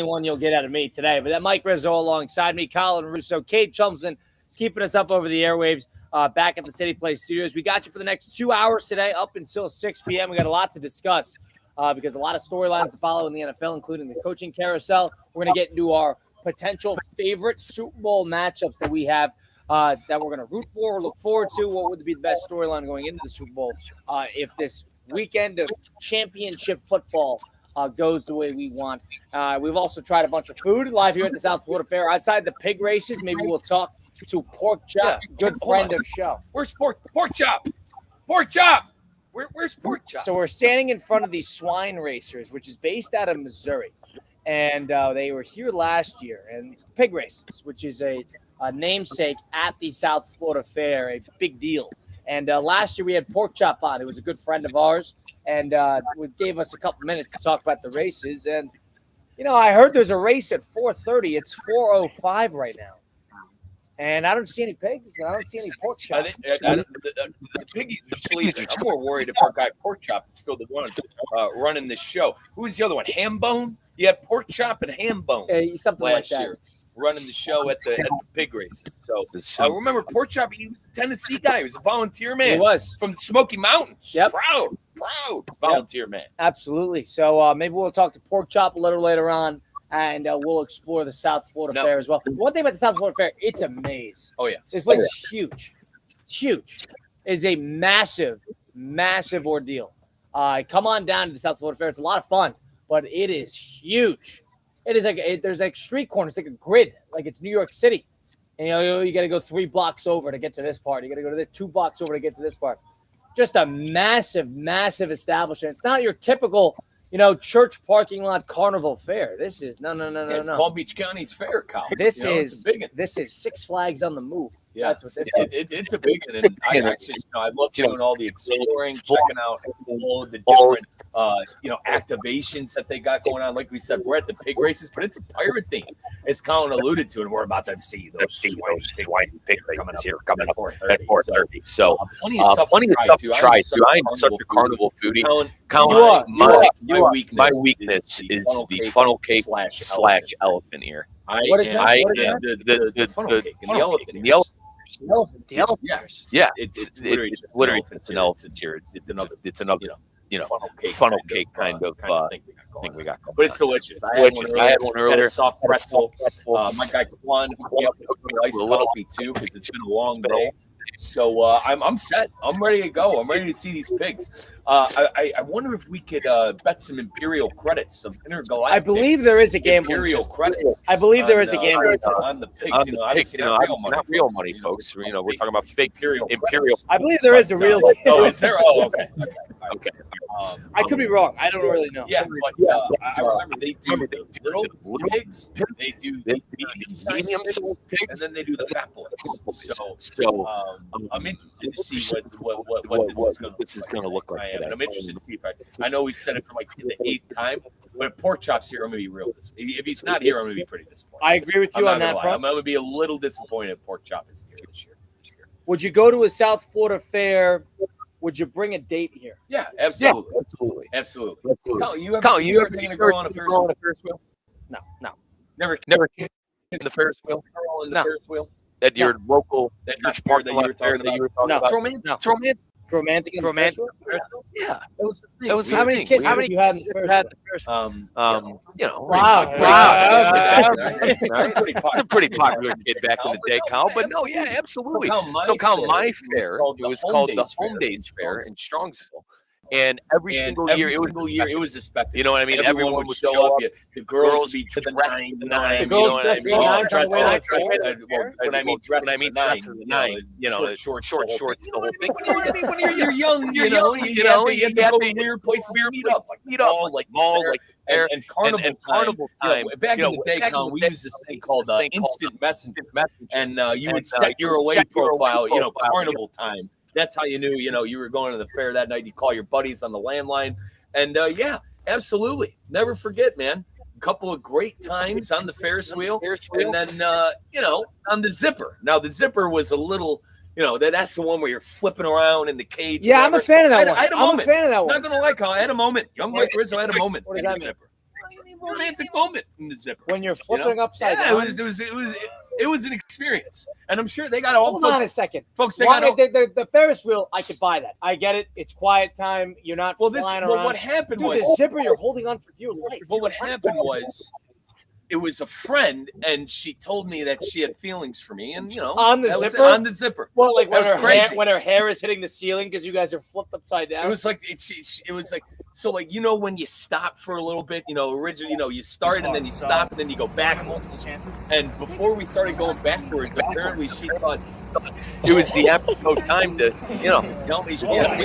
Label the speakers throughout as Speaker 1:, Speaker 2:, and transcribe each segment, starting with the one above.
Speaker 1: one you'll get out of me today. But that Mike Rizzo alongside me, Colin Russo, Kate Chumson, keeping us up over the airwaves back at the City Place Studios. We got you for the next 2 hours today, up until 6 p.m. We got a lot to discuss because a lot of storylines to follow in the NFL, including the coaching carousel. We're going to get into our potential favorite Super Bowl matchups that we have that we're going to root for or look forward to. What would be the best storyline going into the Super Bowl if this weekend of championship football goes the way we want. We've also tried a bunch of food live here at the South Florida Fair. Outside the pig races, maybe we'll talk to Pork Chop, good friend of show.
Speaker 2: Where's Pork Chop? Pork Chop! Where's Pork Chop?
Speaker 1: So we're standing in front of the Swine Racers, which is based out of Missouri. And they were here last year. And it's the pig races, which is a namesake at the South Florida Fair, a big deal. And last year we had Pork Chop on, who was a good friend of ours. And gave us a couple minutes to talk about the races. And, you know, I heard there's a race at 4:30. It's 4:05 right now. And I don't see any pigs, and I don't see any pork chops.
Speaker 2: The piggies are sleeping. I'm more worried if our guy Pork Chop is still the one running this show. Who was the other one? Ham Bone? You had Pork Chop and Ham Bone
Speaker 1: something
Speaker 2: last
Speaker 1: like that.
Speaker 2: year, running the show at the pig races. So I remember Pork Chop. He was a Tennessee guy. He was a volunteer man.
Speaker 1: He was
Speaker 2: from the Smoky Mountains.
Speaker 1: Yep.
Speaker 2: Proud volunteer man.
Speaker 1: Absolutely. So maybe we'll talk to Pork Chop a little later on, and we'll explore the South Florida Fair as well. One thing about the South Florida Fair, it's a maze.
Speaker 2: Oh, yeah.
Speaker 1: This place is huge. It's huge. It's a massive, massive ordeal. Come on down to the South Florida Fair. It's a lot of fun, but it is huge. It is like there's like street corners, like a grid, like it's New York City. And you got to go 3 blocks over to get to this part. You got to go to this 2 blocks over to get to this part. Just a massive, massive establishment. It's not your typical, church parking lot carnival fair. This is no.
Speaker 2: It's Palm Beach County's fair, Colin.
Speaker 1: This is Six Flags on the move.
Speaker 2: Yeah,
Speaker 1: that's what this is.
Speaker 2: It's a big one. And I love doing all the exploring, checking out all the different, activations that they got going on. Like we said, we're at the pig races, but it's a pirate theme, as Colin alluded to, and we're about to see those swine pig races coming up at 4:30. So plenty of stuff to try. I'm such a carnival foodie. Colin, my weakness is the funnel cake slash elephant ear.
Speaker 1: What is that?
Speaker 2: The funnel cake and the elephant.
Speaker 1: The elephant.
Speaker 2: Yeah, it's literally an elephant's ear. It's another funnel cake kind of thing we got going. But it's delicious. I had one earlier. Had a soft pretzel. My guy Colin hooked me iced coffee too because it's been a long day. So I'm set. I'm ready to go. I'm ready to see these pigs. I wonder if we could bet some Imperial credits, some intergalactic.
Speaker 1: I believe there is a gambling
Speaker 2: Imperial credits.
Speaker 1: I believe there is a gambling
Speaker 2: on the pigs. Not real money, folks. We're talking about fake Imperial.
Speaker 1: I believe there is a real.
Speaker 2: Oh, is there? Oh, okay. Okay.
Speaker 1: I could be wrong. I don't really know.
Speaker 2: Yeah, but I remember they do the little pigs. They do the medium-sized pigs, and then they do the fat boys. So I'm interested to see what this is going to look like today. I'm interested to see if I know we said it for like the 8th time, but if Pork Chop's here, I'm going to be real. If he's not here, I'm going to be pretty disappointed.
Speaker 1: I agree with you on that front.
Speaker 2: I'm going to be a little disappointed if Pork Chop isn't here this year.
Speaker 1: Would you go to a South Florida Fair? Would you bring a date here?
Speaker 2: Yeah, absolutely. Colin, you ever taken a girl on a Ferris wheel?
Speaker 1: No.
Speaker 2: Never in the Ferris wheel? Ferris wheel? At your local church park that you were talking about?
Speaker 1: No.
Speaker 2: It's romantic.
Speaker 1: Romantic.
Speaker 2: Yeah,
Speaker 1: that was the thing. How many kisses have you had in the first?
Speaker 2: Wow.
Speaker 1: It's
Speaker 2: a pretty popular kid back in the day, Colin. But no, yeah, absolutely. So, Colin, my fair, it was called the Home Days Fair in Strongsville. And every single year, it was a spectacle. You know what I mean? Everyone would show up. The girls would be dressed to the nine.
Speaker 1: The girls dressed to the nine.
Speaker 2: When I mean dressed to the nine, short shorts, the whole thing. When you're young, you have to go to weird places to meet up, like mall, like air, and carnival time. Back in the day, Colin, we used this thing called instant messenger, and you would set your away profile, carnival time. That's how you knew, you were going to the fair that night. You call your buddies on the landline. And, yeah, absolutely. Never forget, man. A couple of great times on the Ferris wheel. And then, on the zipper. Now, the zipper was a little, that's the one where you're flipping around in the cage.
Speaker 1: Yeah, I'm a fan of that one.
Speaker 2: I'm a fan of that one. I'm not going to lie, Colin. I had a moment. Young Mike Rizzo had a moment.
Speaker 1: What does that mean?
Speaker 2: romantic moment in the zipper.
Speaker 1: When you're flipping upside down.
Speaker 2: It was an experience, and I'm sure they got all.
Speaker 1: Hold on a second,
Speaker 2: folks. They got all,
Speaker 1: the Ferris wheel. I could buy that. I get it. It's quiet time. You're not flying around.
Speaker 2: Well, what happened was
Speaker 1: the zipper you're holding on for dear life.
Speaker 2: Well, what happened was. It was a friend, and she told me that she had feelings for me, and
Speaker 1: on the zipper.
Speaker 2: On the zipper.
Speaker 1: Well, like when her hair is hitting the ceiling because you guys are flipped upside down.
Speaker 2: It was like it was like so like when you stop for a little bit, originally you start and then you stop and then you go backwards. And before we started going backwards, apparently she thought it was the apropos time to tell me she had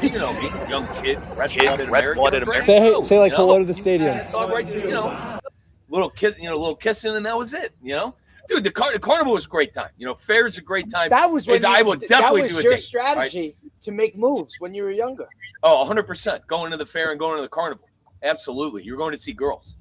Speaker 2: feelings. Young kid, red-blooded American.
Speaker 3: Say like hello to the stadium.
Speaker 2: Little kissing, and that was it. Dude, the carnival was a great time. Fair is a great time.
Speaker 1: That was when
Speaker 2: I would definitely do it.
Speaker 1: That was your strategy to make moves when you were younger.
Speaker 2: Oh, 100%. Going to the fair and going to the carnival. Absolutely. You're going to see girls.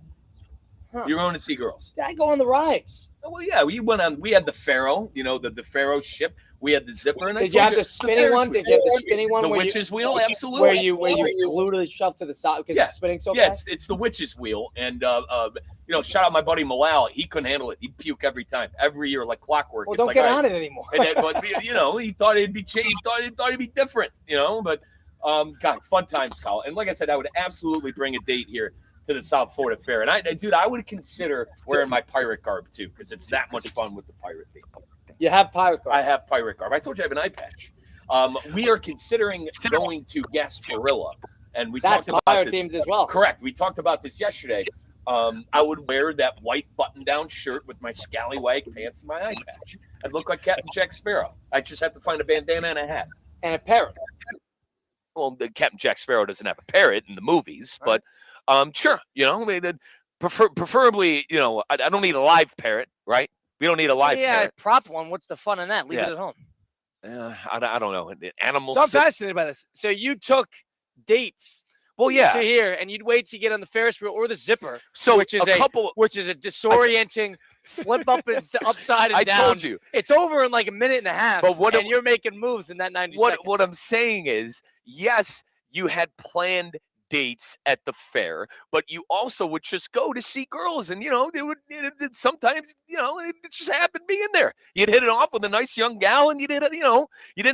Speaker 2: Huh. You're going to see girls.
Speaker 1: I go on the rides.
Speaker 2: Well, yeah, we went on. We had the Pharaoh, the Pharaoh ship. We had the zipper. And
Speaker 1: Did you have the spinning one? Did you have the spinning one?
Speaker 2: The witch's wheel, absolutely.
Speaker 1: Where you glued shoved to the side because it's spinning so
Speaker 2: fast? Yeah, it's the witch's wheel. And, shout out my buddy Malal. He couldn't handle it. He'd puke every time, every year, like clockwork.
Speaker 1: Well, don't get on it anymore.
Speaker 2: And then, but, he thought it'd be changed. He thought it'd be different, But, God, fun times, Colin. And like I said, I would absolutely bring a date here to the South Florida Fair. And I would consider wearing my pirate garb too, because it's that much fun with the pirate theme.
Speaker 1: You have pirate garb.
Speaker 2: I have pirate garb. I told you I have an eye patch. We are considering going to Gasparilla, and we talked about
Speaker 1: pirate
Speaker 2: this.
Speaker 1: themed as well.
Speaker 2: Correct. We talked about this yesterday. I would wear that white button-down shirt with my scallywag pants and my eye patch. I'd look like Captain Jack Sparrow. I just have to find a bandana and a hat
Speaker 1: and a parrot.
Speaker 2: Well, the Captain Jack Sparrow doesn't have a parrot in the movies, but. Sure. Preferably, I don't need a live parrot, right? We don't need a live parrot.
Speaker 1: Yeah, prop one. What's the fun in that? Leave it at home.
Speaker 2: I don't know. Animals.
Speaker 1: So I'm fascinated by this. So you took dates.
Speaker 2: Well, yeah.
Speaker 1: To here, and you'd wait to get on the Ferris wheel or the zipper,
Speaker 2: so
Speaker 1: which is a disorienting flip up and upside and down.
Speaker 2: I told you
Speaker 1: it's over in like a minute and a half. But and you're making moves in that 90 seconds.
Speaker 2: What I'm saying is, yes, you had planned dates at the fair, but you also would just go to see girls, and sometimes it just happened being there. You'd hit it off with a nice young gal, and you didn't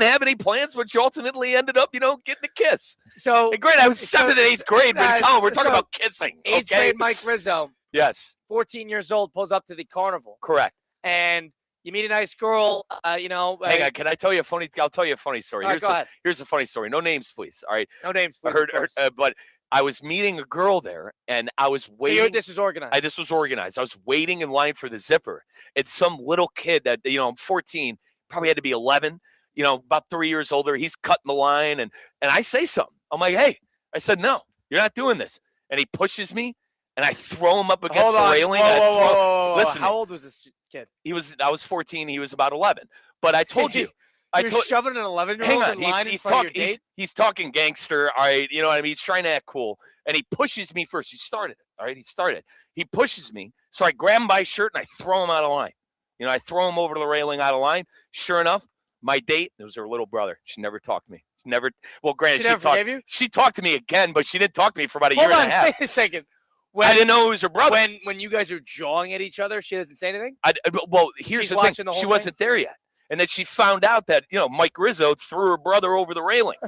Speaker 2: have any plans, but you ultimately ended up getting a kiss. So great, I was 7th and 8th grade, but we're talking about kissing.
Speaker 1: 8th grade Mike Rizzo,
Speaker 2: yes,
Speaker 1: 14 years old, pulls up to the carnival.
Speaker 2: Correct,
Speaker 1: and you meet a nice girl,
Speaker 2: Hang on, can I tell you a funny? I'll tell you a funny story.
Speaker 1: Right,
Speaker 2: Here's a funny story. No names, please. All right.
Speaker 1: No names, please.
Speaker 2: But I was meeting a girl there, and I was waiting.
Speaker 1: So this was organized.
Speaker 2: This was organized. I was waiting in line for the zipper. It's some little kid that I'm 14, probably had to be 11. About 3 years older. He's cutting the line, and I say something. I'm like, hey, I said, no, you're not doing this. And he pushes me, and I throw him up against the railing.
Speaker 1: Whoa. Listen, how old was this kid?
Speaker 2: I was 14. He was about 11. But I told you.
Speaker 1: You're shoving an 11-year-old in line in front of your date?
Speaker 2: He's talking gangster, all right? You know what I mean? He's trying to act cool. And he pushes me first. He started it, all right? He pushes me. So I grab him by his shirt, and I throw him out of line. I throw him over to the railing out of line. Sure enough, my date, it was her little brother. She never talked to me. Granted, she talked to me again, but she didn't talk to me for about a year and a half.
Speaker 1: Wait a second.
Speaker 2: I didn't know it was her brother.
Speaker 1: When you guys are jawing at each other, she doesn't say anything?
Speaker 2: Here's the thing. She wasn't there yet. And then she found out that, Mike Rizzo threw her brother over the railing.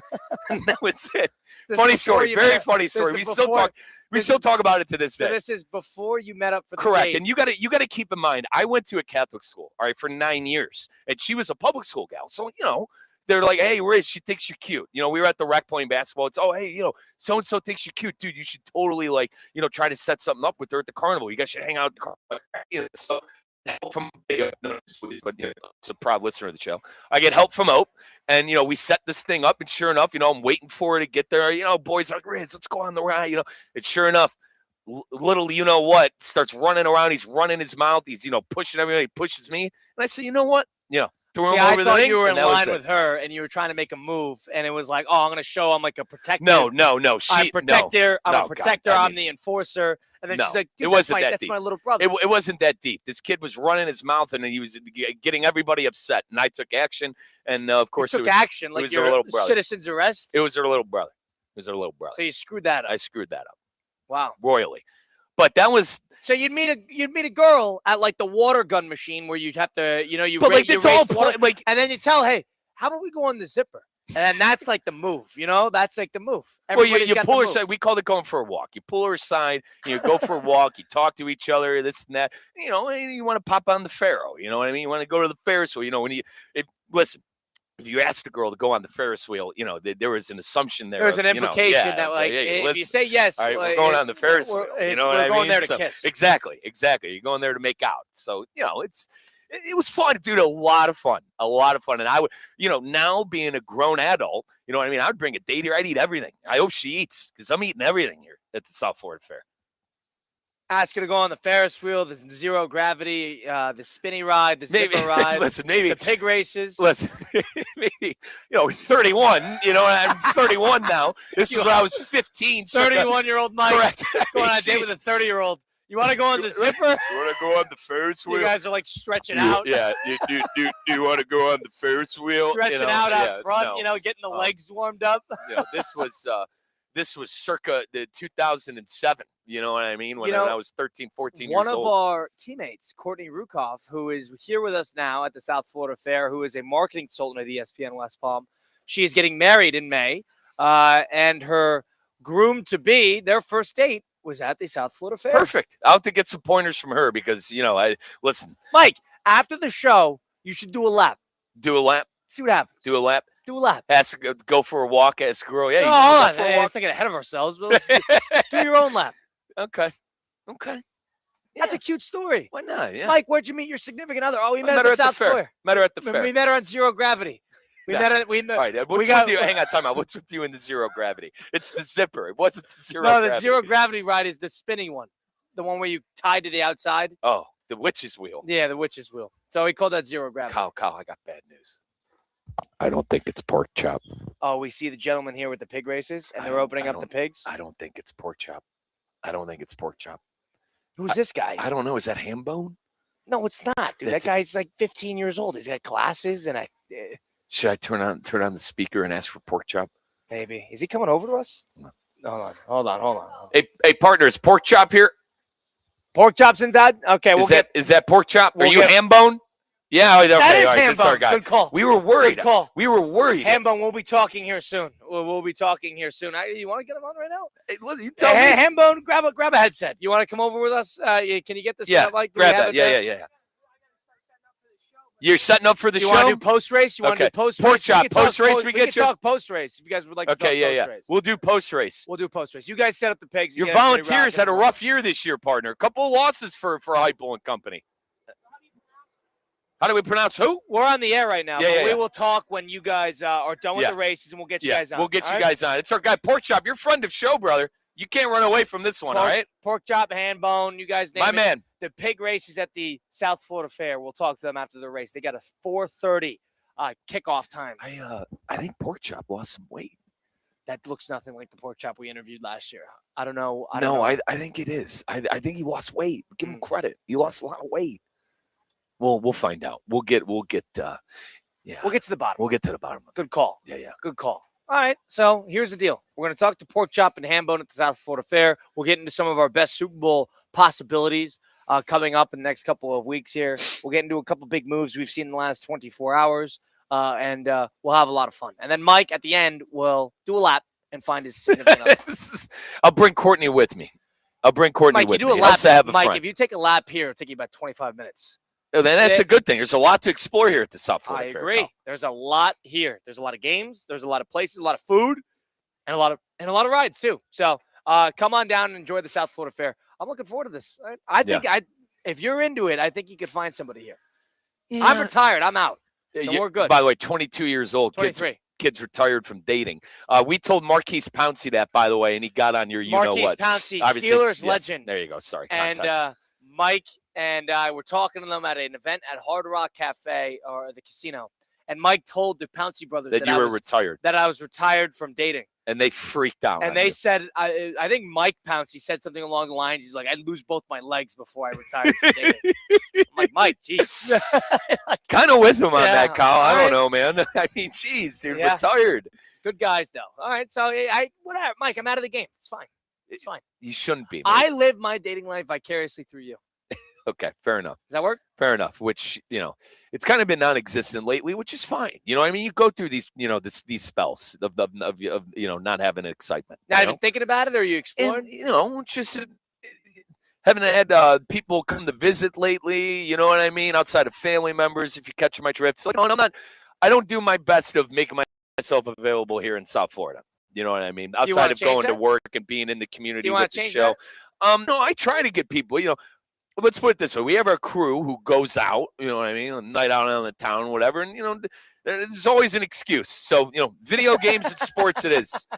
Speaker 2: And that was it. Funny story. Very funny story. We still talk about it to this day.
Speaker 1: So this is before you met up for the
Speaker 2: Correct.
Speaker 1: date.
Speaker 2: And you got to keep in mind, I went to a Catholic school, all right, for 9 years. And she was a public school gal. So, they're like, hey, Riz, she thinks you're cute. We were at the rec playing basketball. It's, oh, hey, so-and-so thinks you're cute. Dude, you should totally, try to set something up with her at the carnival. You guys should hang out at the carnival. So, from but it's a proud listener of the show. I get help from Ope, and we set this thing up, and sure enough, I'm waiting for her to get there. Boys are like, Riz, let's go on the ride. And sure enough, little starts running around. He's running his mouth. He's pushing everyone. He pushes me, and I say, you know what? Threw him over
Speaker 1: I thought you were in line with her, and you were trying to make a move, and it was like, oh, I'm going to show I'm like a protector.
Speaker 2: No.
Speaker 1: I'm a protector. I'm the enforcer. And then she's like, dude, that's my little brother.
Speaker 2: It wasn't that deep. This kid was running his mouth, and he was getting everybody upset. And I took action. And, of course,
Speaker 1: it was action. Like your little brother. Citizen's arrest?
Speaker 2: It was her little brother. So you
Speaker 1: screwed that up.
Speaker 2: I screwed that up.
Speaker 1: Wow.
Speaker 2: Royally. But that was.
Speaker 1: So you'd meet a girl at like the water gun machine where you'd have to,
Speaker 2: But like it's all
Speaker 1: water,
Speaker 2: like,
Speaker 1: and then you tell, hey, how about we go on the zipper? And then that's like the move, That's like the move.
Speaker 2: Well, you pull her aside. We call it going for a walk. You pull her aside. You go for a walk. You talk to each other. This and that. You want to pop on the Pharaoh. You know what I mean? You want to go to the Ferris wheel. Listen. If you asked a girl to go on the Ferris wheel, there was an assumption there.
Speaker 1: There's an implication that, if you say yes,
Speaker 2: all right, we're going on the Ferris wheel. You know what I mean?
Speaker 1: We're going there to kiss.
Speaker 2: Exactly. You're going there to make out. So, it was fun, dude. A lot of fun. And I would, now being a grown adult, you know what I mean? I would bring a date here. I'd eat everything. I hope she eats because I'm eating everything here at the South Florida Fair.
Speaker 1: Ask her to go on the Ferris wheel, the zero gravity, the spinny ride, the zipper ride.
Speaker 2: Listen, maybe
Speaker 1: the pig races.
Speaker 2: Listen, maybe 31. I'm 31 now. This is when I was 15.
Speaker 1: 31-year-old Mike.
Speaker 2: Correct.
Speaker 1: Going on a date with a 30-year-old. You want to go on the zipper?
Speaker 2: You want to go on the Ferris wheel?
Speaker 1: You guys are like stretching out.
Speaker 2: Yeah. Do you want to go on the Ferris wheel?
Speaker 1: Stretching out front. No. Getting the legs warmed up.
Speaker 2: This was circa the 2007. You know what I mean? When I was 13, 14 years old.
Speaker 1: One of our teammates, Courtney Rukoff, who is here with us now at the South Florida Fair, who is a marketing consultant at ESPN West Palm. She is getting married in May, and her groom-to-be, their first date, was at the South Florida Fair.
Speaker 2: Perfect. I'll have to get some pointers from her because, listen.
Speaker 1: Mike, after the show, you should do a lap.
Speaker 2: Do a lap?
Speaker 1: See what happens.
Speaker 2: Do a lap?
Speaker 1: Do a lap.
Speaker 2: Ask her, go for a walk. Ask a girl,
Speaker 1: hold on. Let's not get ahead of ourselves. Do your own lap.
Speaker 2: Okay. Yeah.
Speaker 1: That's a cute story.
Speaker 2: Why not? Yeah.
Speaker 1: Mike, where'd you meet your significant other? Oh, we met her at the South Fair.
Speaker 2: Met her at the fair.
Speaker 1: We met her on zero gravity. All right.
Speaker 2: Hang on, time out. What's with you in the zero gravity? It's the zipper. It wasn't the zero gravity.
Speaker 1: No, the zero gravity ride is the spinning one. The one where you tied to the outside.
Speaker 2: Oh, the witch's wheel.
Speaker 1: Yeah, the witch's wheel. So we called that zero gravity.
Speaker 2: Kyle, I got bad news. I don't think it's pork chop.
Speaker 1: Oh, we see the gentleman here with the pig races, and they're opening up the pigs?
Speaker 2: I don't think it's pork chop.
Speaker 1: Who's this guy?
Speaker 2: I don't know. Is that ham bone?
Speaker 1: No, it's not, dude. That guy's like 15 years old. He's got glasses and
Speaker 2: Should I turn on the speaker and ask for pork chop?
Speaker 1: Maybe. Is he coming over to us? No. Hold on.
Speaker 2: Hey, partner, is pork chop here?
Speaker 1: Pork chops and Dad? Okay,
Speaker 2: is that pork chop? Are you ham bone? Yeah, okay.
Speaker 1: That is
Speaker 2: all right,
Speaker 1: ham bone. Good call.
Speaker 2: We were worried.
Speaker 1: Good call.
Speaker 2: We were worried.
Speaker 1: Ham bone, we'll be talking here soon. We'll be talking here soon. You want to get him on right now?
Speaker 2: Hey, listen, you tell me.
Speaker 1: Ham bone, grab a headset. You want to come over with us? Can you get this set up? Like,
Speaker 2: grab that. Yeah. You're setting up for the show?
Speaker 1: You want to do post-race? You want to do post-race?
Speaker 2: Pork chop, post-race, we get you?
Speaker 1: Talk post-race if you guys would like to talk post-race.
Speaker 2: We'll do post-race.
Speaker 1: You guys set up the pigs.
Speaker 2: Your Volunteers had a rough year this year, partner. A couple of losses for Heupel and company. How do we pronounce who?
Speaker 1: We're on the air right now.
Speaker 2: Yeah.
Speaker 1: We will talk when you guys are done with the races, and we'll get you guys on.
Speaker 2: We'll get you guys on. It's our guy, Pork Chop. You're friend of show, brother. You can't run away from this one, all right?
Speaker 1: Pork Chop, hand bone. You guys name it.
Speaker 2: My man.
Speaker 1: The pig races at the South Florida Fair. We'll talk to them after the race. They got a 4:30 kickoff time.
Speaker 2: I think Pork Chop lost some weight.
Speaker 1: That looks nothing like the Pork Chop we interviewed last year. I don't know.
Speaker 2: I think it is. I think he lost weight. Give him credit. He lost a lot of weight. We'll find out. We'll get
Speaker 1: We'll get to the bottom.
Speaker 2: We'll get to the bottom.
Speaker 1: Good call.
Speaker 2: Yeah.
Speaker 1: Good call. All right. So here's the deal. We're going to talk to Pork Chop and Ham Bone at the South Florida Fair. We'll get into some of our best Super Bowl possibilities coming up in the next couple of weeks here. We'll get into a couple big moves we've seen in the last 24 hours, and we'll have a lot of fun. And then Mike, at the end, will do a lap and find his significant other.
Speaker 2: I'll bring Courtney with me.
Speaker 1: Mike, you do a lap. Mike, if you take a lap here, it'll take you about 25 minutes.
Speaker 2: Oh, then that's a good thing. There's a lot to explore here at the South Florida Fair.
Speaker 1: I agree. There's a lot here. There's a lot of games. There's a lot of places, a lot of food, and a lot of rides too. So come on down and enjoy the South Florida Fair. I'm looking forward to this. I think if you're into it, I think you could find somebody here. Yeah. I'm retired. I'm out. So we're good.
Speaker 2: By the way, 22 years old.
Speaker 1: 23.
Speaker 2: Kids retired from dating. We told Marquise Pouncey that, by the way, and he got on your
Speaker 1: Marquise Pouncey, Steelers legend.
Speaker 2: There you go. Sorry.
Speaker 1: And Mike and I were talking to them at an event at Hard Rock Cafe or the casino. And Mike told the Pouncey brothers
Speaker 2: that you were retired.
Speaker 1: That I was retired from dating.
Speaker 2: And they freaked out.
Speaker 1: And they said, I think Mike Pouncey said something along the lines. He's like, I'd lose both my legs before I retired from dating. I'm like, Mike, geez.
Speaker 2: Kind of with him on that, Kyle. I don't know, man. I mean, geez, dude, retired.
Speaker 1: Good guys, though. All right, so whatever. Mike, I'm out of the game. It's fine. It's fine.
Speaker 2: You shouldn't be.
Speaker 1: I live my dating life vicariously through you.
Speaker 2: Okay, fair enough.
Speaker 1: Does that work?
Speaker 2: Fair enough. Which, it's kind of been non-existent lately, which is fine. You know what I mean? You go through these, these spells of not having excitement.
Speaker 1: Not even thinking about it, or are you exploring?
Speaker 2: And, just haven't had people come to visit lately. You know what I mean? Outside of family members, if you catch my drift. So, I don't do my best of making myself available here in South Florida. You know what I mean? Outside of going to work and being in the community with the show. No, I try to get people, let's put it this way. We have our crew who goes out, you know what I mean? A night out on the town, whatever. And, there's always an excuse. So, video games and sports it is.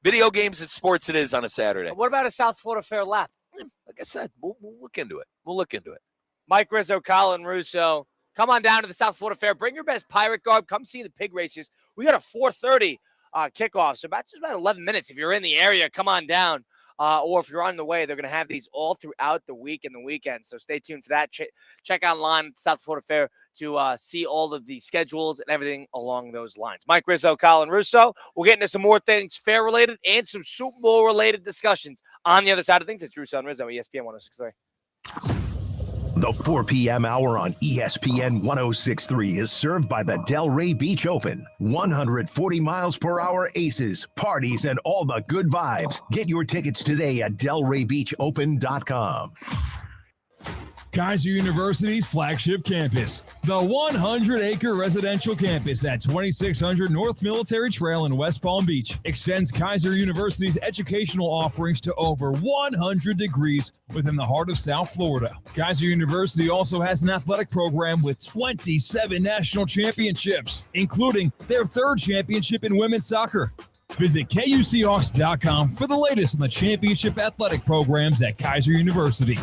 Speaker 2: Video games and sports it is on a Saturday.
Speaker 1: What about a South Florida Fair lap?
Speaker 2: Like I said, we'll look into it. We'll look into it.
Speaker 1: Mike Rizzo, Colin Russo. Come on down to the South Florida Fair. Bring your best pirate garb. Come see the pig races. We got a 4:30 kickoff. So about 11 minutes. If you're in the area, come on down. Or if you're on the way, they're going to have these all throughout the week and the weekend. So stay tuned for that. Check online at the South Florida Fair to see all of the schedules and everything along those lines. Mike Rizzo, Colin Russo. We'll get into some more things fair-related and some Super Bowl-related discussions on the other side of things. It's Russo and Rizzo, ESPN 106.3.
Speaker 3: The 4 p.m. hour on ESPN 106.3 is served by the Delray Beach Open. 140 miles per hour aces, parties, and all the good vibes. Get your tickets today at DelrayBeachOpen.com.
Speaker 4: Kaiser University's flagship campus, the 100-acre residential campus at 2600 North Military Trail in West Palm Beach, extends Kaiser University's educational offerings to over 100 degrees within the heart of South Florida. Kaiser University also has an athletic program with 27 national championships, including their 3rd championship in women's soccer. Visit KUCHawks.com for the latest on the championship athletic programs at Kaiser University.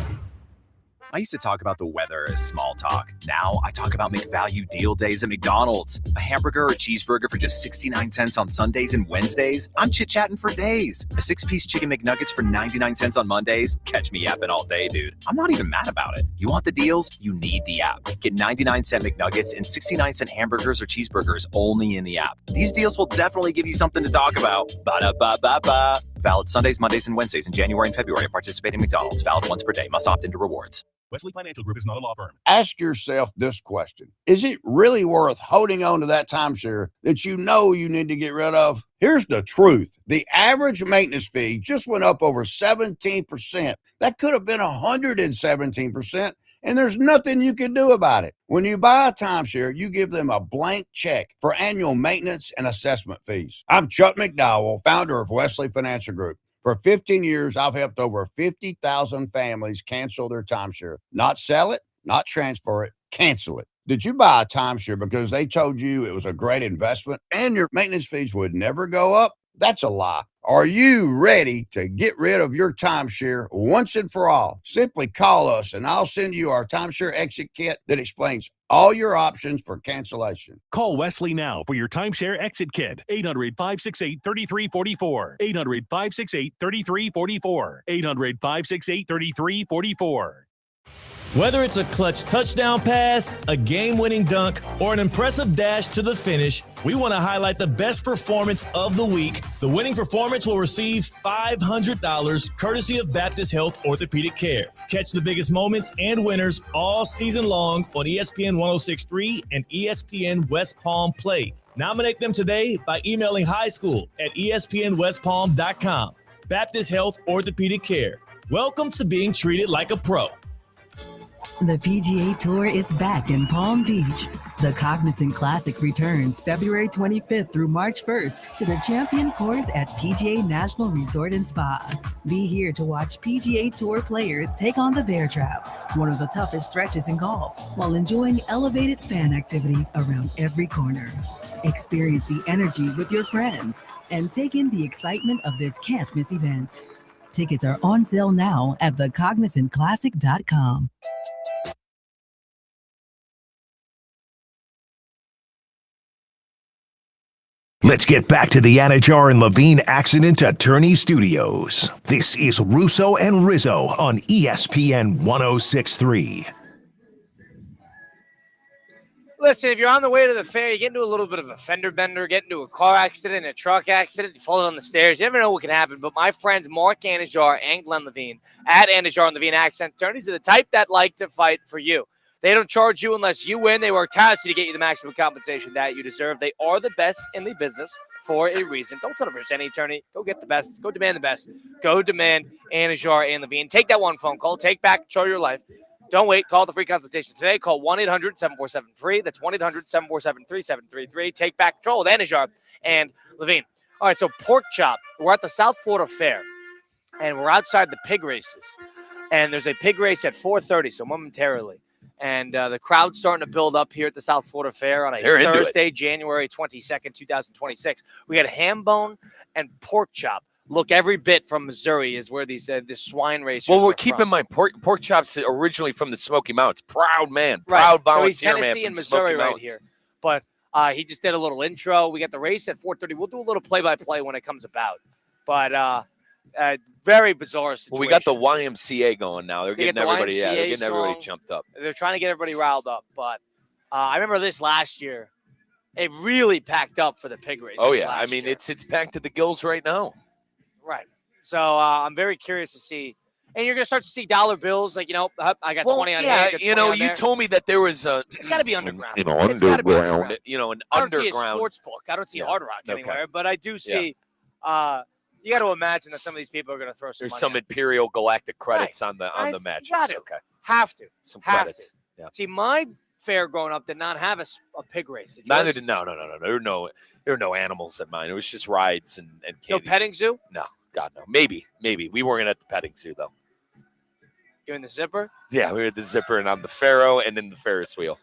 Speaker 5: I used to talk about the weather as small talk. Now I talk about McValue deal days at McDonald's. A hamburger or cheeseburger for just 69 cents on Sundays and Wednesdays? I'm chit-chatting for days. A 6-piece chicken McNuggets for 99 cents on Mondays? Catch me yapping all day, dude. I'm not even mad about it. You want the deals? You need the app. Get 99-cent McNuggets and 69-cent hamburgers or cheeseburgers only in the app. These deals will definitely give you something to talk about. Ba-da-ba-ba-ba. Valid Sundays, Mondays, and Wednesdays in January and February at participating McDonald's. Valid once per day. Must opt into rewards.
Speaker 6: Wesley Financial Group is not a law firm.
Speaker 7: Ask yourself this question. Is it really worth holding on to that timeshare that you know you need to get rid of? Here's the truth. The average maintenance fee just went up over 17%. That could have been 117%, and there's nothing you can do about it. When you buy a timeshare, you give them a blank check for annual maintenance and assessment fees. I'm Chuck McDowell, founder of Wesley Financial Group. For 15 years, I've helped over 50,000 families cancel their timeshare. Not sell it, not transfer it, cancel it. Did you buy a timeshare because they told you it was a great investment and your maintenance fees would never go up? That's a lie. Are you ready to get rid of your timeshare once and for all? Simply call us and I'll send you our timeshare exit kit that explains all your options for cancellation.
Speaker 3: Call Wesley now for your timeshare exit kit. 800-568-3344. 800-568-3344. 800-568-3344.
Speaker 8: Whether it's a clutch touchdown pass, a game-winning dunk, or an impressive dash to the finish, we want to highlight the best performance of the week. The winning performance will receive $500 courtesy of Baptist Health Orthopedic Care. Catch the biggest moments and winners all season long on ESPN 106.3 and ESPN West Palm Play. Nominate them today by emailing highschool@espnwestpalm.com. Baptist Health Orthopedic Care. Welcome to being treated like a pro.
Speaker 9: The PGA Tour is back in Palm Beach. The Cognizant Classic returns February 25th through March 1st to the Champion Course at PGA National Resort and Spa. Be here to watch PGA Tour players take on the Bear Trap, one of the toughest stretches in golf, while enjoying elevated fan activities around every corner. Experience the energy with your friends and take in the excitement of this can't-miss event. Tickets are on sale now at thecognizantclassic.com.
Speaker 3: Let's get back to the Anajar and Levine Accident Attorney Studios. This is Russo and Rizzo on ESPN 106.3.
Speaker 1: Listen, if you're on the way to the fair, you get into a little bit of a fender bender, get into a car accident, a truck accident, you fall down the stairs. You never know what can happen. But my friends Mark Anajar and Glenn Levine at Anajar and Levine Accent Attorneys are the type that like to fight for you. They don't charge you unless you win. They work tirelessly to get you the maximum compensation that you deserve. They are the best in the business for a reason. Don't settle for any attorney. Go get the best. Go demand the best. Go demand Anajar and Levine. Take that one phone call. Take back control of your life. Don't wait. Call the free consultation today. Call 1-800-747-FREE. That's 1-800-747-3733. Take back control with Anajar and Levine. All right, so pork chop. We're at the South Florida Fair, and we're outside the pig races. And there's a pig race at 4:30, so momentarily. And the crowd's starting to build up here at the South Florida Fair on a Thursday, January 22nd, 2026. We got ham bone and pork chop. Look, every bit from Missouri is where these this swine racers.
Speaker 2: Well, we're
Speaker 1: from.
Speaker 2: keeping in mind pork chops originally from the Smoky Mountains. Proud man, proud volunteer
Speaker 1: so he's Tennessee
Speaker 2: man
Speaker 1: and Missouri right
Speaker 2: Mountains.
Speaker 1: here. But he just did a little intro. We got the race at 4:30. We'll do a little play-by-play when it comes about. But very bizarre situation.
Speaker 2: Well, we got the YMCA going now. They're getting everybody.
Speaker 1: YMCA
Speaker 2: They're getting everybody
Speaker 1: song.
Speaker 2: jumped up.
Speaker 1: They're trying to get everybody riled up. But I remember this last year. It really packed up for the pig race.
Speaker 2: Oh yeah, I mean it's packed to the gills right now.
Speaker 1: Right. So I'm very curious to see. And you're going to start to see dollar bills. Like, I got 20 on there.
Speaker 2: Yeah, you told me that there was a.
Speaker 1: It's got to be underground.
Speaker 2: Underground.
Speaker 1: An underground.
Speaker 2: I
Speaker 1: don't see a sports book. I don't see Hard Rock anywhere. But I do see. You got to imagine that some of these people are going to throw some.
Speaker 2: There's
Speaker 1: money
Speaker 2: some Imperial Galactic credits on the matches.
Speaker 1: You got to.
Speaker 2: Okay.
Speaker 1: Have to.
Speaker 2: Some
Speaker 1: Have
Speaker 2: credits.
Speaker 1: to.
Speaker 2: Yeah.
Speaker 1: See, my fair growing up did not have a pig race.
Speaker 2: Neither did no. There were no animals at mine. It was just rides and candy.
Speaker 1: No petting zoo?
Speaker 2: No. God, no. Maybe. We weren't at the petting zoo, though.
Speaker 1: You're in the zipper?
Speaker 2: Yeah, we were at the zipper and on the Pharaoh and in the Ferris wheel.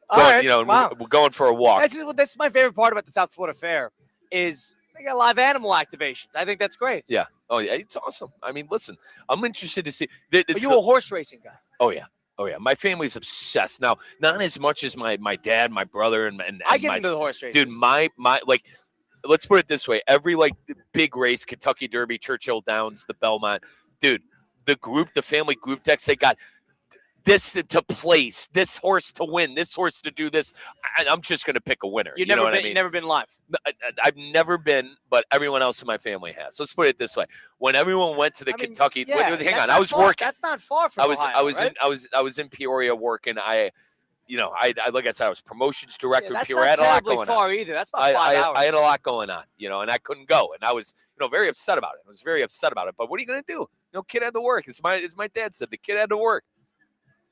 Speaker 1: All right.
Speaker 2: We're going for a walk.
Speaker 1: This is my favorite part about the South Florida Fair is they got live animal activations. I think that's great.
Speaker 2: Yeah. Oh, yeah. It's awesome. I mean, listen, I'm interested to see.
Speaker 1: Are you a horse racing guy?
Speaker 2: Oh, yeah. My family's obsessed. Now, not as much as my dad, my brother, and
Speaker 1: I get into the horse racing.
Speaker 2: Dude, my let's put it this way. Every big race, Kentucky Derby, Churchill Downs, the Belmont, dude, the family group text, they got this to place, this horse to win, this horse to do this. I'm just going to pick a winner. You know what I mean?
Speaker 1: You've never been live?
Speaker 2: I've never been, but everyone else in my family has. Let's put it this way. When everyone went to the Kentucky, hang on, I was working.
Speaker 1: That's not far from Ohio,
Speaker 2: I was in Peoria working. I like I said, I was promotions director.
Speaker 1: That's
Speaker 2: Peoria.
Speaker 1: not
Speaker 2: I had a lot
Speaker 1: terribly
Speaker 2: going
Speaker 1: far
Speaker 2: on.
Speaker 1: either. That's about 5 hours.
Speaker 2: I had a lot going on, and I couldn't go, and I was, very upset about it. I was very upset about it. But what are you going to do? Kid had to work. As my dad said, the kid had to work.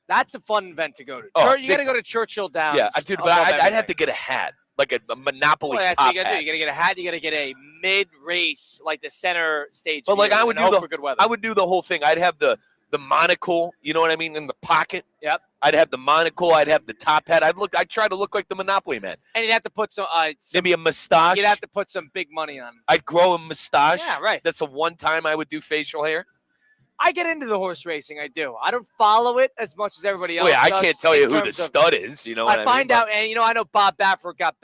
Speaker 1: That's a fun event to go to. You got to go to Churchill Downs.
Speaker 2: Yeah, dude, but I'd have to get a hat, like a Monopoly top hat.
Speaker 1: You got to get a hat. You got to get a mid-race, like the center stage.
Speaker 2: But
Speaker 1: I would
Speaker 2: do the whole thing. I'd have the monocle, you know what I mean, in the pocket.
Speaker 1: Yep.
Speaker 2: I'd have the monocle. I'd have the top hat. I'd try to look like the Monopoly man.
Speaker 1: And you'd have to put some
Speaker 2: maybe a mustache.
Speaker 1: You'd have to put some big money on.
Speaker 2: I'd grow a mustache.
Speaker 1: Yeah, right.
Speaker 2: That's a one time I would do facial hair.
Speaker 1: I get into the horse racing. I do. I don't follow it as much as everybody else.
Speaker 2: Well, yeah, I can't tell you who the stud is. You know what I
Speaker 1: find
Speaker 2: mean?
Speaker 1: out, and I know Bob Baffert got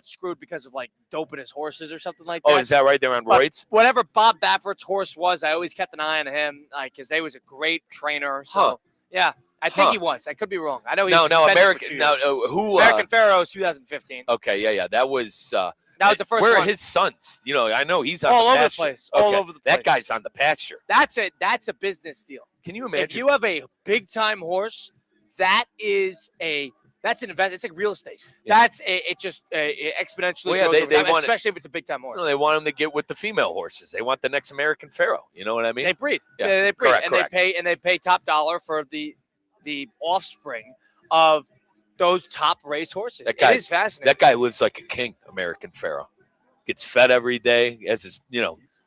Speaker 1: screwed because of doping his horses or something like that.
Speaker 2: Oh, is that right? They're on roids.
Speaker 1: Whatever Bob Baffert's horse was, I always kept an eye on him, because he was a great trainer. So yeah, I think he was. I could be wrong. I know he was
Speaker 2: American.
Speaker 1: American Pharaoh is 2015.
Speaker 2: Okay, yeah, that was.
Speaker 1: That was the first one.
Speaker 2: Where are his sons? I know he's on
Speaker 1: all
Speaker 2: the
Speaker 1: over
Speaker 2: pasture.
Speaker 1: the place.
Speaker 2: Okay.
Speaker 1: All over the place.
Speaker 2: That guy's on the pasture.
Speaker 1: That's a business deal.
Speaker 2: Can you imagine?
Speaker 1: If you have a big time horse, that's an investment. It's like real estate.
Speaker 2: Yeah.
Speaker 1: It just exponentially goes over time, especially if it's a big time horse.
Speaker 2: They want him to get with the female horses. They want the next American Pharaoh. You know what I mean?
Speaker 1: They breed.
Speaker 2: Yeah.
Speaker 1: They breed,
Speaker 2: Correct.
Speaker 1: They pay top dollar for the offspring of those top race horses. It is fascinating.
Speaker 2: That guy lives like a king, American Pharaoh. Gets fed every day. Has his,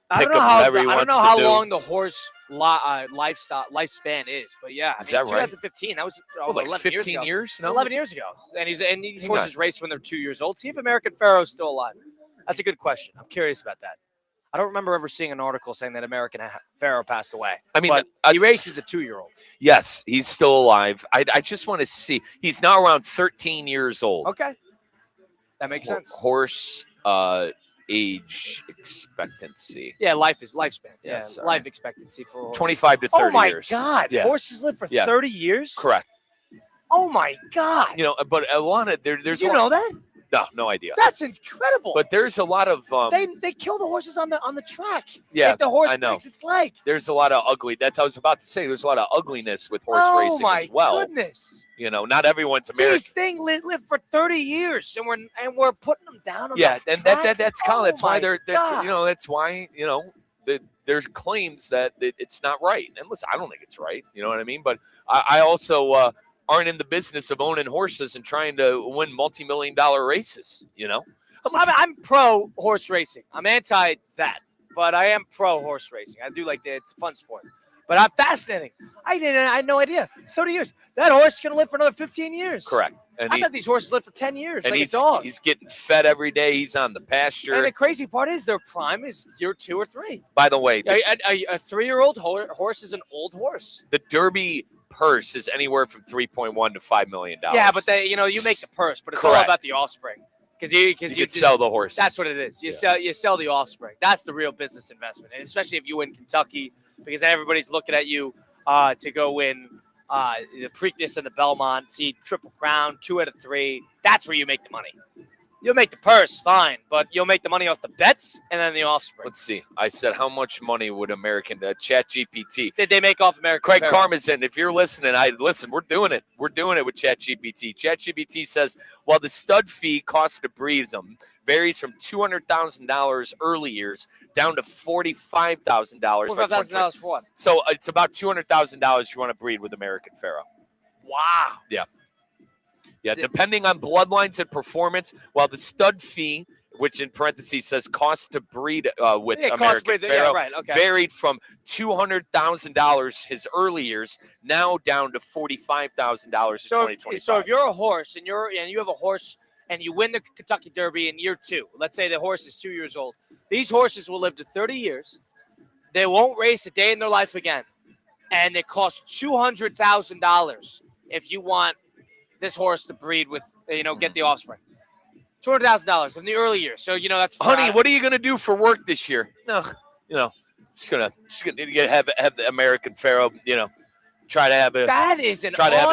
Speaker 1: I don't know how long the horse lifespan is, but yeah.
Speaker 2: Is that right?
Speaker 1: 2015. That was
Speaker 2: 15 years? No?
Speaker 1: 11 years ago. And these horses race when they're 2 years old. See if American Pharaoh's still alive. That's a good question. I'm curious about that. I don't remember ever seeing an article saying that American Pharaoh passed away.
Speaker 2: I mean,
Speaker 1: but he races a 2-year-old.
Speaker 2: Yes, he's still alive. I just want to see. He's now around 13 years old.
Speaker 1: Okay. That makes sense.
Speaker 2: Horse age expectancy.
Speaker 1: Yeah, lifespan.
Speaker 2: Yes,
Speaker 1: life expectancy for
Speaker 2: 25 to 30 years.
Speaker 1: Oh my God.
Speaker 2: Yeah.
Speaker 1: Horses live for 30 years?
Speaker 2: Correct.
Speaker 1: Oh my God!
Speaker 2: But a lot of there's.
Speaker 1: You know that?
Speaker 2: No idea.
Speaker 1: That's incredible.
Speaker 2: But there's a lot of
Speaker 1: they kill the horses on the track.
Speaker 2: Yeah,
Speaker 1: if the horse
Speaker 2: I know.
Speaker 1: breaks its leg.
Speaker 2: There's a lot of ugly. That's what I was about to say. There's a lot of ugliness with horse racing as well.
Speaker 1: Oh my goodness!
Speaker 2: Not everyone's American.
Speaker 1: These things live for 30 years, and we're putting them down on
Speaker 2: Yeah,
Speaker 1: the
Speaker 2: and
Speaker 1: track?
Speaker 2: that's Colin. That's why
Speaker 1: God.
Speaker 2: that's why there's claims that it's not right. And listen, I don't think it's right. You know what I mean? But I also aren't in the business of owning horses and trying to win multi-million-dollar races.
Speaker 1: I'm pro horse racing. I'm anti that, but I am pro horse racing. I do like that. It's a fun sport. But I'm fascinating. I had no idea. 30 years. That horse is going to live for another 15 years.
Speaker 2: Correct. And
Speaker 1: I thought these horses live for 10 years,
Speaker 2: and
Speaker 1: like a dog.
Speaker 2: He's getting fed every day. He's on the pasture.
Speaker 1: And the crazy part is their prime is year 2 or 3.
Speaker 2: By the way,
Speaker 1: a 3-year-old horse is an old horse.
Speaker 2: The Derby purse is anywhere from $3.1 to $5 million.
Speaker 1: Yeah, but you make the purse, but it's
Speaker 2: Correct.
Speaker 1: all about the offspring. Because you
Speaker 2: could sell the horses.
Speaker 1: That's what it is. You sell the offspring. That's the real business investment, and especially if you win Kentucky, because everybody's looking at you to go win the Preakness and the Belmont, see Triple Crown, 2 out of 3. That's where you make the money. You'll make the purse, fine, but you'll make the money off the bets and then the offspring.
Speaker 2: Let's see. I said, how much money would American ChatGPT?
Speaker 1: Did they make off American?
Speaker 2: Craig Karmazin, if you're listening, we're doing it. We're doing it with ChatGPT. ChatGPT says, while the stud fee cost to breed them varies from $200,000 early years down to $45,000.
Speaker 1: $45,000 for what?
Speaker 2: So it's about $200,000 you want to breed with American Pharoah.
Speaker 1: Wow.
Speaker 2: Yeah. Yeah, depending on bloodlines and performance, while the stud fee, which in parentheses says cost to breed with American Pharoah, varied from $200,000 his early years, now down to $45,000 in 2025.
Speaker 1: So if you're a horse and you have a horse and you win the Kentucky Derby in year 2, let's say the horse is 2 years old, these horses will live to 30 years. They won't race a day in their life again, and it costs $200,000 if you want this horse to breed with, get the offspring. $200,000 in the early years. So, that's
Speaker 2: honey, what are you going to do for work this year? No, just gonna have the American Pharoah, try to have a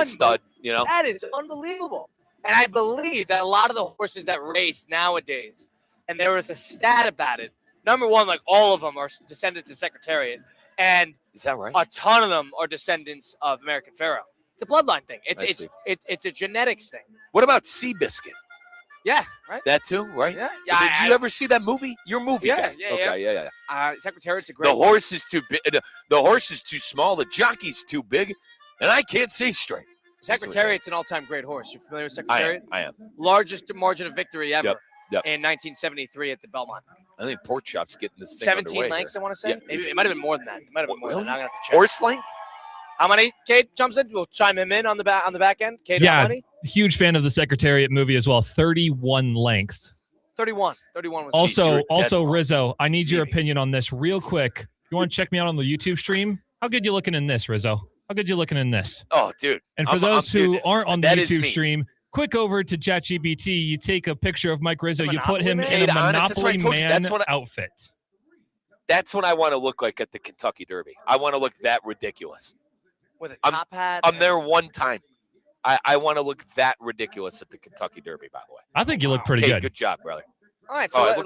Speaker 2: stud,
Speaker 1: That is unbelievable. And I believe that a lot of the horses that race nowadays, and there was a stat about it. Number one, like all of them are descendants of Secretariat. And
Speaker 2: is that right?
Speaker 1: A ton of them are descendants of American Pharoah. It's a bloodline thing. It's a genetics thing.
Speaker 2: What about Seabiscuit?
Speaker 1: Yeah, right.
Speaker 2: That too, right?
Speaker 1: Yeah.
Speaker 2: Did you ever see that movie? Your movie?
Speaker 1: Yeah,
Speaker 2: guy. Yeah.
Speaker 1: Secretariat's a great.
Speaker 2: The horse is too big. The horse is too small. The jockey's too big, and I can't see straight.
Speaker 1: Secretariat's an all-time great horse. You familiar with Secretariat?
Speaker 2: I am.
Speaker 1: Largest margin of victory ever.
Speaker 2: Yep.
Speaker 1: In 1973 at the Belmont.
Speaker 2: I think Pork Chop's getting this thing
Speaker 1: 17 lengths,
Speaker 2: here.
Speaker 1: I want to say.
Speaker 2: Yeah.
Speaker 1: Maybe it might have been more than that. I'm gonna have to check.
Speaker 2: Horse length?
Speaker 1: How many? Kate jumps in. We'll chime him in on the back end. Kate, how many?
Speaker 10: Huge fan of the Secretariat movie as well. 31 lengths.
Speaker 1: 31 was
Speaker 10: Also, Rizzo, I need your opinion on this real quick. You want to check me out on the YouTube stream? How good you looking in this, Rizzo? How good you looking in this?
Speaker 2: Oh, dude.
Speaker 10: And for those who aren't on the YouTube stream, quick over to ChatGPT. You take a picture of Mike Rizzo. You put him in a Monopoly Man outfit.
Speaker 2: That's what I want to look like at the Kentucky Derby. I want to look that ridiculous.
Speaker 1: With a top hat.
Speaker 2: I'm there one time. I want to look that ridiculous at the Kentucky Derby, by the way.
Speaker 10: I think you look pretty good.
Speaker 2: Good job, brother.
Speaker 1: All right, so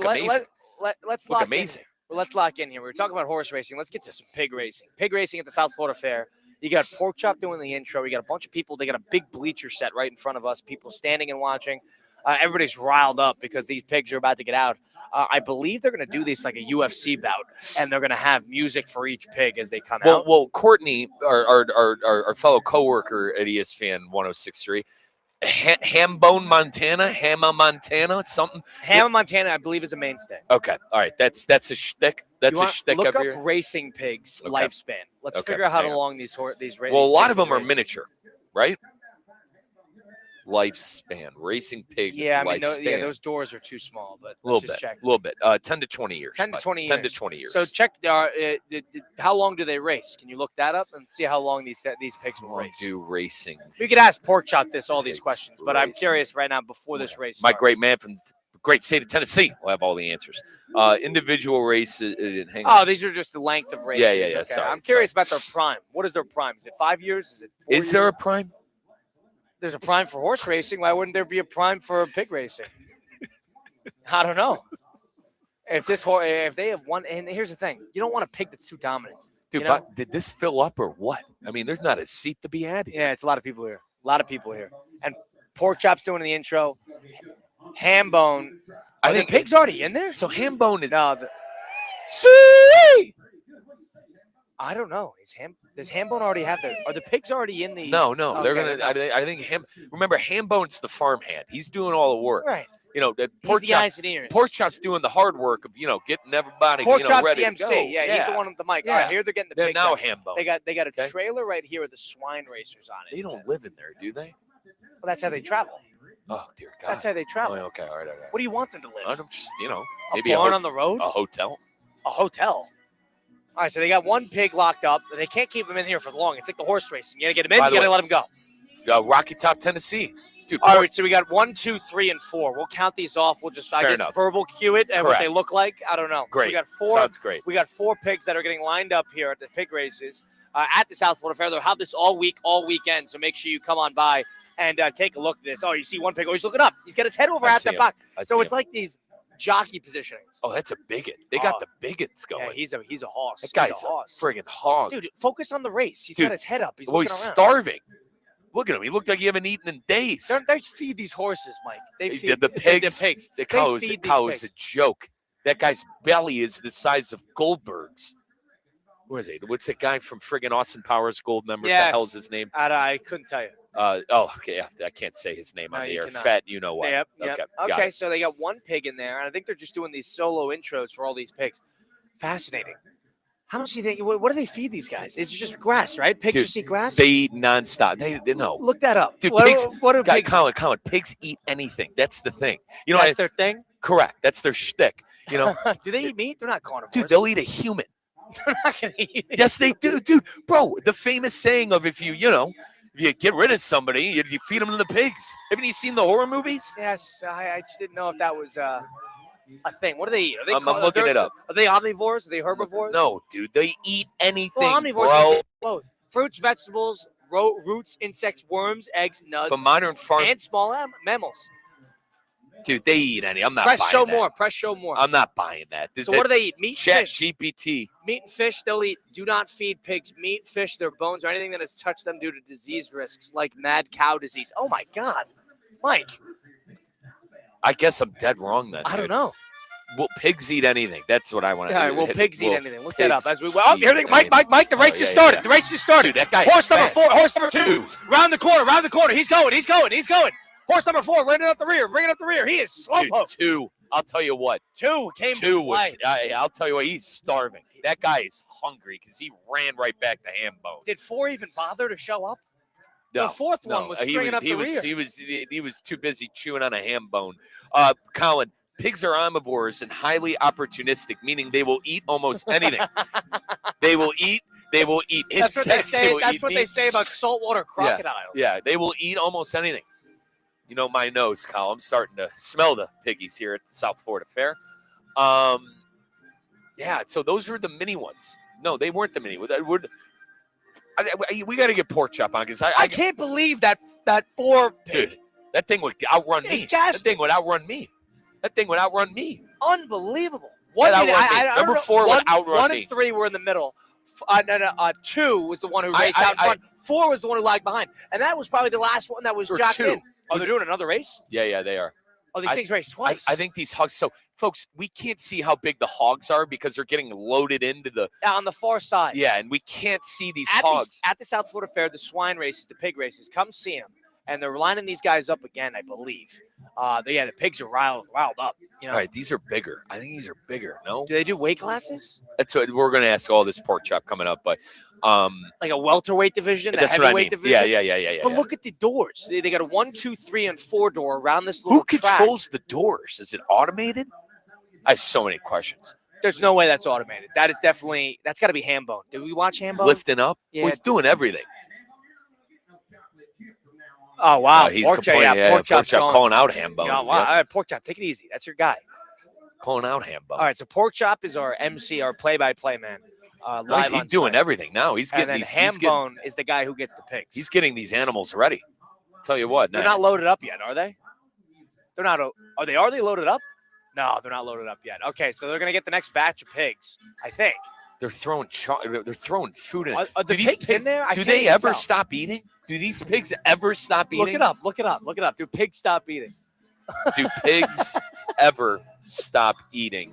Speaker 1: let's lock
Speaker 2: amazing.
Speaker 1: Let's lock in here. We're talking about horse racing. Let's get to some pig racing. Pig racing at the South Florida Fair. You got Pork Chop doing the intro. We got a bunch of people. They got a big bleacher set right in front of us. People standing and watching. Everybody's riled up because these pigs are about to get out. I believe they're going to do this like a UFC bout, and they're going to have music for each pig as they come out.
Speaker 2: Well, Courtney, our fellow coworker at ESPN 106.3, Hambone, Montana, something.
Speaker 1: Hamma, Montana, I believe, is a mainstay.
Speaker 2: Okay, all right, that's a shtick. That's a shtick
Speaker 1: look
Speaker 2: up
Speaker 1: up
Speaker 2: here.
Speaker 1: Racing pigs lifespan. Let's figure out how long these races.
Speaker 2: Well, a lot of them are miniature, right? Lifespan, racing pig.
Speaker 1: Yeah, I mean,
Speaker 2: lifespan.
Speaker 1: those doors are too small, but
Speaker 2: a little bit. 10 to 20 years.
Speaker 1: 10 to 20 years.
Speaker 2: 10 to 20 years.
Speaker 1: So check. How long do they race? Can you look that up and see how long these pigs will race?
Speaker 2: Do racing?
Speaker 1: We could ask Pork Chop all these questions, but I'm curious right now before this race starts.
Speaker 2: My great man from the great state of Tennessee will have all the answers. Individual races.
Speaker 1: These are just the length of races.
Speaker 2: Yeah.
Speaker 1: Okay.
Speaker 2: Sorry,
Speaker 1: I'm curious about their prime. What is their prime? Is it 5 years? Is it 4 years?
Speaker 2: Is there a prime?
Speaker 1: There's a prime for horse racing. Why wouldn't there be a prime for pig racing? I don't know. If they have one, and here's the thing, you don't want a pig that's too dominant.
Speaker 2: Dude,
Speaker 1: you know?
Speaker 2: but did this fill up or what? I mean, there's not a seat to be had here.
Speaker 1: Yeah, it's a lot of people here. And pork chops doing the intro. Ham bone. I think the pig's already in there.
Speaker 2: So ham bone is
Speaker 1: sweet. I don't know. Does ham bone already have are the pigs already in the?
Speaker 2: No.
Speaker 1: Okay,
Speaker 2: They're gonna. I think remember, ham bone's the farmhand. He's doing all the work.
Speaker 1: Right.
Speaker 2: The pork
Speaker 1: eyes and ears.
Speaker 2: Pork chop's doing the hard work of getting everybody
Speaker 1: pork chop's
Speaker 2: ready
Speaker 1: the MC.
Speaker 2: to go.
Speaker 1: Yeah, he's the one with the mic.
Speaker 2: Yeah.
Speaker 1: All right, here they're getting the pigs.
Speaker 2: Now ham bone.
Speaker 1: They got a trailer right here with the swine racers on it.
Speaker 2: They don't live in there, do they?
Speaker 1: Well, that's how they travel.
Speaker 2: Oh dear God.
Speaker 1: That's how they travel.
Speaker 2: Oh, okay, all right.
Speaker 1: What do you want them to live?
Speaker 2: I'm just
Speaker 1: maybe a barn on the road.
Speaker 2: A hotel.
Speaker 1: A hotel. All right, so they got one pig locked up. They can't keep him in here for long. It's like the horse racing. You got to get him in. You got to let him go.
Speaker 2: Rocky Top, Tennessee. Dude,
Speaker 1: all right, so we got 1, 2, 3, and 4. We'll count these off. We'll just, verbal cue it and what they look like. I don't know.
Speaker 2: Great.
Speaker 1: So we got 4.
Speaker 2: Sounds great.
Speaker 1: We got 4 pigs that are getting lined up here at the pig races at the South Florida Fair. They'll have this all weekend. So make sure you come on by and take a look at this. Oh, you see one pig. Oh, he's looking up. He's got his head over at the back. So it's like these jockey positionings.
Speaker 2: Oh, that's a bigot. They got the bigots going.
Speaker 1: Yeah, he's a hoss.
Speaker 2: That guy's a friggin' hog.
Speaker 1: Dude, focus on the race. He's got his head up. He's
Speaker 2: he's starving. Look at him. He looked like he haven't eaten in days.
Speaker 1: They feed these horses, Mike. They feed
Speaker 2: the pigs. The cow is a joke. That guy's belly is the size of Goldberg's. Where is he? What's that guy from friggin' Austin Powers Gold member?
Speaker 1: Yes.
Speaker 2: What the hell's his name?
Speaker 1: I couldn't tell you.
Speaker 2: Okay. I can't say his name on the air. Fat, you know what?
Speaker 1: Yep.
Speaker 2: Okay,
Speaker 1: so they got one pig in there, and I think they're just doing these solo intros for all these pigs. Fascinating. How much do you think? What do they feed these guys? It's just grass, right? Pigs just eat grass.
Speaker 2: They eat nonstop. They know.
Speaker 1: Look that up,
Speaker 2: dude.
Speaker 1: Pigs.
Speaker 2: What are pigs? Colin, pigs eat anything. That's the thing.
Speaker 1: That's their thing.
Speaker 2: Correct. That's their shtick.
Speaker 1: Do they eat meat? They're not carnivores.
Speaker 2: Dude, they'll eat a human.
Speaker 1: They're not gonna eat it.
Speaker 2: Yes, they do, dude. Bro, the famous saying of if you get rid of somebody, you feed them to the pigs. Haven't you seen the horror movies?
Speaker 1: Yes, I just didn't know if that was a thing. What do they eat? Are they
Speaker 2: I'm looking it up.
Speaker 1: Are they omnivores? Are they herbivores?
Speaker 2: No, dude. They eat anything,
Speaker 1: well, omnivores
Speaker 2: bro.
Speaker 1: Both fruits, vegetables, roots, insects, worms, eggs, nuts,
Speaker 2: but modern farm
Speaker 1: and small mammals.
Speaker 2: Dude, they eat any. I'm not
Speaker 1: Press
Speaker 2: buying
Speaker 1: show
Speaker 2: that.
Speaker 1: more. Press show more.
Speaker 2: I'm not buying that.
Speaker 1: So what do they eat? Meat,
Speaker 2: Chat
Speaker 1: fish.
Speaker 2: GPT.
Speaker 1: Meat and fish. They'll eat. Do not feed pigs meat, fish, their bones, or anything that has touched them due to disease risks like mad cow disease. Oh my God, Mike.
Speaker 2: I guess I'm dead wrong then.
Speaker 1: I don't know.
Speaker 2: Will pigs eat anything? That's what I want to
Speaker 1: Yeah,
Speaker 2: do.
Speaker 1: will pigs eat anything? Look that up as we. Oh, here they Mike. The race just started.
Speaker 2: Yeah.
Speaker 1: The race just started.
Speaker 2: Dude, that guy.
Speaker 1: Horse number 4. Horse number 2. Round the corner. He's going. Horse number 4 running up the rear. He is slowpoke.
Speaker 2: 2. I'll tell you what.
Speaker 1: 2 came.
Speaker 2: 2 was. I'll tell you what. He's starving. That guy is hungry because he ran right back to ham bone.
Speaker 1: Did 4 even bother to show up?
Speaker 2: No,
Speaker 1: the 4th one was stringing up the rear.
Speaker 2: He was too busy chewing on a ham bone. Colin, pigs are omnivores and highly opportunistic, meaning they will eat almost anything. They will eat insects.
Speaker 1: That's what they say about saltwater crocodiles.
Speaker 2: Yeah, they will eat almost anything. You know my nose, Colin. I'm starting to smell the piggies here at the South Florida Fair. Yeah, so those were the mini ones. No, they weren't the mini. We got to get pork chop on because
Speaker 1: I can't believe that 4 pig.
Speaker 2: Dude, that thing would outrun me. That thing would outrun me.
Speaker 1: Unbelievable.
Speaker 2: Number 4 would outrun me.
Speaker 1: 1 and 3 were in the middle. 2 was the one who raced out in front. 4 was the one who lagged behind. And that was probably the last one that was jocked in. Oh, they're doing another race?
Speaker 2: Yeah, they are.
Speaker 1: Oh, these things race twice.
Speaker 2: I think these hogs. So, folks, we can't see how big the hogs are because they're getting loaded into the.
Speaker 1: On the far side.
Speaker 2: Yeah, and we can't see these hogs.
Speaker 1: At the South Florida Fair, the swine races, the pig races, come see them. And they're lining these guys up again, I believe. The pigs are riled up. You know?
Speaker 2: All right, these are bigger. I think these are bigger. No?
Speaker 1: Do they do weight classes?
Speaker 2: That's what we're going to ask all this pork chop coming up, but
Speaker 1: like a welterweight division,
Speaker 2: that's
Speaker 1: a heavyweight division.
Speaker 2: Yeah.
Speaker 1: But look at the doors. They got a 1, 2, 3, and 4 door around this little track.
Speaker 2: Who controls the doors? Is it automated? I have so many questions.
Speaker 1: There's no way that's automated. That's got to be ham bone. Did we watch ham bone?
Speaker 2: Lifting up?
Speaker 1: Yeah.
Speaker 2: Well, he's doing everything.
Speaker 1: Oh, wow.
Speaker 2: He's complaining. Pork chop calling out ham bone.
Speaker 1: Yeah, wow. All right, pork chop, take it easy. That's your guy.
Speaker 2: Calling out ham bone.
Speaker 1: All right, so pork chop is our MC, our play-by-play man.
Speaker 2: He's doing everything now. He's getting
Speaker 1: and then
Speaker 2: these.
Speaker 1: ham bone is the guy who gets the pigs.
Speaker 2: He's getting these animals ready. Tell you what,
Speaker 1: they're not loaded up yet, are they? They're not. Are they loaded up? No, they're not loaded up yet. Okay, so they're gonna get the next batch of pigs, I think.
Speaker 2: They're throwing food in.
Speaker 1: Are the pigs in there?
Speaker 2: Do they ever stop eating? Do these pigs ever stop eating?
Speaker 1: Look it up. Do pigs stop eating?
Speaker 2: Do pigs ever stop eating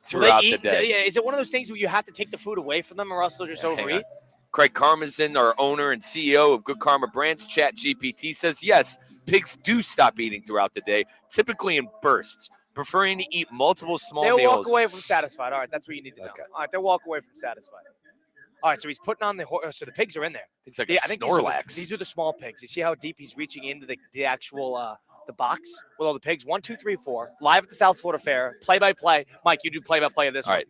Speaker 2: throughout the day?
Speaker 1: Is it one of those things where you have to take the food away from them or else they'll just overeat?
Speaker 2: Craig Karmazin, our owner and CEO of Good Karma Brands, ChatGPT, says yes, pigs do stop eating throughout the day, typically in bursts, preferring to eat multiple small meals.
Speaker 1: They'll walk away from satisfied. All right, that's what you need to know. Okay. All right, they'll walk away from satisfied. All right, so he's putting on so the pigs are in there.
Speaker 2: It's like a Snorlax.
Speaker 1: These are the small pigs. You see how deep he's reaching into the actual the box with all the pigs? 1, 2, 3, 4. Live at the South Florida Fair. Play-by-play. Mike, you do play-by-play of this one.
Speaker 2: All right.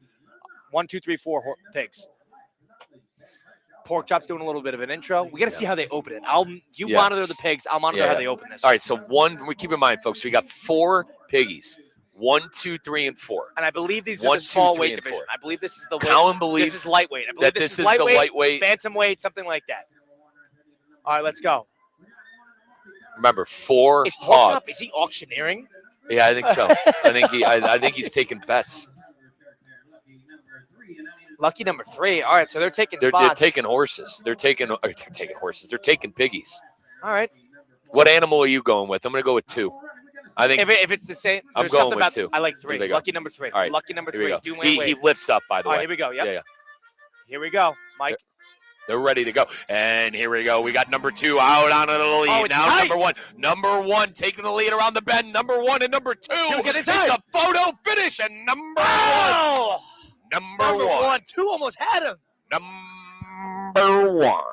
Speaker 1: 1, 2, 3, 4 pigs. Pork Chop's doing a little bit of an intro. We got to see how they open it. You monitor the pigs. I'll monitor how they open this.
Speaker 2: All right, so we keep in mind, folks, we got 4 piggies. 1, 2, 3, and 4.
Speaker 1: And I believe these are the small weight division. I believe this is the weight.
Speaker 2: Colin believes
Speaker 1: this is lightweight. I believe
Speaker 2: this is the lightweight.
Speaker 1: Bantamweight, something like that. All right, let's go.
Speaker 2: Remember, 4
Speaker 1: is Pork Chop,
Speaker 2: hogs.
Speaker 1: is he auctioneering?
Speaker 2: Yeah, I think so. I think he's taking bets.
Speaker 1: Lucky number 3. All right, so they're taking spots.
Speaker 2: They're taking horses. They're taking horses. They're taking piggies.
Speaker 1: All right.
Speaker 2: What animal are you going with? I'm going to go with 2. I think
Speaker 1: if it's the same,
Speaker 2: I'm going with 2.
Speaker 1: I like 3. Lucky number 3.
Speaker 2: All right.
Speaker 1: Lucky number 3.
Speaker 2: He lifts up, by the way.
Speaker 1: All right, here we go. Yep.
Speaker 2: Yeah.
Speaker 1: Here we go, Mike.
Speaker 2: They're ready to go. And here we go. We got number 2 out on the lead.
Speaker 1: Oh,
Speaker 2: now
Speaker 1: tight.
Speaker 2: Number one taking the lead around the bend. Number 1 and number 2. It's a photo finish. And number 1. Number 1.
Speaker 1: 2 almost had him.
Speaker 2: Number 1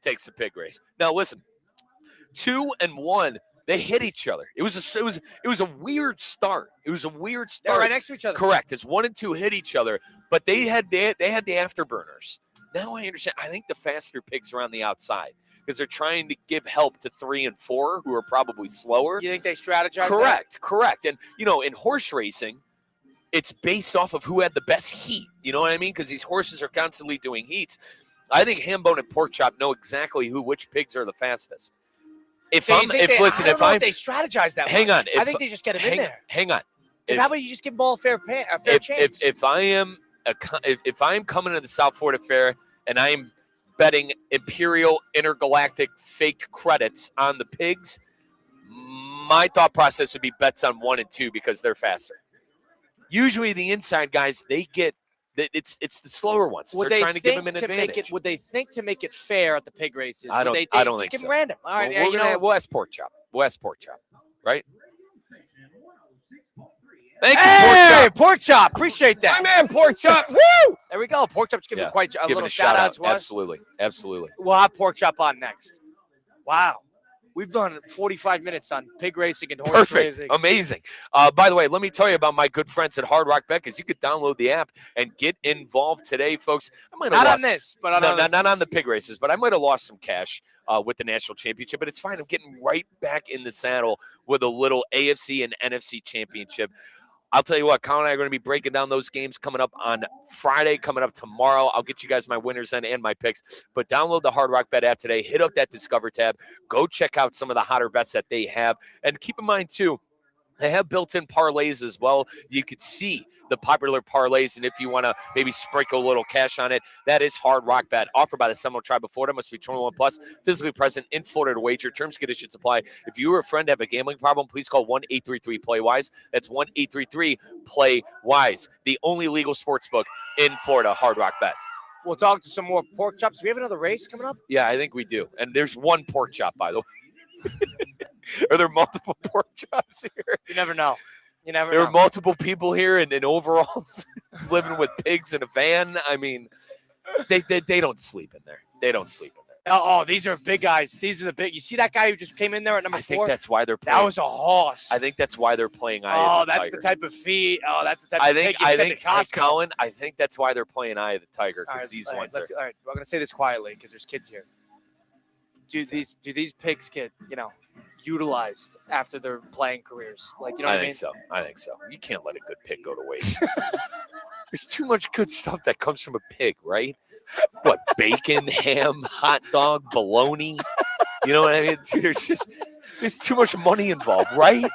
Speaker 2: takes the pig race. Now listen, 2 and 1. They hit each other. It was a weird start. It was a weird start.
Speaker 1: They're right next to each other.
Speaker 2: Correct. As 1 and 2 hit each other, but they had the afterburners. Now I understand. I think the faster pigs are on the outside because they're trying to give help to 3 and 4 who are probably slower.
Speaker 1: You think they strategize?
Speaker 2: Correct. And in horse racing, it's based off of who had the best heat. You know what I mean? Because these horses are constantly doing heats. I think Hambone and Pork Chop know exactly which pigs are the fastest. If they
Speaker 1: strategize that.
Speaker 2: Hang on.
Speaker 1: I think they just get him in there.
Speaker 2: Hang on.
Speaker 1: How about you just give them all a fair chance?
Speaker 2: If I am coming to the South Florida Fair and I am betting Imperial Intergalactic fake credits on the pigs, my thought process would be bets on 1 and 2 because they're faster. Usually the inside guys, they get it's the slower ones. They're trying to give them an advantage.
Speaker 1: Would they think to make it fair at the pig races?
Speaker 2: I don't think
Speaker 1: give
Speaker 2: so.
Speaker 1: Them random. All right,
Speaker 2: we'll ask Pork Chop. Right? Thank you,
Speaker 1: Pork Chop. Appreciate that.
Speaker 2: My man, Pork Chop.
Speaker 1: Woo! There we go. Pork Chop's giving quite a little shout-out to us.
Speaker 2: Absolutely.
Speaker 1: We'll have Pork Chop on next. Wow. We've done 45 minutes on pig racing and horse racing.
Speaker 2: Amazing. By the way, let me tell you about my good friends at Hard Rock Bet because you could download the app and get involved today, folks. Not on the pig races, but I might have lost some cash with the national championship, but it's fine. I'm getting right back in the saddle with a little AFC and NFC championship. I'll tell you what, Colin and I are going to be breaking down those games coming up on Friday, coming up tomorrow. I'll get you guys my winners and my picks. But download the Hard Rock Bet app today. Hit up that Discover tab. Go check out some of the hotter bets that they have. And keep in mind, too, they have built-in parlays as well. You could see the popular parlays, and if you want to maybe sprinkle a little cash on it, that is Hard Rock Bet. Offered by the Seminole Tribe of Florida. Must be 21 plus. Physically present in Florida to wager. Terms, conditions apply. If you or a friend have a gambling problem, please call 1-833-PLAY-WISE. That's 1-833-PLAY-WISE. The only legal sports book in Florida. Hard Rock Bet.
Speaker 1: We'll talk to some more pork chops. Do we have another race coming up?
Speaker 2: Yeah, I think we do. And there's one pork chop, by the way. Are there multiple pork chops here?
Speaker 1: You never know.
Speaker 2: There are multiple people here in overalls living with pigs in a van. I mean, they don't sleep in there.
Speaker 1: Oh, these are big guys. These are the big. You see that guy who just came in there at number 4?
Speaker 2: I think that's why they're playing.
Speaker 1: That was a horse.
Speaker 2: I think that's why they're playing Eye of the Tiger.
Speaker 1: That's the type of feed. Oh, that's the type of pig you send to Costco.
Speaker 2: Colin, I think that's why they're playing Eye of the Tiger because these ones are.
Speaker 1: All right, we're going to say this quietly because there's kids here. Do these pigs get, utilized after their playing careers? Like, you know what I mean?
Speaker 2: I think so. You can't let a good pig go to waste. There's too much good stuff that comes from a pig, right? What, bacon, ham, hot dog, bologna? You know what I mean? Dude, there's too much money involved, right?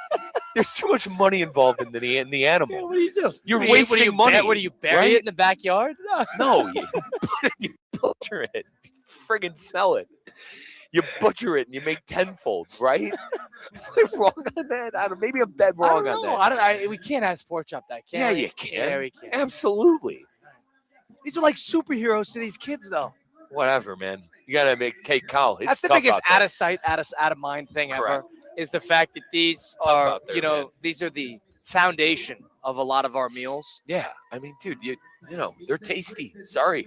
Speaker 2: There's too much money involved in the animal.
Speaker 1: Yeah, what do you do?
Speaker 2: You're wasting money.
Speaker 1: What do you bury it in the backyard?
Speaker 2: No, you butcher it. Friggin' sell it. You butcher it and you make tenfold, right? Am I wrong on that? Maybe I'm dead wrong on that.
Speaker 1: We can't ask pork chop that, can we?
Speaker 2: Yeah, you can.
Speaker 1: Yeah, we can.
Speaker 2: Absolutely.
Speaker 1: These are like superheroes to these kids, though.
Speaker 2: Whatever, man. You gotta make cake cow.
Speaker 1: That's the biggest out of sight, out of mind thing ever. Is the fact that these are, these are the foundation of a lot of our meals.
Speaker 2: Yeah, I mean, dude, you know, they're tasty. Sorry,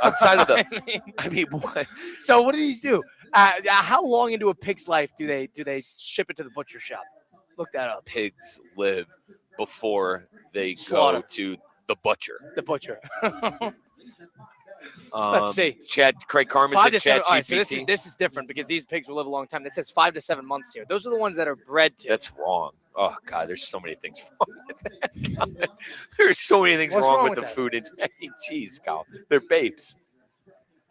Speaker 2: outside of the, I mean, what?
Speaker 1: So what do you do? How long into a pig's life do they ship it to the butcher shop? Look that up.
Speaker 2: Pigs live before they
Speaker 1: Slaughter.
Speaker 2: go to the butcher.
Speaker 1: The butcher. Let's see.
Speaker 2: Craig Carmen's
Speaker 1: 5 to 7.
Speaker 2: Chat
Speaker 1: All right, so
Speaker 2: GPT.
Speaker 1: this is different because these pigs will live a long time. This says 5 to 7 months here. Those are the ones that are bred to.
Speaker 2: That's wrong. Oh God, there's so many things wrong with that. God, there's so many things
Speaker 1: What's
Speaker 2: wrong
Speaker 1: wrong
Speaker 2: with the
Speaker 1: with that?
Speaker 2: food. Jeez, Kyle, they're babes.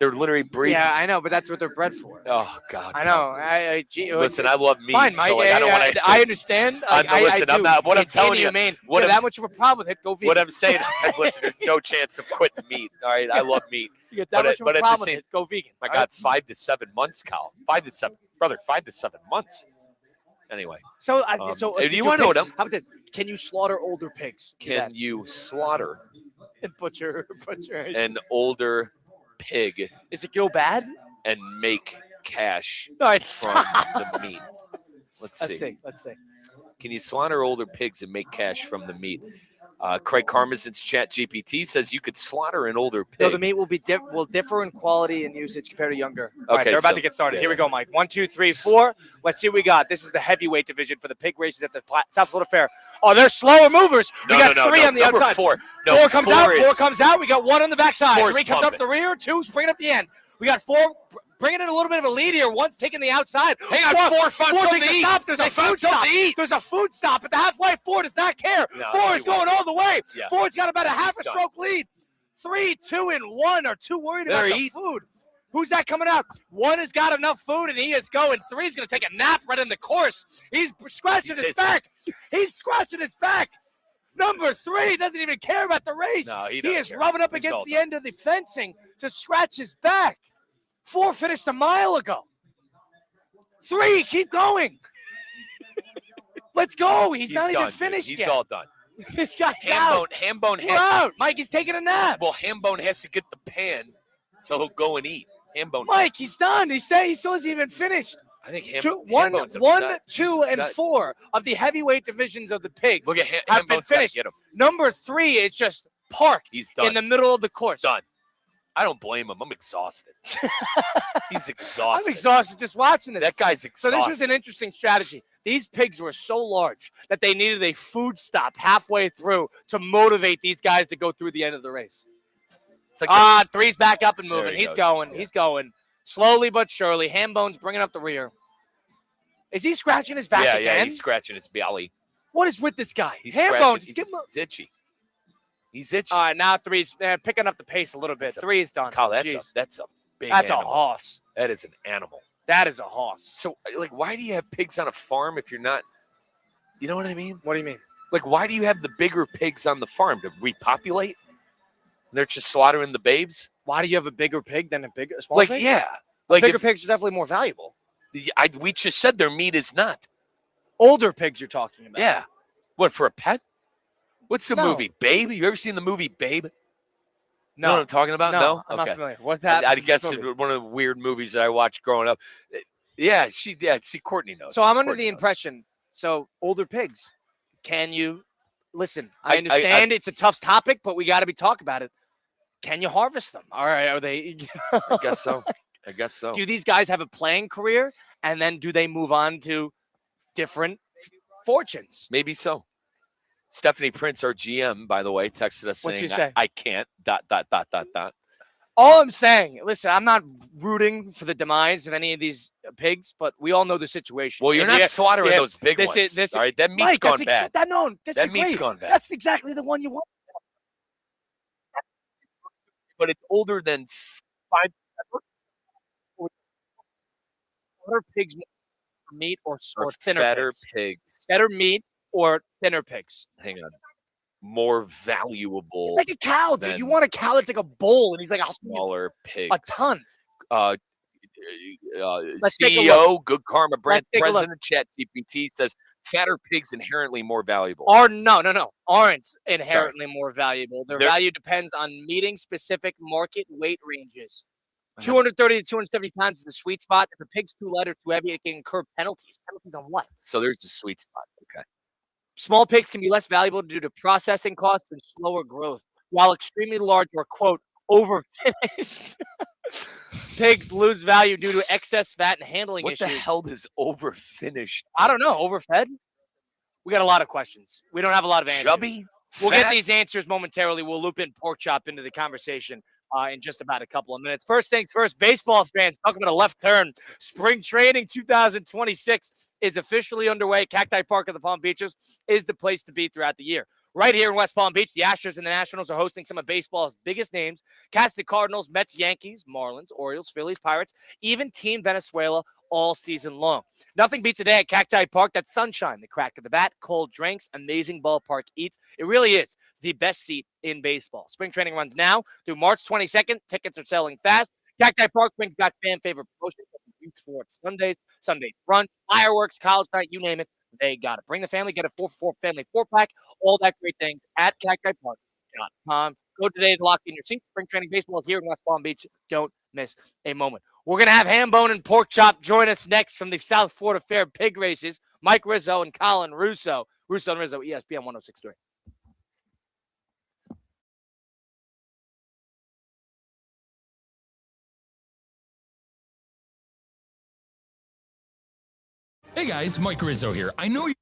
Speaker 2: They're literally breeding.
Speaker 1: Yeah, I know, but that's what they're bred for.
Speaker 2: Oh God.
Speaker 1: I know.
Speaker 2: Listen, I love meat.
Speaker 1: Fine, Mike.
Speaker 2: So like, I don't want to.
Speaker 1: I understand.
Speaker 2: Listen, I'm not. What I'm telling you,
Speaker 1: what that much of a problem with it? Go vegan.
Speaker 2: What I'm saying, listen, there's no chance of quitting meat. All right, I love meat.
Speaker 1: You get that much of a problem with it? Go vegan.
Speaker 2: My God, 5 to 7 months, Kyle. 5 to 7, brother. 5 to 7 months. Anyway.
Speaker 1: So,
Speaker 2: do you want to know them?
Speaker 1: How about this? Can you slaughter older pigs?
Speaker 2: Can you slaughter
Speaker 1: and butcher
Speaker 2: an older pig?
Speaker 1: Is it go bad?
Speaker 2: And make cash
Speaker 1: from
Speaker 2: the meat. Let's see.
Speaker 1: Let's see.
Speaker 2: Can you slaughter older pigs and make cash from the meat? Craig Karmazin's Chat GPT says you could slaughter an older pig.
Speaker 1: No, the meat will differ in quality and usage compared to younger. All right, they're about to get started. Here we go, Mike. 1, 2, 3, 4. Let's see what we got. This is the heavyweight division for the pig races at the South Florida Fair. Oh, they're slower movers. We got 3 on the outside. 4 comes out. 4 comes out. We got 1 on the backside. 3 comes up the rear. 2's bringing up the end. We got 4 bringing in a little bit of a lead here. 1's taking the outside.
Speaker 2: Hang on, 4 found something to eat.
Speaker 1: There's a food stop. There's a food stop at the halfway. 4 does not care. 4 is going all the way. 4's got about a half a stroke lead. 3, 2, and 1 are too worried about the food. Who's that coming out? 1 has got enough food, and he is going. 3 is going to take a nap right in the course. He's scratching his back. He's scratching his back. Number 3 doesn't even care about the race.
Speaker 2: No, he
Speaker 1: is rubbing up against the end of the fencing to scratch his back. 4 finished a mile ago. 3, keep going. Let's go. He's not even finished yet.
Speaker 2: He's all done.
Speaker 1: This guy's out.
Speaker 2: Hambone has
Speaker 1: out. Mike, he's taking a nap.
Speaker 2: Well, Hambone has to get the pan, so he'll go and eat. Hambone.
Speaker 1: Mike, he's done. He still hasn't even finished.
Speaker 2: I think
Speaker 1: One, 2, and 4 of the heavyweight divisions of the pigs have been finished. Number 3 is just parked in the middle of the course.
Speaker 2: Done. I don't blame him. I'm exhausted. He's exhausted.
Speaker 1: I'm exhausted just watching this.
Speaker 2: That guy's exhausted.
Speaker 1: So this is an interesting strategy. These pigs were so large that they needed a food stop halfway through to motivate these guys to go through the end of the race. It's like 3's back up and moving. He's going. Yeah. He's going. Slowly but surely. Hambone's bringing up the rear. Is he scratching his back again?
Speaker 2: Yeah, he's scratching his belly.
Speaker 1: What is with this guy?
Speaker 2: He's Hambone's. He's itchy. He's itchy.
Speaker 1: All right, now 3's picking up the pace a little bit. 3 is done.
Speaker 2: Kyle, that's a big
Speaker 1: That's
Speaker 2: animal.
Speaker 1: A hoss.
Speaker 2: That is an animal.
Speaker 1: That is a hoss.
Speaker 2: So, like, why do you have pigs on a farm if you're not – you know what I mean?
Speaker 1: What do you mean?
Speaker 2: Like, why do you have the bigger pigs on the farm? To repopulate? They're just slaughtering the babes?
Speaker 1: Why do you have a bigger pig than a smaller pig?
Speaker 2: Yeah. Like
Speaker 1: bigger pigs are definitely more valuable.
Speaker 2: We just said their meat is not.
Speaker 1: Older pigs you're talking about.
Speaker 2: Yeah. What, for a pet? What's the movie? Babe? You ever seen the movie Babe?
Speaker 1: No.
Speaker 2: You know what I'm talking about?
Speaker 1: No? I'm not familiar. What's that?
Speaker 2: I guess it's one of the weird movies that I watched growing up. Yeah, see, Courtney knows.
Speaker 1: So I'm under the impression, older pigs, can you, listen, I understand it's a tough topic, but we got to talk about it. Can you harvest them? All right, are they?
Speaker 2: I guess so.
Speaker 1: Do these guys have a playing career, and then do they move on to different fortunes?
Speaker 2: Maybe so. Stephanie Prince, our GM, by the way, texted us saying,
Speaker 1: What'd you say?
Speaker 2: I can't, ...
Speaker 1: All I'm saying, listen, I'm not rooting for the demise of any of these pigs, but we all know the situation.
Speaker 2: Well, you're not slaughtering those big ones. All right, that meat's gone bad.
Speaker 1: That
Speaker 2: meat's gone bad.
Speaker 1: That's exactly the one you want.
Speaker 2: But it's older than 5.
Speaker 1: Better pigs meat or thinner
Speaker 2: fatter
Speaker 1: pigs? Better meat or thinner pigs?
Speaker 2: Hang on. More valuable.
Speaker 1: It's like a cow, dude. You want a cow that's like a bull, and he's like
Speaker 2: smaller pigs.
Speaker 1: A ton.
Speaker 2: CEO, Good Karma brand president, ChatGPT says fatter pigs inherently more valuable.
Speaker 1: No. Aren't inherently more valuable. Their value depends on meeting specific market weight ranges. 230 to 270 pounds is the sweet spot. If a pig's too light or too heavy, it can incur penalties. Penalties on what?
Speaker 2: So there's the sweet spot. Okay.
Speaker 1: Small pigs can be less valuable due to processing costs and slower growth, while extremely large or, quote, overfinished pigs lose value due to excess fat and handling issues.
Speaker 2: What the hell does overfinished?
Speaker 1: I don't know. Overfed? We got a lot of questions. We don't have a lot of answers.
Speaker 2: Chubby?
Speaker 1: We'll get these answers momentarily. We'll loop in Pork Chop into the conversation in just about a couple of minutes. First things first, baseball fans, talking about a left turn. Spring training 2026 is officially underway. Cacti Park of the Palm Beaches is the place to be throughout the year. Right here in West Palm Beach, the Astros and the Nationals are hosting some of baseball's biggest names. Cats, the Cardinals, Mets, Yankees, Marlins, Orioles, Phillies, Pirates, even Team Venezuela all season long. Nothing beats a day at Cacti Park. That sunshine, the crack of the bat, cold drinks, amazing ballpark eats. It really is the best seat in baseball. Spring training runs now through March 22nd. Tickets are selling fast. Cacti Park brings back fan favorite promotions like Youth Sports Sundays, Sunday brunch, fireworks, college night, you name it. They got it. Bring the family, get a 4-for-4 family 4-pack, all that great things at cactipark.com. Go today to lock in your seats. Spring training baseball is here in West Palm Beach. Don't miss a moment. We're going to have Hambone and Pork Chop join us next from the South Florida Fair pig races. Mike Rizzo and Colin Russo. Russo and Rizzo, ESPN 106.3.
Speaker 11: Hey guys, Mike Rizzo here. I know you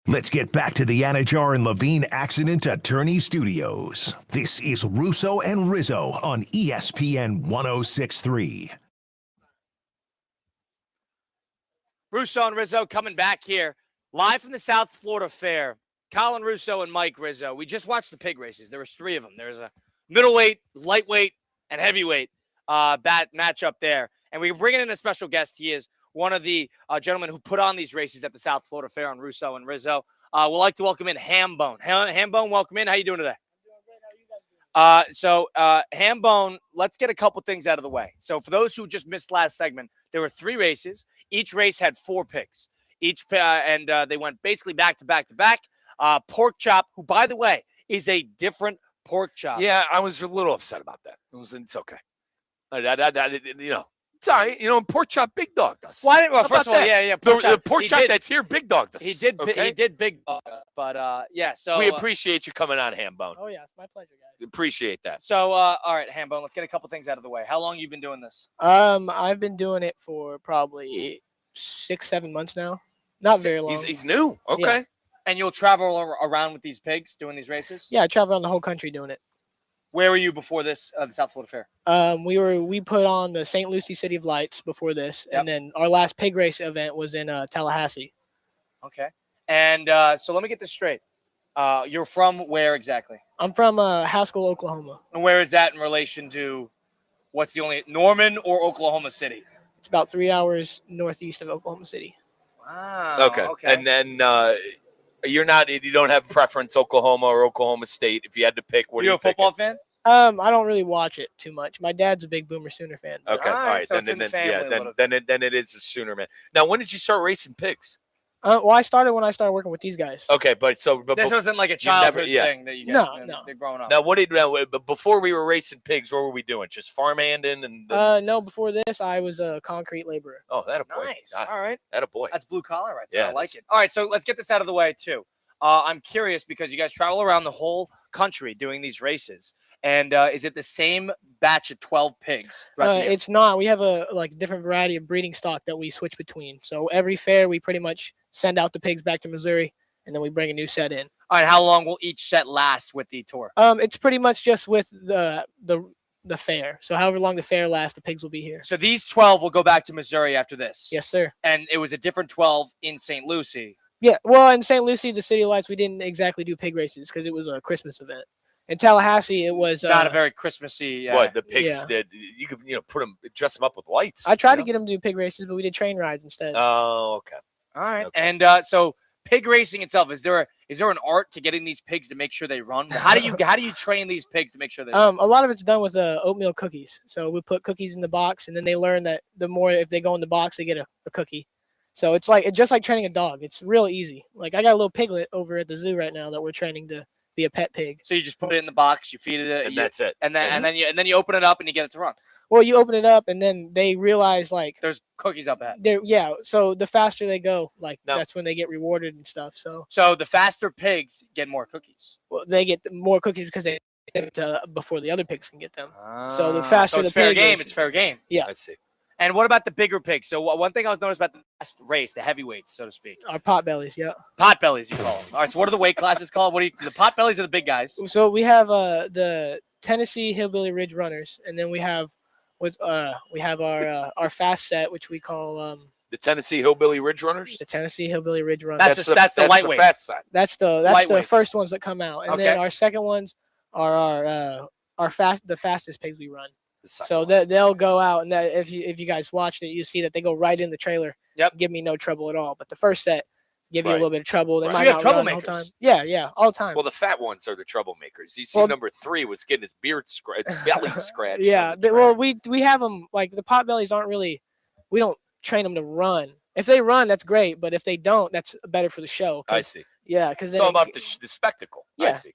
Speaker 3: Let's get back to the Anajar and Levine Accident Attorney Studios. This is Russo and Rizzo on ESPN 106.3.
Speaker 1: Russo and Rizzo coming back here, live from the South Florida Fair. Colin Russo and Mike Rizzo. We just watched the pig races. There was 3 of them. There's a middleweight, lightweight, and heavyweight matchup there. And we're bringing in a special guest. He is one of the gentlemen who put on these races at the South Florida Fair on Russo and Rizzo. We'd like to welcome in Hambone. Hambone, welcome in. How you doing today? I'm doing great. How are you guys doing? Hambone, let's get a couple things out of the way. So for those who just missed last segment, there were 3 races. Each race had 4 pigs. And they went basically back to back to back. Pork Chop, who, by the way, is a different pork chop.
Speaker 2: Yeah, I was a little upset about that. It's okay. It's all right. Pork chop, Big Dog does.
Speaker 1: Why? Well, first of all, yeah.
Speaker 2: The pork chop that's here, Big Dog does.
Speaker 1: He did Big Dog. But yeah, so
Speaker 2: we appreciate you coming on, Hambone.
Speaker 12: Oh yeah, it's my pleasure, guys.
Speaker 2: Appreciate that.
Speaker 1: So all right, Hambone, let's get a couple things out of the way. How long you been doing this?
Speaker 12: I've been doing it for probably 6-7 months now. Not very long.
Speaker 2: He's new. Okay.
Speaker 12: Yeah.
Speaker 1: And you'll travel around with these pigs doing these races?
Speaker 12: Yeah, I travel around the whole country doing it.
Speaker 1: Where were you before this, the South Florida Fair?
Speaker 12: We put on the St. Lucie City of Lights before this, and then our last pig race event was in Tallahassee.
Speaker 1: Okay. And so let me get this straight. You're from where exactly?
Speaker 12: I'm from Haskell, Oklahoma.
Speaker 1: And where is that in relation to what's the only Norman or Oklahoma City?
Speaker 12: It's about 3 hours northeast of Oklahoma City.
Speaker 1: Wow.
Speaker 2: Okay. And then you don't have preference, Oklahoma or Oklahoma State. If you had to pick, what are you
Speaker 1: a football fan?
Speaker 12: I don't really watch it too much. My dad's a big Boomer Sooner fan.
Speaker 2: Okay. All right.
Speaker 1: So
Speaker 2: Then it is a Sooner, man. Now, when did you start racing pigs?
Speaker 12: Well, I started when I started working with these guys.
Speaker 2: Okay, but
Speaker 1: this wasn't like a childhood thing that you got.
Speaker 12: No.
Speaker 1: They're growing up.
Speaker 2: Now, but before we were racing pigs, what were we doing? Just farmhanding and
Speaker 12: no, before this, I was a concrete laborer.
Speaker 2: Oh, that a boy.
Speaker 1: Nice. All right.
Speaker 2: That a boy.
Speaker 1: That's blue collar right there.
Speaker 2: Yeah,
Speaker 1: I like it. All right, so let's get this out of the way too. I'm curious because you guys travel around the whole country doing these races. And is it the same batch of 12 pigs?
Speaker 12: It's not. We have a different variety of breeding stock that we switch between. So every fair, we pretty much send out the pigs back to Missouri, and then we bring a new set in.
Speaker 1: All right. How long will each set last with the tour?
Speaker 12: It's pretty much just with the fair. So however long the fair lasts, the pigs will be here.
Speaker 1: So these 12 will go back to Missouri after this?
Speaker 12: Yes, sir.
Speaker 1: And it was a different 12 in St. Lucie?
Speaker 12: Yeah. Well, in St. Lucie, the City of Lights, we didn't exactly do pig races because it was a Christmas event. In Tallahassee, it was
Speaker 1: not a very Christmassy.
Speaker 2: What the pigs did? You could dress them up with lights.
Speaker 12: I tried to get them to do pig races, but we did train rides instead.
Speaker 2: Oh, okay.
Speaker 1: All right. Okay. And so pig racing itself, is there an art to getting these pigs to make sure they run? How do you train these pigs to make sure they run?
Speaker 12: A lot of it's done with oatmeal cookies. So we put cookies in the box, and then they learn that the more if they go in the box, they get a cookie. So it's just like training a dog. It's real easy. Like I got a little piglet over at the zoo right now that we're training to be a pet pig.
Speaker 1: So you just put it in the box, you feed it,
Speaker 2: and that's it.
Speaker 1: And then you open it up and you get it to run.
Speaker 12: Well, you open it up and then they realize
Speaker 1: there's cookies up ahead.
Speaker 12: So the faster they go, that's when they get rewarded and stuff.
Speaker 1: So the faster pigs get more cookies.
Speaker 12: Well, they get more cookies because they get before the other pigs can get them. So the faster the pig is,
Speaker 1: it's fair game.
Speaker 12: Yeah,
Speaker 2: I see.
Speaker 1: And what about the bigger pigs? So one thing I was noticed about the last race, the heavyweights, so to speak.
Speaker 12: Our potbellies, yeah.
Speaker 1: Potbellies, you call them. All right, so what are the weight classes called? The potbellies are the big guys.
Speaker 12: So we have the Tennessee Hillbilly Ridge Runners, and then we have our fast set, which we call
Speaker 2: the Tennessee Hillbilly Ridge Runners.
Speaker 12: The Tennessee Hillbilly Ridge Runners.
Speaker 1: That's the lightweight.
Speaker 2: The fat side.
Speaker 12: That's the first ones that come out, and then our second ones are the fastest pigs we run. So they'll go out, and if you guys watched it, you see that they go right in the trailer.
Speaker 1: Yep.
Speaker 12: Give me no trouble at all. But the first set give you a little bit of trouble. They
Speaker 1: might
Speaker 12: not
Speaker 1: you have
Speaker 12: run the whole
Speaker 1: troublemakers.
Speaker 12: time. Yeah, all the time.
Speaker 2: Well, the fat ones are the troublemakers. You see, number 3 was getting his belly scratched.
Speaker 12: Yeah. We have them the potbellies aren't really. We don't train them to run. If they run, that's great. But if they don't, that's better for the show.
Speaker 2: I see.
Speaker 12: Yeah, because
Speaker 2: it's all about the spectacle.
Speaker 12: Yeah.
Speaker 2: I see.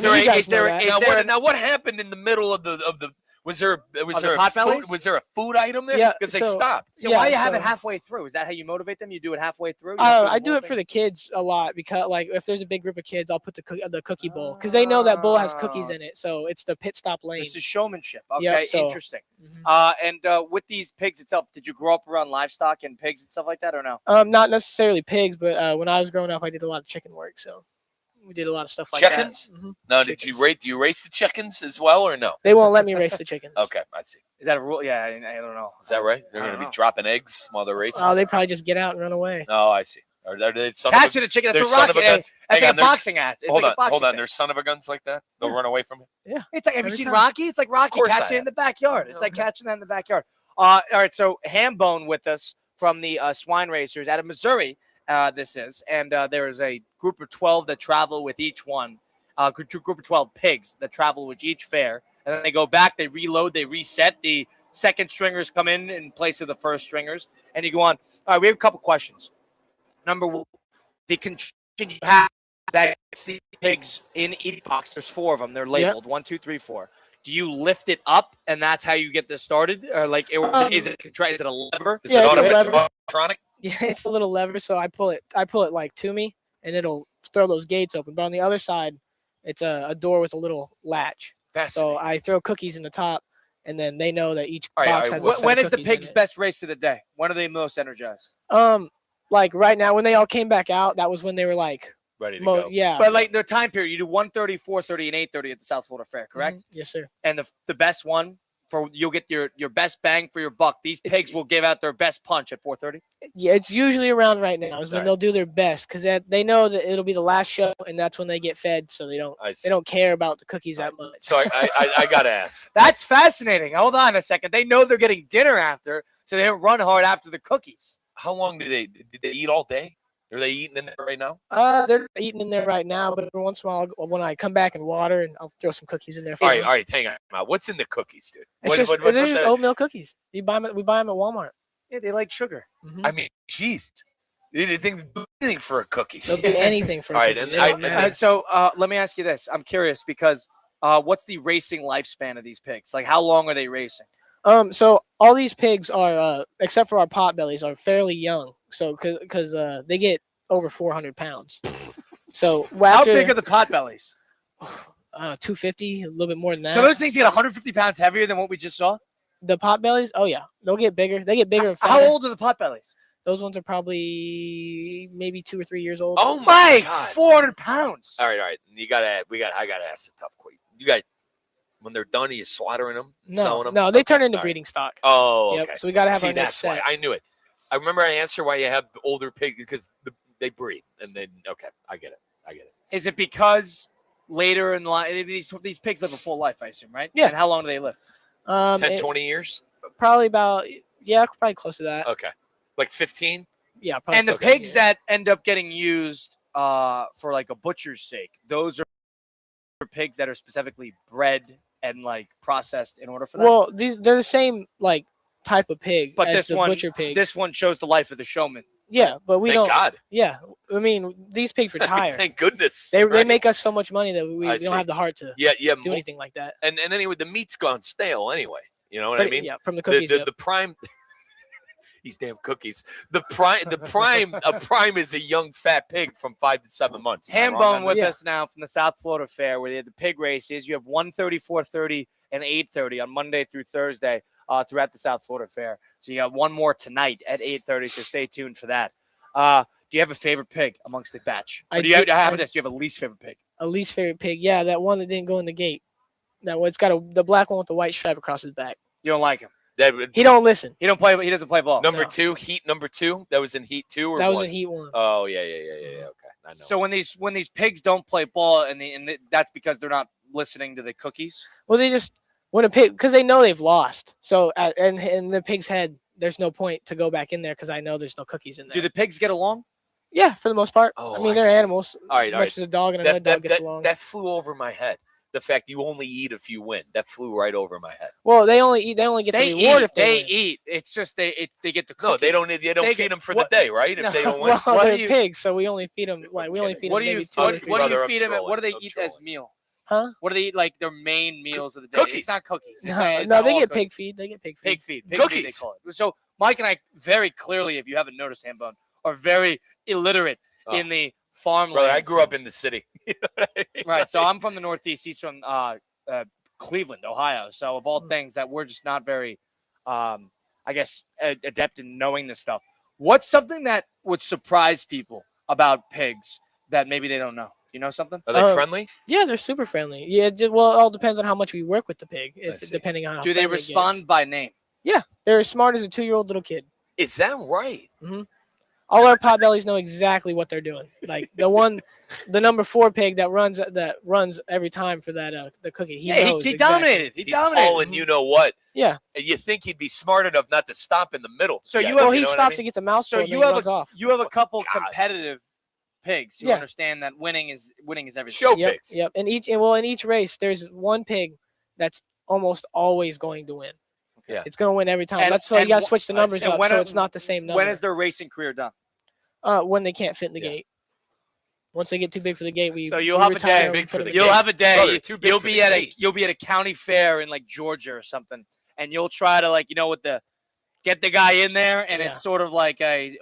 Speaker 1: Now what happened in the middle of the
Speaker 2: Was there a food item there?
Speaker 12: Yeah,
Speaker 2: because they stopped.
Speaker 1: So why do you have it halfway through? Is that how you motivate them? You do it halfway through?
Speaker 12: I do it for the kids a lot because, like, if there's a big group of kids, I'll put the cookie bowl because they know that bowl has cookies in it. So it's the pit stop lane.
Speaker 1: This is showmanship. Okay,
Speaker 12: Yep, so,
Speaker 1: interesting. And with these pigs itself, did you grow up around livestock and pigs and stuff like that, or no?
Speaker 12: Not necessarily pigs, but when I was growing up, I did a lot of chicken work. So we did a lot of stuff like
Speaker 2: chickens?
Speaker 12: that. Mm-hmm.
Speaker 2: No,
Speaker 12: chickens.
Speaker 2: do you race the chickens as well or no?
Speaker 12: They won't let me race the chickens.
Speaker 2: Okay, I see.
Speaker 1: Is that a rule? Yeah, I don't know.
Speaker 2: Is that right? They're going to be dropping eggs while they're racing?
Speaker 12: Oh, they probably just get out and run away.
Speaker 2: Oh, I see. Are they
Speaker 1: catching a chicken? That's what Rocky. That's like a boxing act.
Speaker 2: Hold on. There's son of a guns like that. They'll run away from it.
Speaker 12: Yeah.
Speaker 1: It's like, have you seen Rocky? It's like Rocky catching in the backyard. It's like catching that in the backyard. All right. So Hambone with us from the swine racers out of Missouri. This is, and there is a group of 12 that travel with each one. Group of 12 pigs that travel with each fair, and then they go back. They reload. They reset. The second stringers come in place of the first stringers, and you go on. All right. We have a couple questions. Number one, the condition you have that it's the pigs in each box. There's 4 of them. They're labeled 1, 2, 3, 4. Do you lift it up and that's how you get this started, or like is it a lever?
Speaker 2: Is it electronic?
Speaker 12: Yeah, it's a little lever. So I pull it like to me, and it'll throw those gates open. But on the other side, it's a door with a little latch. So I throw cookies in the top, and then they know that each box has.
Speaker 1: When is the pig's best race of the day? When are they most energized?
Speaker 12: Like right now, when they all came back out, that was when they were like
Speaker 2: ready to go.
Speaker 12: Yeah.
Speaker 1: But like the time period, you do 1:30, 4:30, and 8:30 at the South Florida Fair, correct?
Speaker 12: Mm-hmm. Yes, sir.
Speaker 1: And the best one you'll get your best bang for your buck. These pigs will give out their best punch at 4:30.
Speaker 12: Yeah, it's usually around right now is when they'll do their best because they know that it'll be the last show and that's when they get fed, so they don't care about the cookies that much.
Speaker 2: So I gotta ask.
Speaker 1: That's fascinating. Hold on a second. They know they're getting dinner after, so they don't run hard after the cookies.
Speaker 2: How long did they eat all day? Are they eating in there right now?
Speaker 12: They're eating in there right now, but every once in a while, when I come back and water, and I'll throw some cookies in there.
Speaker 2: All right, hang on. What's in the cookies, dude?
Speaker 12: They're just oatmeal cookies. We buy them at Walmart.
Speaker 1: Yeah, they like sugar.
Speaker 2: Mm-hmm. I mean, jeez. They didn't do anything for a cookie.
Speaker 12: They'll do anything for a cookie.
Speaker 1: All right, so let me ask you this. I'm curious because what's the racing lifespan of these pigs? Like, how long are they racing?
Speaker 12: So all these pigs are, except for our potbellies, are fairly young. So because they get over 400 pounds. So
Speaker 1: how big are the potbellies?
Speaker 12: 250, a little bit more than that.
Speaker 1: So those things get 150 pounds heavier than what we just saw?
Speaker 12: The potbellies? Oh yeah, they'll get bigger. They get bigger and fatter.
Speaker 1: How old are the potbellies?
Speaker 12: Those ones are probably maybe 2 or 3 years old.
Speaker 2: Oh my God.
Speaker 1: 400 pounds.
Speaker 2: All right. I gotta ask the tough question. You guys, when they're done, are you slaughtering them? Selling them?
Speaker 12: No, they turn into breeding stock.
Speaker 2: Oh, okay.
Speaker 12: Yep, so we gotta have our next
Speaker 2: that's
Speaker 12: set.
Speaker 2: why I knew it. I remember I answered why you have older pigs because they breed, and then I get it.
Speaker 1: Is it because later in life these pigs live a full life, I assume, right?
Speaker 12: Yeah.
Speaker 1: And how long do they live?
Speaker 2: 10, 20 years?
Speaker 12: Probably probably close to that.
Speaker 2: Okay. Like 15?
Speaker 12: Yeah, probably.
Speaker 1: And the pigs that end up getting used for like a butcher's sake, those are pigs that are specifically bred and like processed in order for that?
Speaker 12: Well, they're the same like type of pig,
Speaker 1: but
Speaker 12: as
Speaker 1: this
Speaker 12: the
Speaker 1: one,
Speaker 12: butcher pig.
Speaker 1: This one shows the life of the showman.
Speaker 12: Yeah, but we
Speaker 2: Thank
Speaker 12: don't.
Speaker 2: God.
Speaker 12: Yeah, I mean these pigs retire.
Speaker 2: Thank goodness.
Speaker 12: They make us so much money that we don't have the heart to do anything like that.
Speaker 2: And anyway, the meat's gone stale anyway. You know what I mean?
Speaker 12: Yeah, from the cookies.
Speaker 2: The prime. These damn cookies. A prime is a young fat pig from 5 to 7 months.
Speaker 1: Hambone with us now from the South Florida Fair, where they had the pig races. You have 1:30, 4:30, and 8:30 on Monday through Thursday throughout the South Florida Fair. So you got one more tonight at 8:30. So stay tuned for that. Do you have a favorite pig amongst the batch? Do you have a least favorite pig?
Speaker 12: A least favorite pig? Yeah, that one that didn't go in the gate. That one. It's got the black one with the white stripe across his back.
Speaker 1: You don't like him?
Speaker 12: He don't listen.
Speaker 1: He doesn't play ball.
Speaker 2: Number two. That was in Heat 2 or
Speaker 12: that was
Speaker 2: one?
Speaker 12: in Heat 1.
Speaker 2: Oh yeah. Okay, I know.
Speaker 1: So when these pigs don't play ball, and that's because they're not listening to the cookies.
Speaker 12: Well, they just when a pig because they know they've lost. So and in the pig's head, there's no point to go back in there because I know there's no cookies in there.
Speaker 1: Do the pigs get along?
Speaker 12: Yeah, for the most part.
Speaker 2: Oh,
Speaker 12: I mean, they're animals.
Speaker 2: All right,
Speaker 12: as much as a dog and another dog gets along.
Speaker 2: That flew over my head. The fact you only eat if you win. That flew right over my head.
Speaker 12: Well, they only get the reward if they win.
Speaker 1: eat. It's just they get the cookies.
Speaker 2: No, they don't feed them for the day, right? If they don't win.
Speaker 12: Well, they're pigs, so we only feed them. Like we only feed them maybe 2 or 3.
Speaker 1: What do you feed them? What do they eat as meal?
Speaker 12: Huh?
Speaker 1: What do they eat, like, their main meals of the day?
Speaker 2: Cookies.
Speaker 1: It's not cookies.
Speaker 12: No, they get pig feed. They get pig feed.
Speaker 1: Pig feed. Pig
Speaker 2: Cookies.
Speaker 1: feed, they call it. So Mike and I, very clearly, if you haven't noticed, Hambone, are very illiterate in the farmland.
Speaker 2: Brother, I grew up in the city. You know what I mean?
Speaker 1: Right. So I'm from the Northeast. He's from Cleveland, Ohio. So of all things that we're just not very, I guess, adept in knowing this stuff. What's something that would surprise people about pigs that maybe they don't know? You know something?
Speaker 2: Are they friendly?
Speaker 12: Yeah, they're super friendly. Yeah, well, it all depends on how much we work with the pig, depending on how
Speaker 1: Do they respond by name?
Speaker 12: Yeah, they're as smart as a 2-year-old little kid.
Speaker 2: Is that right?
Speaker 12: Mm-hmm. All our potbellies know exactly what they're doing. Like the number 4 pig that runs every time for that the cookie. He knows
Speaker 1: he
Speaker 12: exactly.
Speaker 1: dominated. He's dominated.
Speaker 2: All in you know what?
Speaker 12: Yeah.
Speaker 2: And you think he'd be smart enough not to stop in the middle.
Speaker 1: So
Speaker 12: he stops and gets a mouthful.
Speaker 1: So
Speaker 12: and then he runs off.
Speaker 1: You have a couple competitive pigs who understand that winning is everything.
Speaker 2: Show pigs.
Speaker 12: Yep. In each race, there's one pig that's almost always going to win.
Speaker 2: Yeah.
Speaker 12: It's going to win every time. That's why you got to switch the numbers up so it's not the same number.
Speaker 1: When is their racing career done?
Speaker 12: When they can't fit in the gate. Once they get too big for the gate,
Speaker 1: you'll have a day. You'll have a day.
Speaker 2: Brother,
Speaker 1: you'll be at a county fair in like Georgia or something, and you'll try to get the guy in there, and it's sort of like a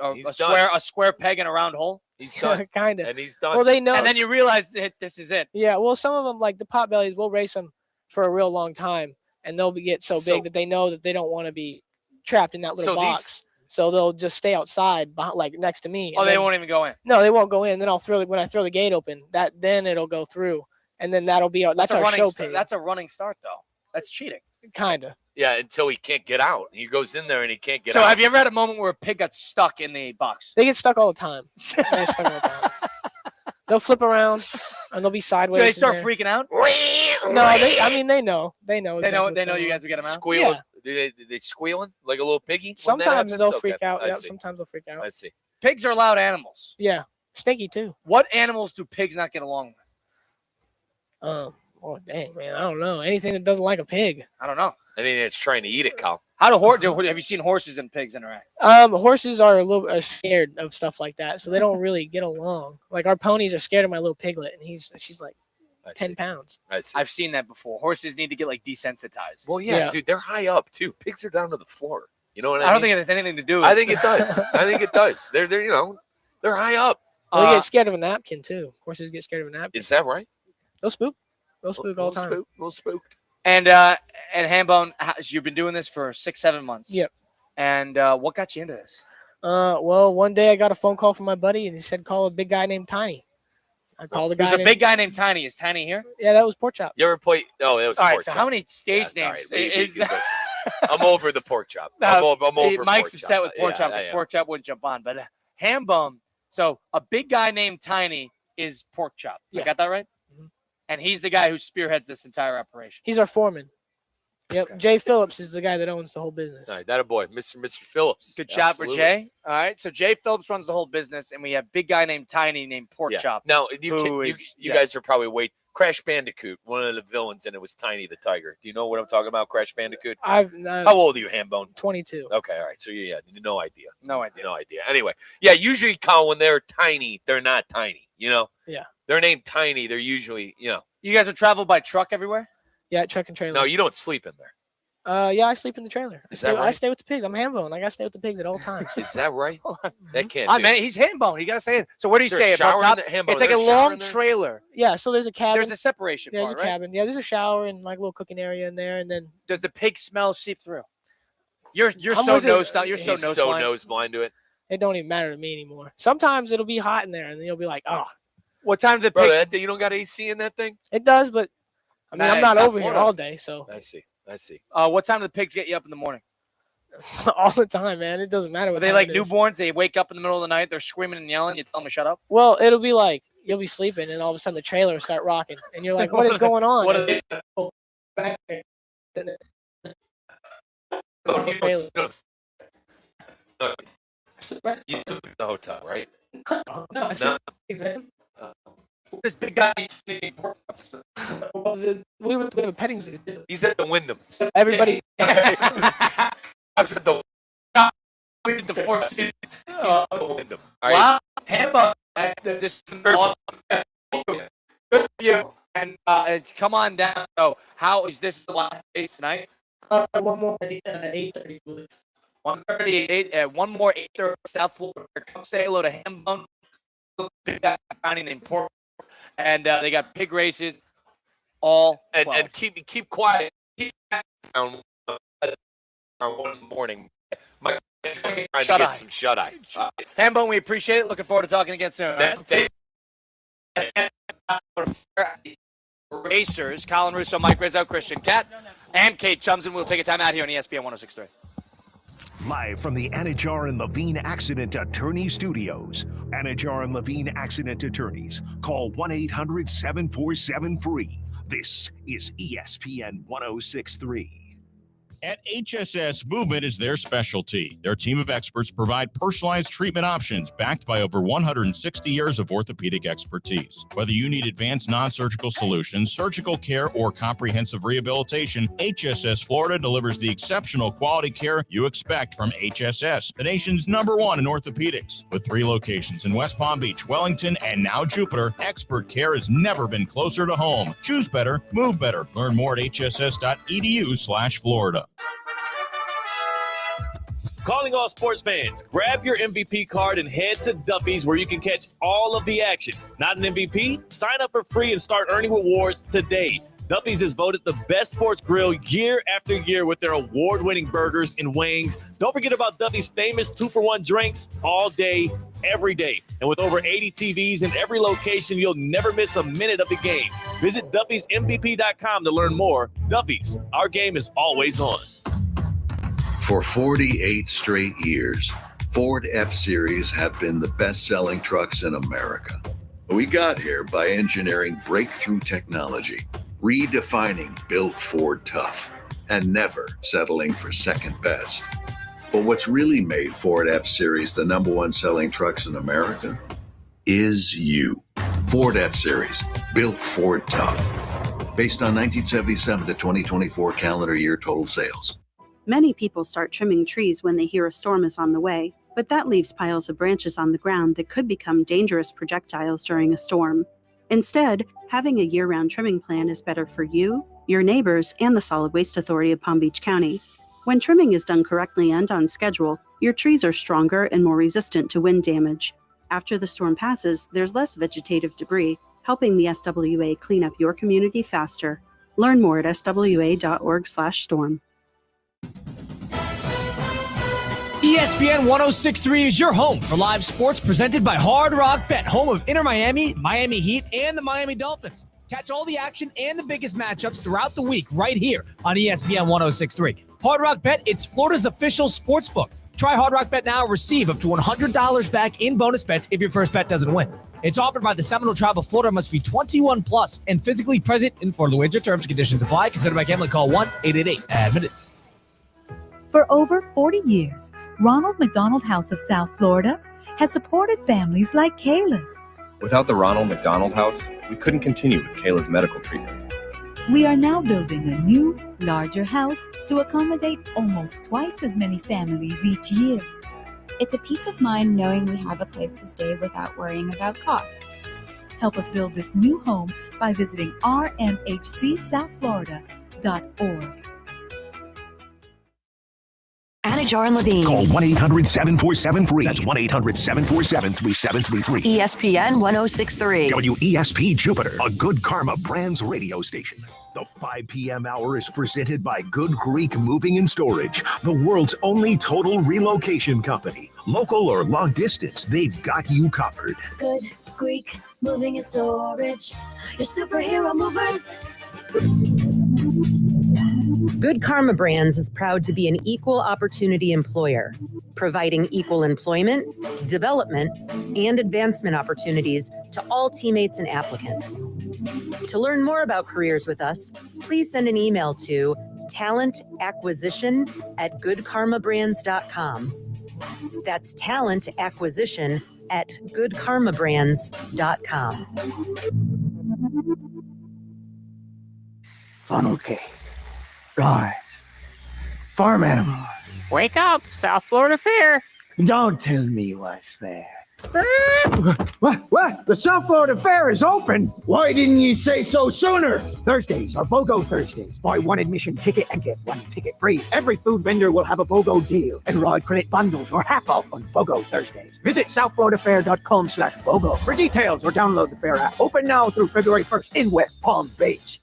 Speaker 1: square peg in a round hole.
Speaker 2: He's done.
Speaker 12: Kind of.
Speaker 2: And he's done.
Speaker 12: Well, they know.
Speaker 1: And then you realize that this is it.
Speaker 12: Yeah. Well, some of them, like the potbellies, will race them for a real long time, and they'll get so big that they know that they don't want to be trapped in that little box. So they'll just stay outside, like next to me.
Speaker 1: Oh, they won't even go in.
Speaker 12: No, they won't go in. Then when I throw the gate open, then it'll go through, and then that'll be that's our show pig.
Speaker 1: That's a running start, though. That's cheating.
Speaker 12: Kinda.
Speaker 2: Yeah, until he can't get out. He goes in there and he can't get out.
Speaker 1: So have you ever had a moment where a pig got stuck in the box?
Speaker 12: They get stuck all the time. They'll flip around and they'll be sideways.
Speaker 1: Do they start freaking out?
Speaker 12: No, they know. They know
Speaker 1: you guys will get them out.
Speaker 2: Squealing. Yeah. They squealing like a little piggy?
Speaker 12: Sometimes they'll freak out. Yeah, sometimes they'll freak out.
Speaker 2: I see.
Speaker 1: Pigs are loud animals.
Speaker 12: Yeah. Stinky too.
Speaker 1: What animals do pigs not get along with?
Speaker 12: Oh dang, man. I don't know. Anything that doesn't like a pig.
Speaker 1: I don't know.
Speaker 2: Anything that's trying to eat it, Kyle.
Speaker 1: Have you seen horses and pigs interact?
Speaker 12: Horses are a little scared of stuff like that, so they don't really get along. Like our ponies are scared of my little piglet, and she's like 10 pounds.
Speaker 2: I see.
Speaker 1: I've seen that before. Horses need to get like desensitized.
Speaker 2: Well, yeah, dude, they're high up too. Pigs are down to the floor. You know what I mean?
Speaker 1: I don't think it has anything to do with it.
Speaker 2: I think it does. They're they're high up.
Speaker 12: They get scared of a napkin too. Horses get scared of a napkin.
Speaker 2: Is that right?
Speaker 12: They'll spook. They'll spook all the time.
Speaker 2: A little spooked.
Speaker 1: And Hambone, you've been doing this for 6-7 months.
Speaker 12: Yep.
Speaker 1: And what got you into this?
Speaker 12: Well, one day I got a phone call from my buddy, and he said call a big guy named Tiny. I called the guy.
Speaker 1: There's a big guy named Tiny. Is Tiny here?
Speaker 12: Yeah, that was Pork Chop.
Speaker 2: You ever play? No, it was
Speaker 1: all
Speaker 2: Pork
Speaker 1: right. So
Speaker 2: Chop.
Speaker 1: how many stage names?
Speaker 2: I'm over the Pork Chop. I'm over.
Speaker 1: Mike's
Speaker 2: pork
Speaker 1: upset
Speaker 2: chop.
Speaker 1: with Pork Chop because Pork Chop wouldn't jump on. But Hambone. So a big guy named Tiny is Pork Chop. I got that right? Mm-hmm. And he's the guy who spearheads this entire operation.
Speaker 12: He's our foreman. Yep. Okay. Jay Phillips is the guy that owns the whole business.
Speaker 2: All right, that a boy, Mr. Phillips.
Speaker 1: Good job for Jay. All right, so Jay Phillips runs the whole business, and we have big guy named Tiny named Pork Chop.
Speaker 2: Now you guys are probably Crash Bandicoot. One of the villains, and it was Tiny the Tiger. Do you know what I'm talking about, Crash Bandicoot?
Speaker 12: How
Speaker 2: old are you, Hambone?
Speaker 12: 22.
Speaker 2: Okay, all right. So no idea.
Speaker 1: No idea.
Speaker 2: Anyway, usually, Colin, when they're tiny, they're not tiny. Yeah. They're named Tiny. They're usually,
Speaker 1: You guys would travel by truck everywhere?
Speaker 12: Yeah, truck and trailer.
Speaker 2: No, you don't sleep in there.
Speaker 12: Yeah, I sleep in the trailer.
Speaker 2: Is that right?
Speaker 12: I stay with the pigs. I'm Hambone. I gotta stay with the pigs at all times.
Speaker 2: Is that right? That can't.
Speaker 1: Man, he's Hambone. You gotta say it. So where do you stay? It's like a long trailer.
Speaker 12: Yeah. So there's a cabin.
Speaker 1: There's a separation.
Speaker 12: There's a cabin. Yeah. There's a shower and like a little cooking area in there, and then.
Speaker 1: Does the pig smell seep through? You're so nose blind to it.
Speaker 12: It don't even matter to me anymore. Sometimes it'll be hot in there, and then you'll be like, oh.
Speaker 1: What time do the
Speaker 2: pigs? Bro, you don't got AC in that thing?
Speaker 12: It does, but I mean, I'm not over here all day, so.
Speaker 2: I see.
Speaker 1: What time do the pigs get you up in the morning?
Speaker 12: All the time, man. It doesn't matter.
Speaker 1: Are they like newborns? They wake up in the middle of the night. They're screaming and yelling. You tell them to shut up?
Speaker 12: Well, it'll be like you'll be sleeping, and all of a sudden the trailer will start rocking, and you're like, "What is going on?"
Speaker 2: What are they? You took the hotel, right?
Speaker 12: No.
Speaker 1: This big guy.
Speaker 12: We have a petting zoo.
Speaker 2: He's at the Wyndham.
Speaker 12: So everybody.
Speaker 2: I was at the. The Four Seasons. He's at the Wyndham.
Speaker 1: Wow. Hamburg. This.
Speaker 2: Good for you.
Speaker 1: And come on down. So how is this the last race tonight?
Speaker 12: One more 8:30, I believe.
Speaker 1: 1:38. One more 8:30 South Florida. Come say hello to Hambone. Big guy named Port. And they got pig races all.
Speaker 2: And keep quiet. Keep down one morning. Mike trying to get some shut-eye.
Speaker 1: Hambone, we appreciate it. Looking forward to talking again soon. Racers, Colin Russo, Mike Rizzo, Christian Cat, and Kate Chumson. We'll take a time out here on ESPN 106.3.
Speaker 3: Live from the Anajar and Levine Accident Attorney Studios. Anajar and Levine Accident Attorneys. Call 1-800-747-FREE. This is ESPN 106.3.
Speaker 13: At HSS, movement is their specialty. Their team of experts provide personalized treatment options backed by over 160 years of orthopedic expertise. Whether you need advanced non-surgical solutions, surgical care, or comprehensive rehabilitation, HSS Florida delivers the exceptional quality care you expect from HSS, the nation's #1 in orthopedics. With 3 locations in West Palm Beach, Wellington, and now Jupiter, expert care has never been closer to home. Choose better, move better. Learn more at hss.edu/Florida.
Speaker 8: Calling all sports fans, grab your MVP card and head to Duffy's where you can catch all of the action. Not an MVP? Sign up for free and start earning rewards today. Duffy's is voted the best sports grill year after year with their award-winning burgers and wings. Don't forget about Duffy's famous 2-for-1 drinks all day, every day. And with over 80 TVs in every location, you'll never miss a minute of the game. Visit Duffy'sMVP.com to learn more. Duffy's, our game is always on.
Speaker 14: For 48 straight years, Ford F-Series have been the best-selling trucks in America. We got here by engineering breakthrough technology, redefining Built Ford Tough, and never settling for second best. But what's really made Ford F-Series the #1 selling trucks in America is you. Ford F-Series, Built Ford Tough. Based on 1977 to 2024 calendar year total sales.
Speaker 15: Many people start trimming trees when they hear a storm is on the way, but that leaves piles of branches on the ground that could become dangerous projectiles during a storm. Instead, having a year-round trimming plan is better for you, your neighbors, and the Solid Waste Authority of Palm Beach County. When trimming is done correctly and on schedule, your trees are stronger and more resistant to wind damage. After the storm passes, there's less vegetative debris, helping the SWA clean up your community faster. Learn more at swa.org/storm.
Speaker 1: ESPN 106.3 is your home for live sports presented by Hard Rock Bet, home of Inter Miami, Miami Heat, and the Miami Dolphins. Catch all the action and the biggest matchups throughout the week right here on ESPN 106.3. Hard Rock Bet, it's Florida's official sports book. Try Hard Rock Bet now and receive up to $100 back in bonus bets if your first bet doesn't win. It's offered by the Seminole Tribe of Florida. Must be 21 plus and physically present in Florida. Wager terms and conditions apply. Considered by gambling. Call 1-888-ADMITTED.
Speaker 16: For over 40 years, Ronald McDonald House of South Florida has supported families like Kayla's.
Speaker 17: Without the Ronald McDonald House, we couldn't continue with Kayla's medical treatment.
Speaker 16: We are now building a new, larger house to accommodate almost twice as many families each year.
Speaker 18: It's a peace of mind knowing we have a place to stay without worrying about costs.
Speaker 16: Help us build this new home by visiting rmhcsouthflorida.org.
Speaker 9: Anajar and Levine.
Speaker 3: Call 1-800-747-FREE. That's 1-800-747-3733.
Speaker 9: ESPN 106.3.
Speaker 3: WESP Jupiter, a Good Karma Brands radio station. The 5 p.m. hour is presented by Good Greek Moving and Storage, the world's only total relocation company. Local or long distance, they've got you covered.
Speaker 19: Good Greek Moving and Storage, your superhero movers.
Speaker 20: Good Karma Brands is proud to be an equal opportunity employer, providing equal employment, development, and advancement opportunities to all teammates and applicants. To learn more about careers with us, please send an email to talentacquisition@goodkarmabrands.com. That's talentacquisition@goodkarmabrands.com.
Speaker 21: Funnel cake. Guys, farm animals.
Speaker 12: Wake up, South Florida Fair.
Speaker 21: Don't tell me what's fair.
Speaker 4: What? The South Florida Fair is open? Why didn't you say so sooner? Thursdays are BOGO Thursdays. Buy one admission ticket and get one ticket free. Every food vendor will have a BOGO deal. And raw credit bundles or half off on BOGO Thursdays. Visit southfloridafair.com/BOGO for details or download the Fair app. Open now through February 1st in West Palm Beach.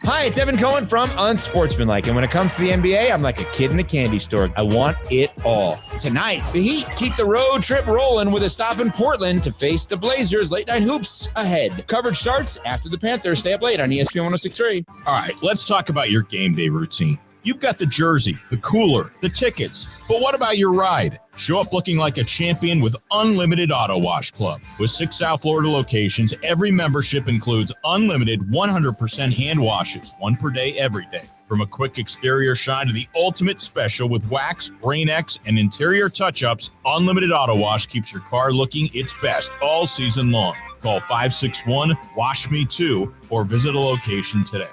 Speaker 22: Hi, it's Evan Cohen from Unsportsmanlike, and when it comes to the NBA, I'm like a kid in a candy store. I want it all. Tonight, the Heat keep the road trip rolling with a stop in Portland to face the Blazers. Late night hoops ahead. Coverage starts after the Panthers. Stay up late on ESPN 106.3.
Speaker 13: All right, let's talk about your game day routine. You've got the jersey, the cooler, the tickets, but what about your ride? Show up looking like a champion with Unlimited Auto Wash Club. With 6 South Florida locations, every membership includes unlimited 100% hand washes, 1 per day, every day. From a quick exterior shine to the ultimate special with wax, Rain-X, and interior touch-ups, Unlimited Auto Wash keeps your car looking its best all season long. Call 561-WASH-ME-TOO or visit a location today.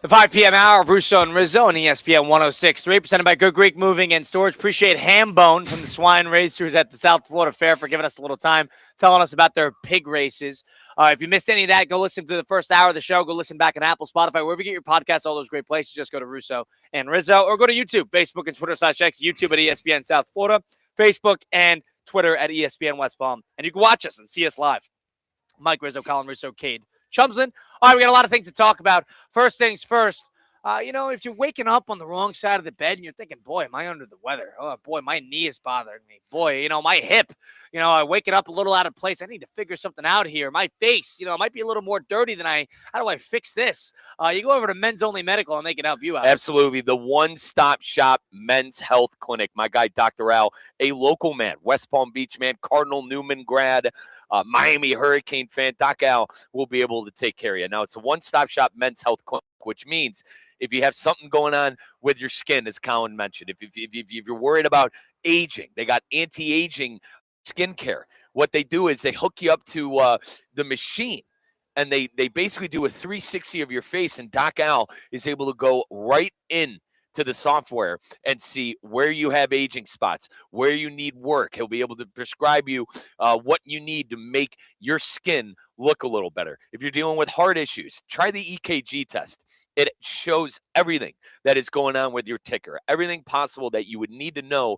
Speaker 1: The 5 p.m. hour of Russo and Rizzo on ESPN 106.3, presented by Good Greek Moving and Storage. Appreciate Hambone from the Swine Racers at the South Florida Fair for giving us a little time, telling us about their pig races. If you missed any of that, go listen to the first hour of the show. Go listen back on Apple, Spotify, wherever you get your podcasts, all those great places. Just go to Russo and Rizzo or go to YouTube, Facebook and Twitter /X, YouTube at ESPN South Florida, Facebook and Twitter at ESPN West Palm. And you can watch us and see us live. Mike Rizzo, Colin Russo, Cade Chumsland. All right, we got a lot of things to talk about. First things first, if you're waking up on the wrong side of the bed and you're thinking, boy, am I under the weather? Oh, boy, my knee is bothering me. Boy, my hip, I'm waking up a little out of place. I need to figure something out here. My face, it might be a little more dirty than how do I fix this? You go over to Men's Only Medical and they can help you out.
Speaker 2: Absolutely. The one-stop shop men's health clinic. My guy, Dr. Al, a local man, West Palm Beach man, Cardinal Newman grad, Miami Hurricane fan. Doc Al will be able to take care of you. Now, it's a one-stop shop men's health clinic, which means if you have something going on with your skin, as Colin mentioned, if you're worried about aging, they got anti-aging skincare. What they do is they hook you up to the machine, and they basically do a 360 of your face, and Doc Al is able to go right in to the software and see where you have aging spots, where you need work. He'll be able to prescribe you what you need to make your skin look a little better. If you're dealing with heart issues, try the EKG test. It shows everything that is going on with your ticker, everything possible that you would need to know.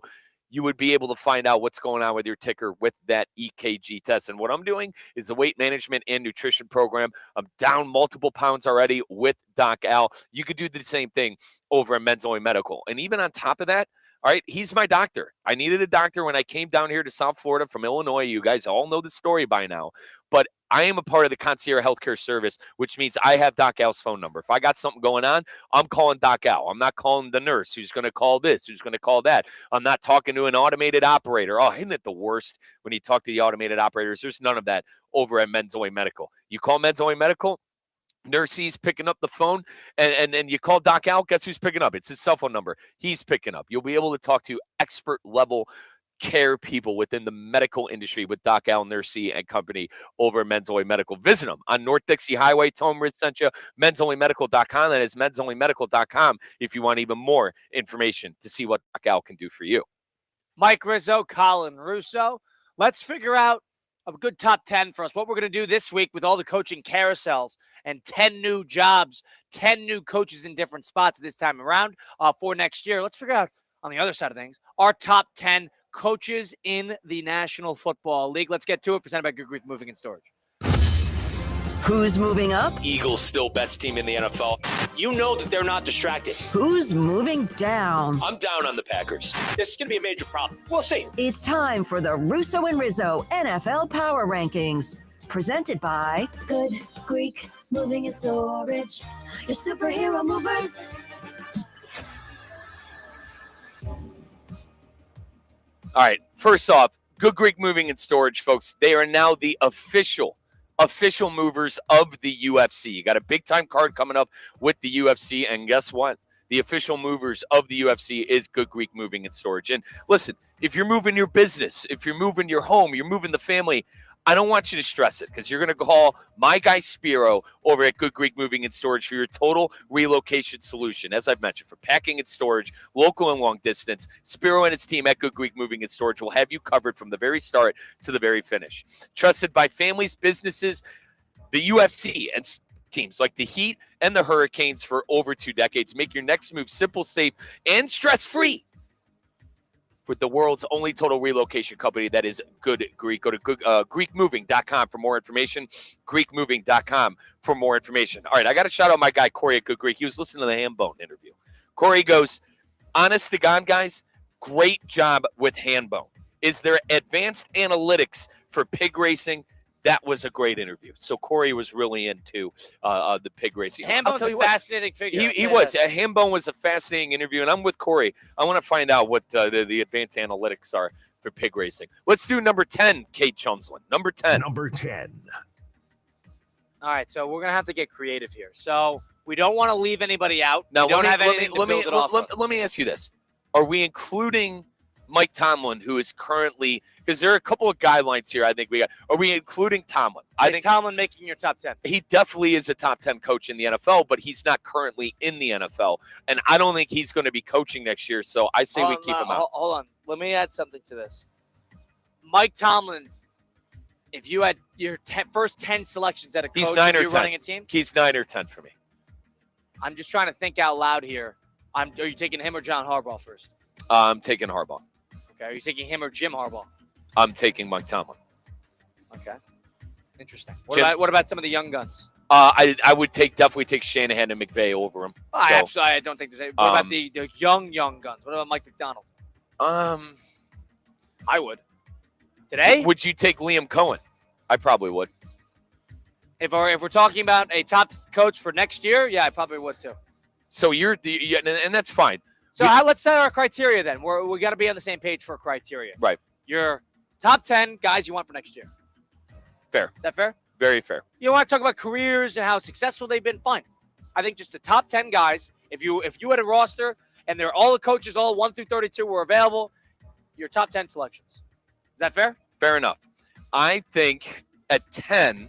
Speaker 2: You would be able to find out what's going on with your ticker with that EKG test. And what I'm doing is a weight management and nutrition program. I'm down multiple pounds already with Doc Al. You could do the same thing over at Men's Only Medical. And even on top of that, all right, he's my doctor. I needed a doctor when I came down here to South Florida from Illinois. You guys all know the story by now. But I am a part of the Concierge Healthcare Service, which means I have Doc Al's phone number. If I got something going on, I'm calling Doc Al. I'm not calling the nurse who's going to call this, who's going to call that. I'm not talking to an automated operator. Oh, isn't it the worst when you talk to the automated operators? There's none of that over at Men's Only Medical. You call Men's Only Medical, nurse's picking up the phone, and you call Doc Al, guess who's picking up? It's his cell phone number. He's picking up. You'll be able to talk to expert level care people within the medical industry with Doc Al, Nursey and company over at Men's Only Medical. Visit them on North Dixie Highway. Tell them Riz sent you. mensonlymedical.com. That is mensonlymedical.com if you want even more information to see what Doc Al can do for you.
Speaker 1: Mike Rizzo, Colin Russo. Let's figure out a good top 10 for us. What we're going to do this week with all the coaching carousels and 10 new jobs, 10 new coaches in different spots this time around for next year. Let's figure out, on the other side of things, our top 10 coaches in the National Football League. Let's get to it. Presented by Good Greek Moving and Storage.
Speaker 23: Who's moving up?
Speaker 2: Eagles still best team in the NFL.
Speaker 24: You know that they're not distracted.
Speaker 23: Who's moving down?
Speaker 2: I'm down on the Packers.
Speaker 24: This is going to be a major problem. We'll see.
Speaker 23: It's time for the Russo and Rizzo NFL Power Rankings. Presented by
Speaker 19: Good Greek Moving and Storage. Your superhero movers.
Speaker 2: All right. First off, Good Greek Moving and Storage, folks. They are now the official movers of the UFC. You got a big-time card coming up with the UFC, and guess what? The official movers of the UFC is Good Greek Moving and Storage. And listen, if you're moving your business, if you're moving your home, you're moving the family, I don't want you to stress it because you're going to call my guy Spiro over at Good Greek Moving and Storage for your total relocation solution. As I've mentioned, for packing and storage, local and long distance, Spiro and his team at Good Greek Moving and Storage will have you covered from the very start to the very finish. Trusted by families, businesses, the UFC, and teams like the Heat and the Hurricanes for over 2 decades. Make your next move simple, safe, and stress-free with the world's only total relocation company that is Good Greek. Go to GreekMoving.com for more information. GreekMoving.com for more information. All right, I got to shout out my guy, Corey at Good Greek. He was listening to the Hambone interview. Corey goes, honest to God, guys, great job with Hambone. Is there advanced analytics for pig racing? That was a great interview. So Corey was really into the pig racing.
Speaker 1: Hambone's a fascinating figure.
Speaker 2: He was. Hambone was a fascinating interview, and I'm with Corey. I want to find out what the advanced analytics are for pig racing. Let's do number 10, Kate Chumslin. Number 10.
Speaker 3: Number 10.
Speaker 1: All right, so we're going to have to get creative here. So we don't want to leave anybody out.
Speaker 2: Now,
Speaker 1: we don't have anything to build it off of.
Speaker 2: Let me ask you this. Are we including Mike Tomlin, who is currently, because there are a couple of guidelines here I think we got. Are we including Tomlin? I think
Speaker 1: Tomlin making your top 10.
Speaker 2: He definitely is a top 10 coach in the NFL, but he's not currently in the NFL. And I don't think he's going to be coaching next year. So I say we keep him out.
Speaker 1: Hold on. Let me add something to this. Mike Tomlin, if you had your first 10 selections at a coach,
Speaker 2: he's 9 or 10.
Speaker 1: Running a team?
Speaker 2: He's 9 or 10 for me.
Speaker 1: I'm just trying to think out loud here. Are you taking him or John Harbaugh first?
Speaker 2: I'm taking Harbaugh.
Speaker 1: Okay. Are you taking him or Jim Harbaugh?
Speaker 2: I'm taking Mike Tomlin.
Speaker 1: Okay. Interesting. What about some of the young guns?
Speaker 2: I would definitely take Shanahan and McVay over him.
Speaker 1: Absolutely. I don't think there's any. What about the young guns? What about Mike McDonald? I would. Today?
Speaker 2: Would you take Liam Cohen? I probably would.
Speaker 1: If we're talking about a top coach for next year, yeah, I probably would too.
Speaker 2: So and that's fine.
Speaker 1: So let's set our criteria then. We got to be on the same page for criteria.
Speaker 2: Right.
Speaker 1: Your top 10 guys you want for next year.
Speaker 2: Fair.
Speaker 1: Is that fair?
Speaker 2: Very fair.
Speaker 1: You want to talk about careers and how successful they've been? Fine. I think just the top 10 guys, if you had a roster and they're all the coaches, all 1 through 32 were available, your top 10 selections. Is that fair?
Speaker 2: Fair enough. I think at 10,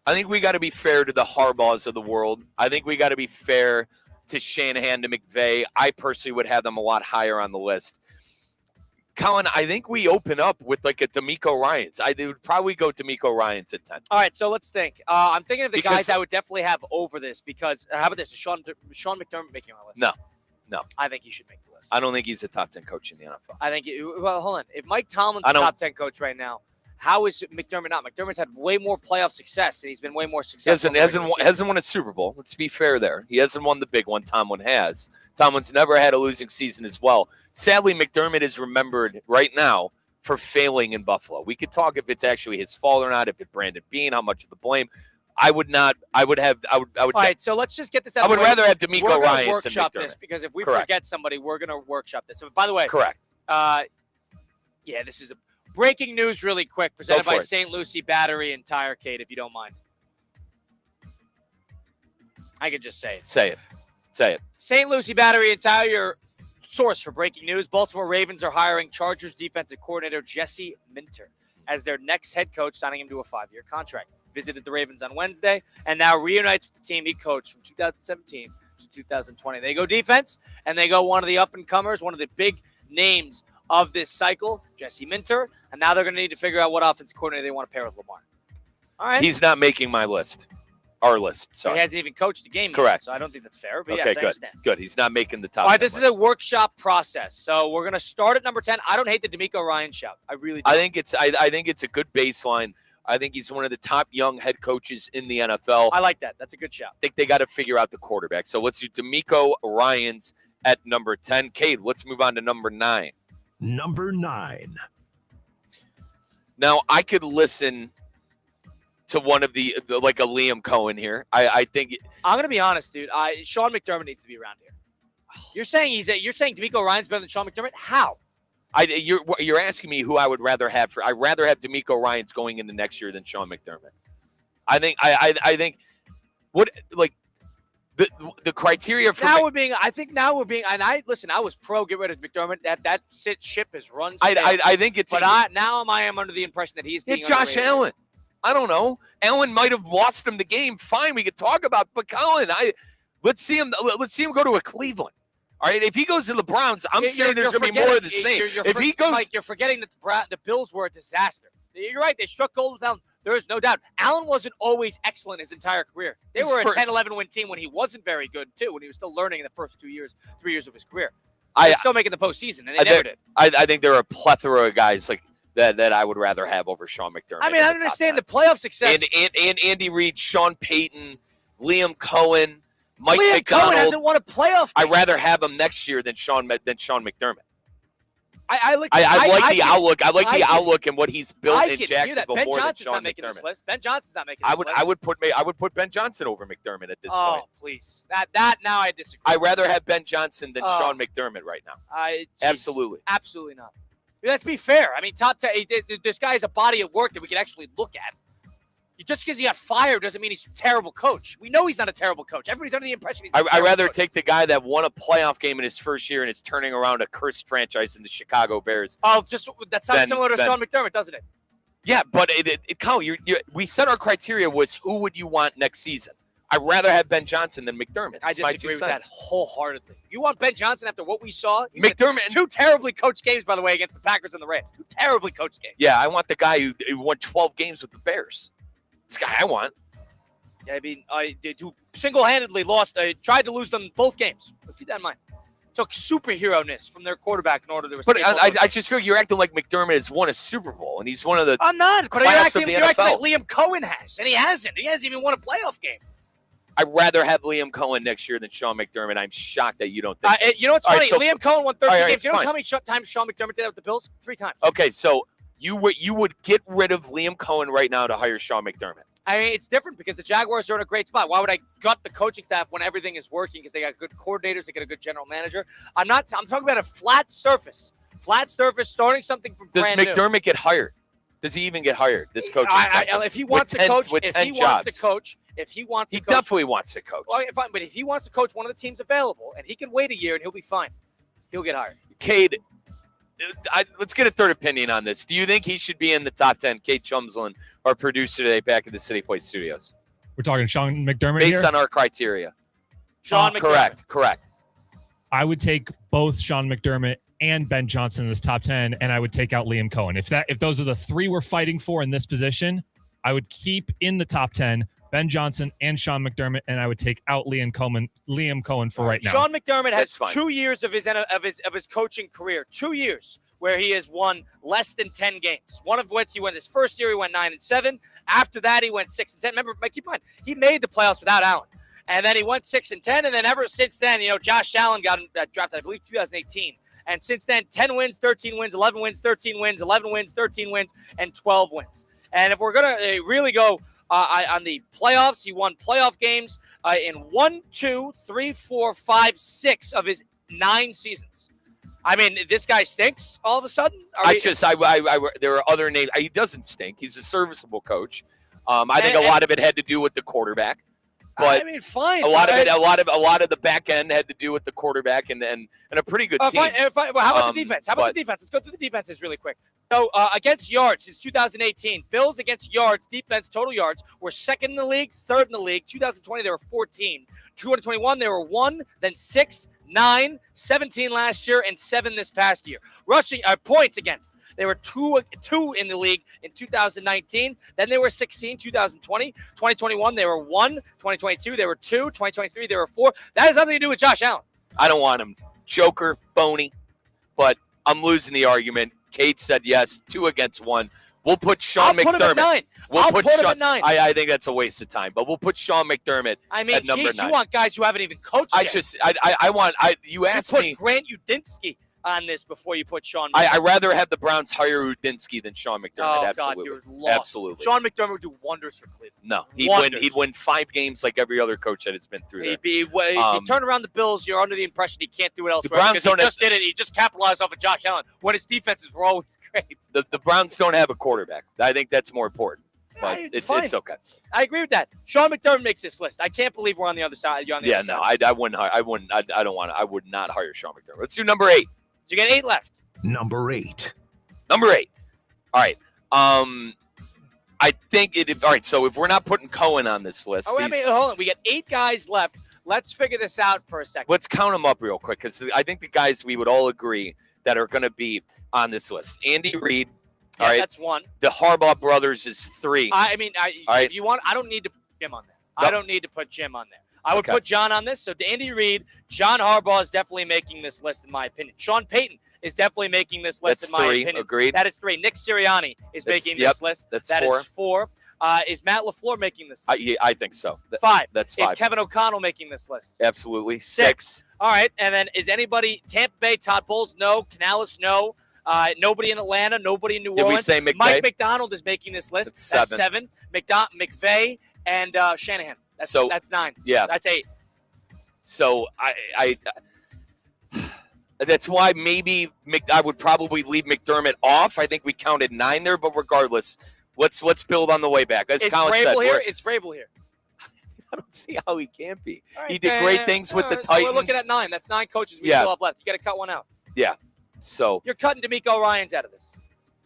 Speaker 2: I think we got to be fair to the Harbaughs of the world. I think we got to be fair to Shanahan, to McVay. I personally would have them a lot higher on the list. Colin, I think we open up with like a D'Amico Ryans. I would probably go D'Amico Ryans at 10.
Speaker 1: All right, so let's think. I'm thinking of the guys I would definitely have over this because how about this? Is Sean McDermott making my list?
Speaker 2: No.
Speaker 1: I think he should make the list.
Speaker 2: I don't think he's a top 10 coach in the NFL.
Speaker 1: I think hold on. If Mike Tomlin's a top 10 coach right now, how is McDermott not? McDermott's had way more playoff success, and he's been way more successful.
Speaker 2: Hasn't won a Super Bowl. Let's be fair there. He hasn't won the big one. Tomlin has. Tomlin's never had a losing season as well. Sadly, McDermott is remembered right now for failing in Buffalo. We could talk if it's actually his fault or not, if it's Brandon Beane, how much of the blame. I would. All
Speaker 1: right, so let's just get this out.
Speaker 2: I would rather have D'Amico Ryans than
Speaker 1: workshop
Speaker 2: McDermott.
Speaker 1: This because if we forget somebody, we're going to workshop this. So, by the way,
Speaker 2: correct.
Speaker 1: Yeah, this is a breaking news really quick, presented by St. Lucie Battery and Tire, Kate, if you don't mind. I could just say it.
Speaker 2: Say it.
Speaker 1: St. Lucie Battery and Tire, your source for breaking news. Baltimore Ravens are hiring Chargers defensive coordinator Jesse Minter as their next head coach, signing him to a 5-year contract. Visited the Ravens on Wednesday and now reunites with the team he coached from 2017 to 2020. They go defense, and they go one of the up-and-comers, one of the big names of this cycle, Jesse Minter, and now they're going to need to figure out what offensive coordinator they want to pair with Lamar. All right.
Speaker 2: He's not making my list. Our list. Sorry.
Speaker 1: He hasn't even coached a game
Speaker 2: Correct.
Speaker 1: yet, so I don't think that's fair. But
Speaker 2: okay,
Speaker 1: yes, I understand.
Speaker 2: Good. He's not making the top.
Speaker 1: All right, this
Speaker 2: list.
Speaker 1: is a workshop process. So we're going to start at number 10. I don't hate the D'Amico Ryans shout. I really don't.
Speaker 2: I think it's a good baseline. I think he's one of the top young head coaches in the NFL.
Speaker 1: I like that. That's a good shout.
Speaker 2: I think they got to figure out the quarterback. So let's do D'Amico Ryans at number 10. Cade, let's move on to number 9.
Speaker 3: Number 9.
Speaker 2: Now, I could listen to one of the like a Liam Cohen here. I think
Speaker 1: I'm going to be honest, dude. Sean McDermott needs to be around here. You're saying D'Amico Ryans better than Sean McDermott? How?
Speaker 2: You're asking me who I would rather have I'd rather have DeMeco Ryans going into next year than Sean McDermott. I think what like the criteria for
Speaker 1: now we're being. I think now we're being. And I was pro get rid of McDermott. That ship has run.
Speaker 2: I think it's.
Speaker 1: But now I am under the impression that he's being
Speaker 2: Josh Allen. I don't know. Allen might have lost him the game. Fine, we could talk about. But Colin, let's see him go to a Cleveland. All right, if he goes to the Browns, I'm saying there's going to be more of the same. If he goes,
Speaker 1: Mike, you're forgetting that the Bills were a disaster. You're right. They struck gold with Allen. There is no doubt. Allen wasn't always excellent his entire career. They were a 10-11 win team when he wasn't very good, too, when he was still learning in the first 3 years of his career. They're still making the postseason, and they never did.
Speaker 2: I think there are a plethora of guys like that I would rather have over Sean McDermott.
Speaker 1: I mean, I understand the playoff success.
Speaker 2: And Andy Reid, Sean Payton, Liam Cohen, Mike
Speaker 1: Liam
Speaker 2: McDonald.
Speaker 1: Cohen hasn't won a playoff game.
Speaker 2: I'd rather have him next year than Sean McDermott.
Speaker 1: I like
Speaker 2: the outlook. I like the outlook and what he's built in Jacksonville more than Sean
Speaker 1: not making
Speaker 2: McDermott.
Speaker 1: This list. Ben Johnson's not making this list.
Speaker 2: I would put Ben Johnson over McDermott at this point.
Speaker 1: Oh, please. That now I disagree.
Speaker 2: I'd rather have Ben Johnson than Sean McDermott right now. Absolutely
Speaker 1: not. Let's be fair. I mean, top 10. This guy has a body of work that we can actually look at. Just because he got fired doesn't mean he's a terrible coach. We know he's not a terrible coach. Everybody's under the impression he's
Speaker 2: I'd rather take the guy that won a playoff game in his first year and is turning around a cursed franchise in the Chicago Bears.
Speaker 1: Oh, that sounds similar to Sean McDermott, doesn't it?
Speaker 2: Yeah, but Colin, we said our criteria was who would you want next season. I'd rather have Ben Johnson than McDermott.
Speaker 1: I disagree with that wholeheartedly. You want Ben Johnson after what we saw?
Speaker 2: McDermott.
Speaker 1: 2 terribly coached games, by the way, against the Packers and the Rams. 2 terribly coached games.
Speaker 2: Yeah, I want the guy who won 12 games with the Bears. This guy I want.
Speaker 1: I mean, who single-handedly tried to lose them both games. Let's keep that in mind. Took superhero-ness from their quarterback in order to escape.
Speaker 2: But I just feel you're acting like McDermott has won a Super Bowl, and he's one of the
Speaker 1: I'm not. But you're acting like Liam Cohen has, and he hasn't. He hasn't even won a playoff game.
Speaker 2: I'd rather have Liam Cohen next year than Sean McDermott. I'm shocked that you don't think
Speaker 1: you know what's funny? Liam Cohen won 13 games. You know how many times Sean McDermott did it with the Bills? 3 times.
Speaker 2: Okay, so you would get rid of Liam Cohen right now to hire Sean McDermott.
Speaker 1: I mean, it's different because the Jaguars are in a great spot. Why would I gut the coaching staff when everything is working? Because they got good coordinators, they got a good general manager. I'm talking about a flat surface. Flat surface, starting something from brand new.
Speaker 2: Does McDermott get hired? Does he even get hired? This coaching staff?
Speaker 1: If he wants to coach, he
Speaker 2: definitely wants to coach.
Speaker 1: Well, fine, but if he wants to coach one of the teams available, and he can wait a year and he'll be fine, he'll get hired.
Speaker 2: Cade, let's get a third opinion on this. Do you think he should be in the top 10? Cade Chumslin, our producer today, back at the City Place Studios.
Speaker 5: We're talking Sean McDermott
Speaker 2: based
Speaker 5: here?
Speaker 2: on our criteria.
Speaker 1: Sean McDermott.
Speaker 2: Correct.
Speaker 5: I would take both Sean McDermott and Ben Johnson in this top 10, and I would take out Liam Cohen. If those are the 3 we're fighting for in this position, I would keep in the top 10 Ben Johnson and Sean McDermott, and I would take out Liam Cohen for right now.
Speaker 1: Sean McDermott has 2 years of his coaching career. 2 years where he has won less than 10 games. One of which he went his first year, he went 9-7. After that, he went 6-10. Remember, keep in mind, he made the playoffs without Allen. And then he went 6-10, and then ever since then, Josh Allen got drafted, I believe, 2018. And since then, 10 wins, 13 wins, 11 wins, 13 wins, 11 wins, 13 wins, and 12 wins. And if we're going to really go on the playoffs, he won playoff games in 1, 2, 3, 4, 5, 6 of his 9 seasons. I mean, this guy stinks all of a sudden?
Speaker 2: There are other names. He doesn't stink. He's a serviceable coach. I think a lot of it had to do with the quarterback. But
Speaker 1: I mean, fine.
Speaker 2: A lot of the back end had to do with the quarterback and a pretty good team.
Speaker 1: Fine. Well, how about the defense? The defense? Let's go through the defenses really quick. So against yards since 2018, Bills against yards, defense, total yards, were 2nd in the league, 3rd in the league. 2020, they were 14. 2021, they were 1, then 6, 9, 17 last year, and 7 this past year. Rushing points against. They were 2 in the league in 2019. Then they were 16, 2020. 2021, they were 1. 2022, they were 2. 2023, they were 4. That has nothing to do with Josh Allen.
Speaker 2: I don't want him. Joker, phony. But I'm losing the argument. Kate said yes. 2 against 1. We'll put Sean McDermott.
Speaker 1: Put him at 9.
Speaker 2: We'll
Speaker 1: put him at 9.
Speaker 2: I think that's a waste of time, but we'll put Sean McDermott at number 9.
Speaker 1: You want guys who haven't even coached yet.
Speaker 2: You asked me.
Speaker 1: Grant Udinski on this before you put Sean
Speaker 2: I'd
Speaker 1: McDermott.
Speaker 2: rather have the Browns hire Udinski than Sean McDermott.
Speaker 1: Oh,
Speaker 2: Absolutely.
Speaker 1: God, you're lost.
Speaker 2: Absolutely.
Speaker 1: Sean McDermott would do wonders for Cleveland.
Speaker 2: No,
Speaker 1: Wonders.
Speaker 2: he'd win 5 games like every other coach that has been through there.
Speaker 1: He'd turn around the Bills. You're under the impression he can't do it elsewhere.
Speaker 2: Browns
Speaker 1: because he
Speaker 2: don't
Speaker 1: just did it. He just capitalized off of Josh Allen when his defenses were always great.
Speaker 2: The Browns don't have a quarterback. I think that's more important. But it's okay.
Speaker 1: I agree with that. Sean McDermott makes this list. I can't believe we're on the other side. You're on the other side.
Speaker 2: I wouldn't. I would not hire Sean McDermott. Let's do number 8.
Speaker 1: So you get 8 left.
Speaker 3: Number 8.
Speaker 2: Number 8. All right. I think it. All right. So if we're not putting Cohen on this list,
Speaker 1: hold on. We got 8 guys left. Let's figure this out for a second.
Speaker 2: Let's count them up real quick because I think the guys we would all agree that are going to be on this list. Andy Reid.
Speaker 1: Yeah,
Speaker 2: all right.
Speaker 1: That's 1.
Speaker 2: The Harbaugh brothers is 3.
Speaker 1: If you want, I don't need to put Jim on there.
Speaker 2: No.
Speaker 1: I don't need to put Jim on there. I would put John on this. So Andy Reid, John Harbaugh is definitely making this list in my opinion. Sean Payton is definitely making this list in my
Speaker 2: 3.
Speaker 1: opinion.
Speaker 2: Agreed.
Speaker 1: That is 3. Nick Sirianni is making this list.
Speaker 2: That's
Speaker 1: that
Speaker 2: 4.
Speaker 1: is 4. Is Matt LaFleur making this list?
Speaker 2: I think so.
Speaker 1: 5.
Speaker 2: That's 5.
Speaker 1: Is Kevin O'Connell making this list?
Speaker 2: Absolutely. 6.
Speaker 1: All right. And then is anybody Tampa Bay? Todd Bowles? No. Canales? No. Nobody in Atlanta. Nobody in New
Speaker 2: Did
Speaker 1: Orleans.
Speaker 2: we say McVay?
Speaker 1: Mike McDonald is making this list.
Speaker 2: That's
Speaker 1: 7. McVay and Shanahan. That's 9.
Speaker 2: Yeah.
Speaker 1: That's 8.
Speaker 2: So I that's why maybe I would probably leave McDermott off. I think we counted 9 there, but regardless, let's build on the way back. As Colin said,
Speaker 1: is Vrabel here?
Speaker 2: I don't see how he can't be.
Speaker 1: Right,
Speaker 2: he did great things with the
Speaker 1: so
Speaker 2: Titans.
Speaker 1: we're looking at 9. That's 9 coaches we still have left. You got to cut one out.
Speaker 2: Yeah. So
Speaker 1: you're cutting D'Amico Ryans out of this.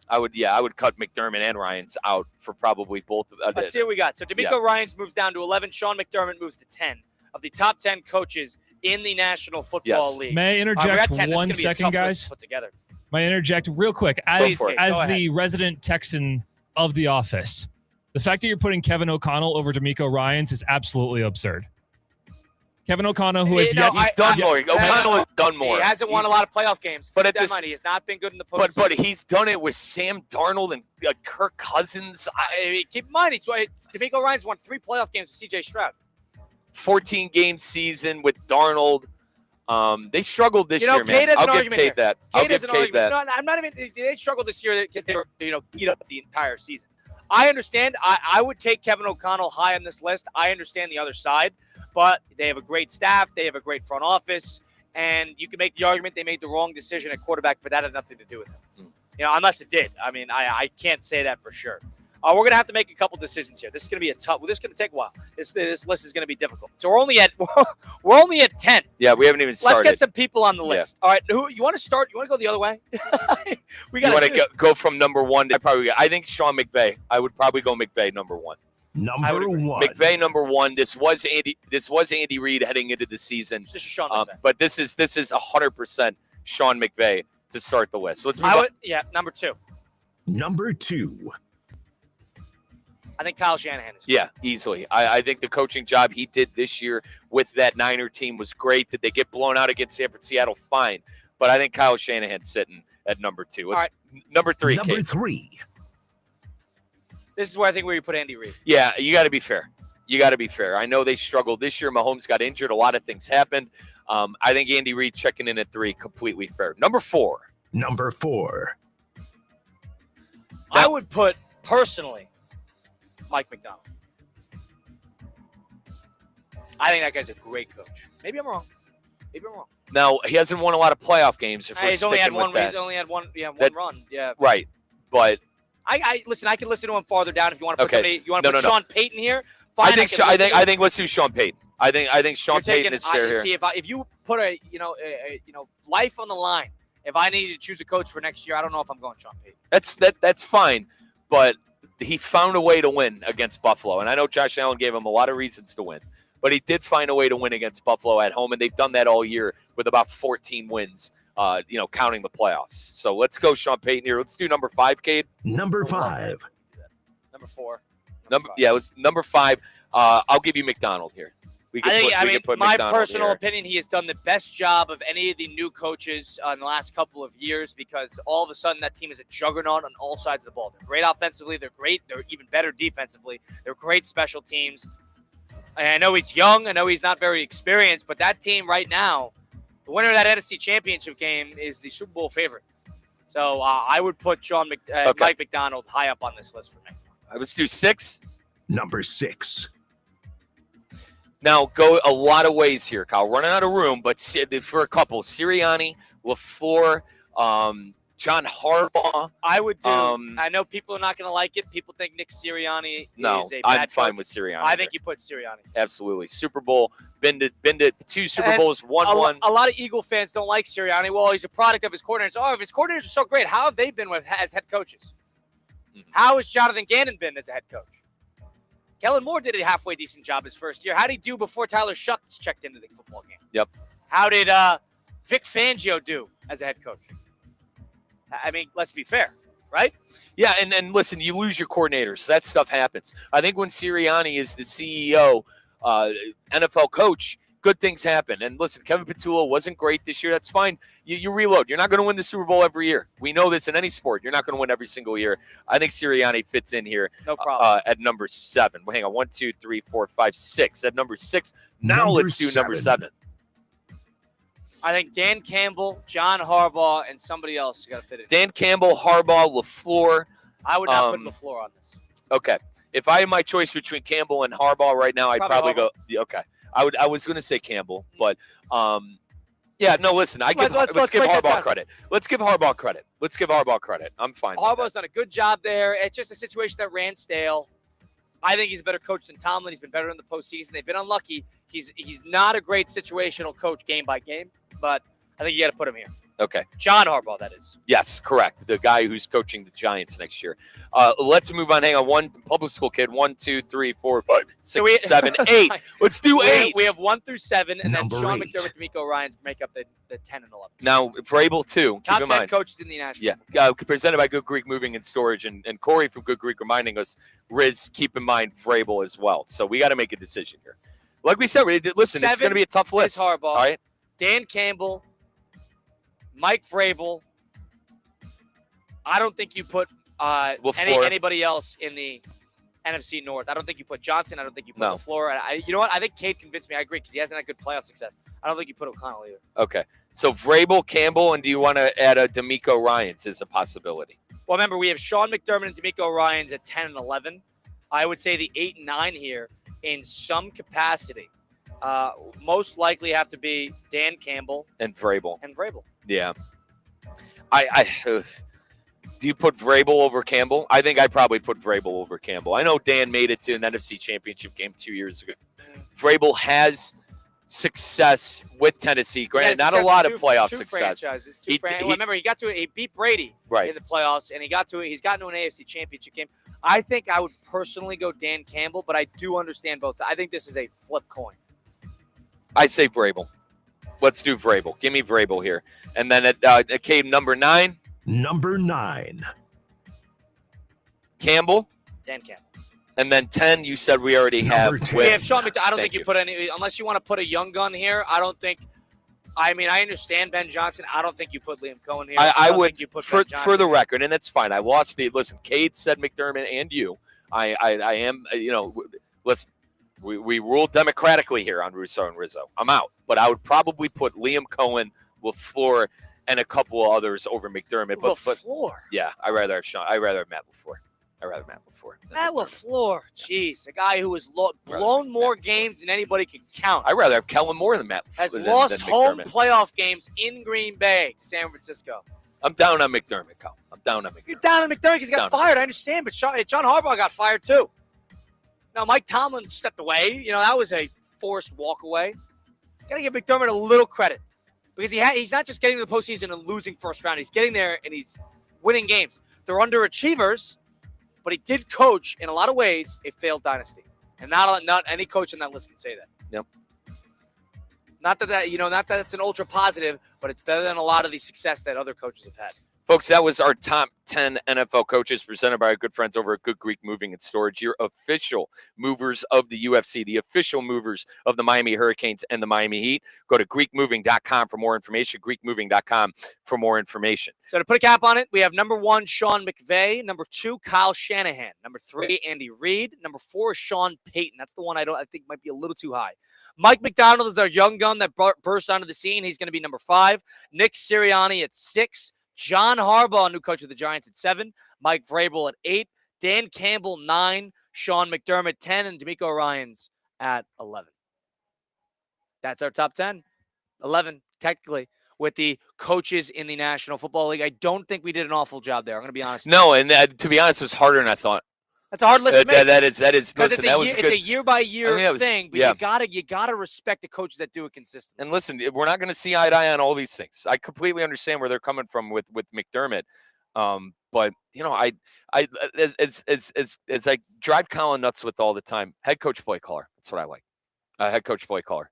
Speaker 2: I would cut McDermott and Ryans out for probably both.
Speaker 1: Let's see what we got. So D'Amico Ryans moves down to 11. Sean McDermott moves to 10 of the top 10 coaches in the National Football League.
Speaker 5: May I interject 1 second, guys?
Speaker 1: Put together.
Speaker 5: May I interject real quick? As
Speaker 1: the
Speaker 5: resident Texan of the office, the fact that you're putting Kevin O'Connell over D'Amico Ryans is absolutely absurd. Kevin O'Connell, who has
Speaker 2: he's done more. O'Connell has done more.
Speaker 1: He hasn't won a lot of playoff games.
Speaker 2: But
Speaker 1: he has not been good in the postseason.
Speaker 2: But he's done it with Sam Darnold and Kirk Cousins.
Speaker 1: Keep in mind, D'Amico Ryans won 3 playoff games with C.J. Stroud.
Speaker 2: 14-game season with Darnold. They struggled this year, man.
Speaker 1: I'll give Cade that.
Speaker 2: I'll give Cade that.
Speaker 1: No, I'm not even. They struggled this year because they were, beat up the entire season. I understand. I would take Kevin O'Connell high on this list. I understand the other side, but they have a great staff. They have a great front office, and you can make the argument they made the wrong decision at quarterback, but that had nothing to do with it. Unless it did. I mean, I can't say that for sure. We're going to have to make a couple decisions here. This is going to be this is going to take a while. This list is going to be difficult. So we're only at 10.
Speaker 2: Yeah, we haven't even started.
Speaker 1: Let's get some people on the list. All right, who you want to start? You want to go the other way?
Speaker 2: You want to go from number 1 to I think Sean McVay. I would probably go McVay number 1.
Speaker 3: Number 1.
Speaker 2: McVay number 1. This was Andy Reid heading into the season.
Speaker 1: This is Sean McVay.
Speaker 2: But this is 100% Sean McVay to start the list. So let's move on.
Speaker 1: Number 2.
Speaker 3: Number 2.
Speaker 1: I think Kyle Shanahan is.
Speaker 2: Yeah, easily. I think the coaching job he did this year with that Niner team was great. Did they get blown out against Seattle? Fine. But I think Kyle Shanahan's sitting at number 2. All right. Number 3.
Speaker 3: Number
Speaker 2: Kate.
Speaker 3: 3.
Speaker 1: This is where I think you put Andy Reid.
Speaker 2: Yeah, you got to be fair. I know they struggled this year. Mahomes got injured. A lot of things happened. I think Andy Reid checking in at 3, completely fair. Number 4.
Speaker 3: Number 4.
Speaker 1: I would put, personally, Mike McDonald. I think that guy's a great coach. Maybe I'm wrong.
Speaker 2: Now, he hasn't won a lot of playoff games.
Speaker 1: He's only had one run. Yeah.
Speaker 2: Right. But
Speaker 1: I listen, I can listen to him farther down if you want to put
Speaker 2: somebody.
Speaker 1: You want to put Sean Payton here?
Speaker 2: Fine, I think let's do Sean Payton. I think Sean Payton is fair here.
Speaker 1: See, if you put a life on the line, if I needed to choose a coach for next year, I don't know if I'm going Sean Payton.
Speaker 2: That's fine, but he found a way to win against Buffalo. And I know Josh Allen gave him a lot of reasons to win, but he did find a way to win against Buffalo at home, and they've done that all year with about 14 wins, counting the playoffs. So let's go Sean Payton here. Let's do number 5, Cade.
Speaker 3: Number 5.
Speaker 1: Number 4.
Speaker 2: Let's number 5. I'll give you McDonald here.
Speaker 1: My personal opinion, he has done the best job of any of the new coaches in the last couple of years because all of a sudden that team is a juggernaut on all sides of the ball. They're great offensively. They're great. They're even better defensively. They're great special teams. And I know he's young. I know he's not very experienced, but that team right now The winner of that NFC Championship game is the Super Bowl favorite. So I would put Mike McDonald high up on this list for me.
Speaker 2: Let's do 6.
Speaker 3: Number 6.
Speaker 2: Now, go a lot of ways here, Kyle. Running out of room, but for a couple, Sirianni, LaFleur, John Harbaugh.
Speaker 1: I would do. I know people are not going to like it. People think Nick Sirianni is a bad
Speaker 2: I'm fine
Speaker 1: coach.
Speaker 2: with Sirianni.
Speaker 1: I think you put Sirianni.
Speaker 2: Absolutely. Super Bowl. Been to 2 Super Bowls, won one.
Speaker 1: A lot of Eagle fans don't like Sirianni. Well, he's a product of his coordinators. Oh, if his coordinators are so great, how have they been as head coaches? Mm-hmm. How has Jonathan Gannon been as a head coach? Kellen Moore did a halfway decent job his first year. How did he do before Tyler Shucks checked into the football game?
Speaker 2: Yep.
Speaker 1: How did Vic Fangio do as a head coach? I mean, let's be fair, right?
Speaker 2: Yeah, and listen, you lose your coordinators. That stuff happens. I think when Sirianni is the CEO, NFL coach, good things happen. And listen, Kevin Petullo wasn't great this year. That's fine. You reload. You're not going to win the Super Bowl every year. We know this in any sport. You're not going to win every single year. I think Sirianni fits in here.
Speaker 1: No problem.
Speaker 2: At number 7. Well, hang on. 1, 2, 3, 4, 5, 6. At number 6. Now let's do number 7.
Speaker 1: I think Dan Campbell, John Harbaugh, and somebody else got to fit in.
Speaker 2: Dan Campbell, Harbaugh, LaFleur.
Speaker 1: I would not put LaFleur on this.
Speaker 2: Okay. If I had my choice between Campbell and Harbaugh right now, I'd probably go. Okay. I was going to say Campbell, but yeah, no, listen. Let's give Harbaugh credit. Let's give Harbaugh credit. I'm fine.
Speaker 1: Harbaugh's done a good job there. It's just a situation that ran stale. I think he's a better coach than Tomlin. He's been better in the postseason. They've been unlucky. He's not a great situational coach game by game, but I think you got to put him here.
Speaker 2: Okay.
Speaker 1: John Harbaugh, that is.
Speaker 2: Yes, correct. The guy who's coaching the Giants next year. Let's move on. Hang on. One public school kid. 1, 2, 3, 4, 5, 6, 7, 8. Let's do 8.
Speaker 1: We have 1 through 7, and
Speaker 3: Number
Speaker 1: then Sean
Speaker 3: 8.
Speaker 1: McDermott, D'Amico Ryans make up the 10 and 11.
Speaker 2: Now, Vrabel, too.
Speaker 1: Top
Speaker 2: keep in
Speaker 1: 10
Speaker 2: mind.
Speaker 1: coaches in the national.
Speaker 2: Yeah. Presented by Good Greek Moving and Storage. And Corey from Good Greek reminding us, Riz, keep in mind Vrabel as well. So we got to make a decision here. Like we said, listen, it's going to be a tough list.
Speaker 1: Harbaugh,
Speaker 2: all right?
Speaker 1: Dan Campbell, Mike Vrabel. I don't think you put anybody else in the NFC North. I don't think you put Johnson. I don't think you put LaFleur. You know what? I think Cade convinced me. I agree because he hasn't had good playoff success. I don't think you put O'Connell either.
Speaker 2: Okay. So Vrabel, Campbell, and do you want to add a D'Amico Ryans as a possibility?
Speaker 1: Well, remember, we have Sean McDermott and D'Amico Ryans at 10 and 11. I would say the 8 and 9 here in some capacity most likely have to be Dan Campbell
Speaker 2: and Vrabel.
Speaker 1: Yeah.
Speaker 2: Do you put Vrabel over Campbell? I think I'd probably put Vrabel over Campbell. I know Dan made it to an NFC Championship game 2 years ago. Vrabel has success with Tennessee. Granted, not a lot of playoff success.
Speaker 1: Remember, he beat Brady in the playoffs, and he's gotten to an AFC Championship game. I think I would personally go Dan Campbell, but I do understand both sides. I think this is a flip coin.
Speaker 2: I say Vrabel. Let's do Vrabel. Give me Vrabel here. And then at Cade, number 9.
Speaker 3: Number 9.
Speaker 2: Campbell.
Speaker 1: Dan Campbell.
Speaker 2: And then 10, you said we already have.
Speaker 1: We have Sean McDermott. I don't think you put any, unless you want to put a young gun here. I don't think. I mean, I understand Ben Johnson. I don't think you put Liam Cohen here.
Speaker 2: I would
Speaker 1: think you put
Speaker 2: for the record, and it's fine. I lost the listen. Cade said McDermott and you. I am listen. We ruled democratically here on Russo and Rizzo. I'm out, but I would probably put Liam Cohen, LaFleur, and a couple of others over McDermott. But yeah, I'd rather have Matt LaFleur.
Speaker 1: Matt LaFleur, jeez, a guy who has blown more games than anybody can count.
Speaker 2: I'd rather have Kellen Moore than Matt LaFleur.
Speaker 1: Has lost home playoff games in Green Bay to San Francisco.
Speaker 2: I'm down on McDermott, Kyle.
Speaker 1: You're down on McDermott because he got fired. I understand, but John Harbaugh got fired too. Now, Mike Tomlin stepped away. That was a forced walk away. Got to give McDermott a little credit because he's not just getting to the postseason and losing first round. He's getting there and he's winning games. They're underachievers, but he did coach in a lot of ways a failed dynasty, and not any coach on that list can say that.
Speaker 2: Yep.
Speaker 1: Not that it's an ultra positive, but it's better than a lot of the success that other coaches have had.
Speaker 2: Folks, that was our top 10 NFL coaches presented by our good friends over at Good Greek Moving and Storage, your official movers of the UFC, the official movers of the Miami Hurricanes and the Miami Heat. Go to GreekMoving.com for more information, GreekMoving.com for more information.
Speaker 1: So to put a cap on it, we have number 1, Sean McVay. Number 2, Kyle Shanahan. Number 3, Andy Reid. Number 4 is Sean Payton. That's the one I think might be a little too high. Mike McDonald is our young gun that burst onto the scene. He's going to be number 5. Nick Sirianni at 6. John Harbaugh, new coach of the Giants, at 7. Mike Vrabel at 8. Dan Campbell, 9. Sean McDermott, 10. And D'Amico Ryans at 11. That's our top 10. 11, technically, with the coaches in the National Football League. I don't think we did an awful job there. I'm going to be honest.
Speaker 2: No, and to be honest, it was harder than I thought.
Speaker 1: That's a hard list to make.
Speaker 2: That is. Listen, that was good.
Speaker 1: It's a year-by-year thing, but you gotta respect the coaches that do it consistently.
Speaker 2: And listen, we're not going to see eye to eye on all these things. I completely understand where they're coming from with McDermott, but I as I drive Colin nuts with all the time. Head coach, play caller. That's what I like. Head coach, play caller.